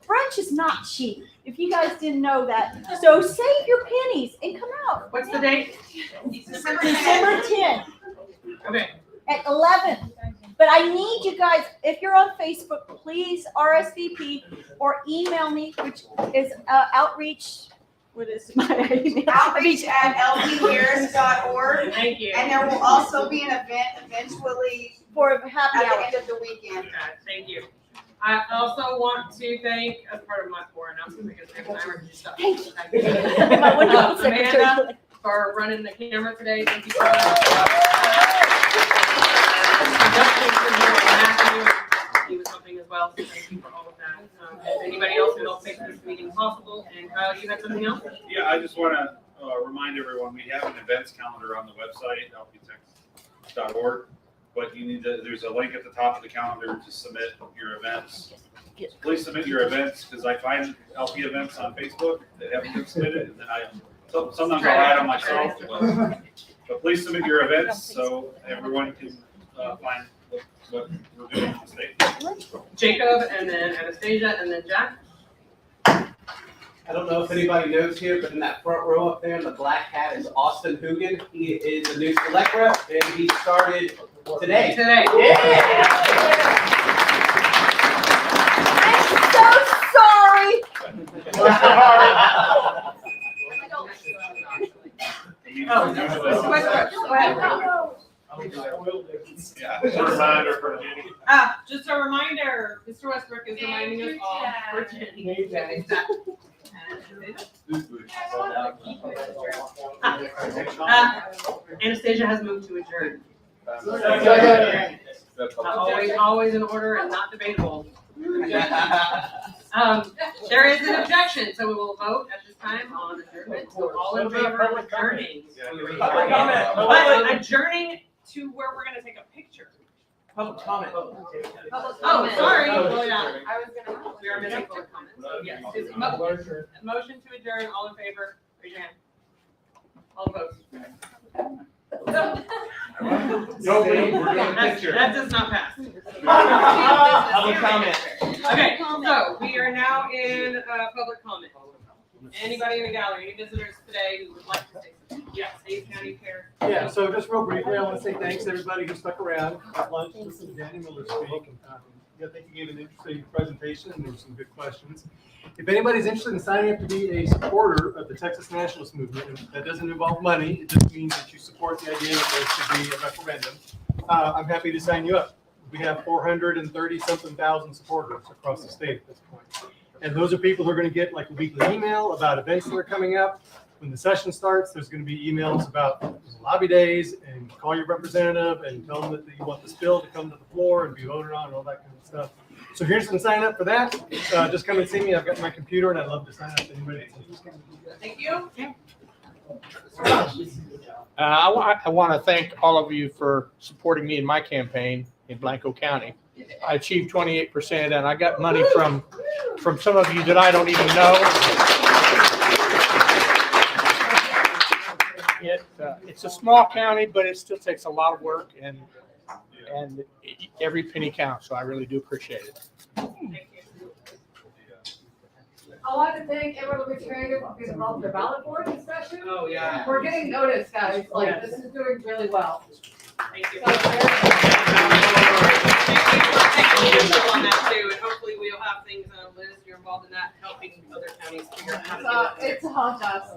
brunch is not cheap, if you guys didn't know that. So save your pennies and come out. What's the date? December 10th. Okay. At 11. But I need you guys, if you're on Facebook, please RSVP or email me, which is outreach. What is my email? outreach@lpharris.org. Thank you. And there will also be an event eventually For happy at hour. the end of the weekend. Thank you. I also want to thank, as part of my tour announcement, because I heard you stuff. Thank you. My wonderful secretary. Amanda, for running the camera today. Thank you so much. He was helping as well, so thank you for all of that. If anybody else who helped make this meeting possible, and Kyle, you had something else? Yeah, I just want to remind everyone, we have an events calendar on the website, lptech.org. But you need to, there's a link at the top of the calendar to submit your events. Please submit your events, because I find LP events on Facebook that haven't been submitted, and then sometimes I'll add them myself. But please submit your events so everyone can find what we're doing in the state. Jacob, and then Anastasia, and then Jack. I don't know if anybody knows here, but in that front row up there, in the black hat is Austin Hoogan. He is a new Slec rep, and he started today. I'm so sorry. Mr. Westbrook, go ahead. Yeah, just a reminder for Jenny. Just a reminder, Mr. Westbrook is reminding us all for Jenny. Anastasia has moved to adjourn. Always in order and not debatable. There is an objection, so we will vote at this time on adjournment. So all in favor of adjourning. But adjourning to where we're gonna take a picture. Public comment. Oh, sorry. Oh, yeah. We are missing public comment. So yes, it's motion to adjourn. All in favor, raise your hand. All opposed. That does not pass. Public comment. Okay, so we are now in public comment. Anybody in the gallery, any visitors today who would like to say something? Yes, Dave County Care. Yeah, so just real briefly, I want to say thanks to everybody who stuck around at lunch and listened to Danny Miller speak. I think he gave an interesting presentation and there were some good questions. If anybody's interested in signing up to be a supporter of the Texas Nationalist Movement, and that doesn't involve money, it just means that you support the idea that there should be a referendum. I'm happy to sign you up. We have 430-something thousand supporters across the state at this point. And those are people who are going to get like a weekly email about events that are coming up. When the session starts, there's going to be emails about lobby days, and call your representative and tell them that you want this bill to come to the floor and be voted on and all that kind of stuff. So here's some sign up for that. Just come and see me. I've got my computer and I'd love to sign up to anybody that's interested. Thank you. I want to thank all of you for supporting me in my campaign in Blanco County. I achieved 28%, and I got money from some of you that I don't even know. It's a small county, but it still takes a lot of work, and every penny counts. So I really do appreciate it. I want to thank everyone who's created for being involved in the ballot board discussion. Oh, yeah. We're getting noticed, guys. Like, Yes. this is doing really well. Thank you. Thank you on that too, and hopefully we'll have things, Liz, you're involved in that, helping other counties figure out how to do it. It's a hot mess.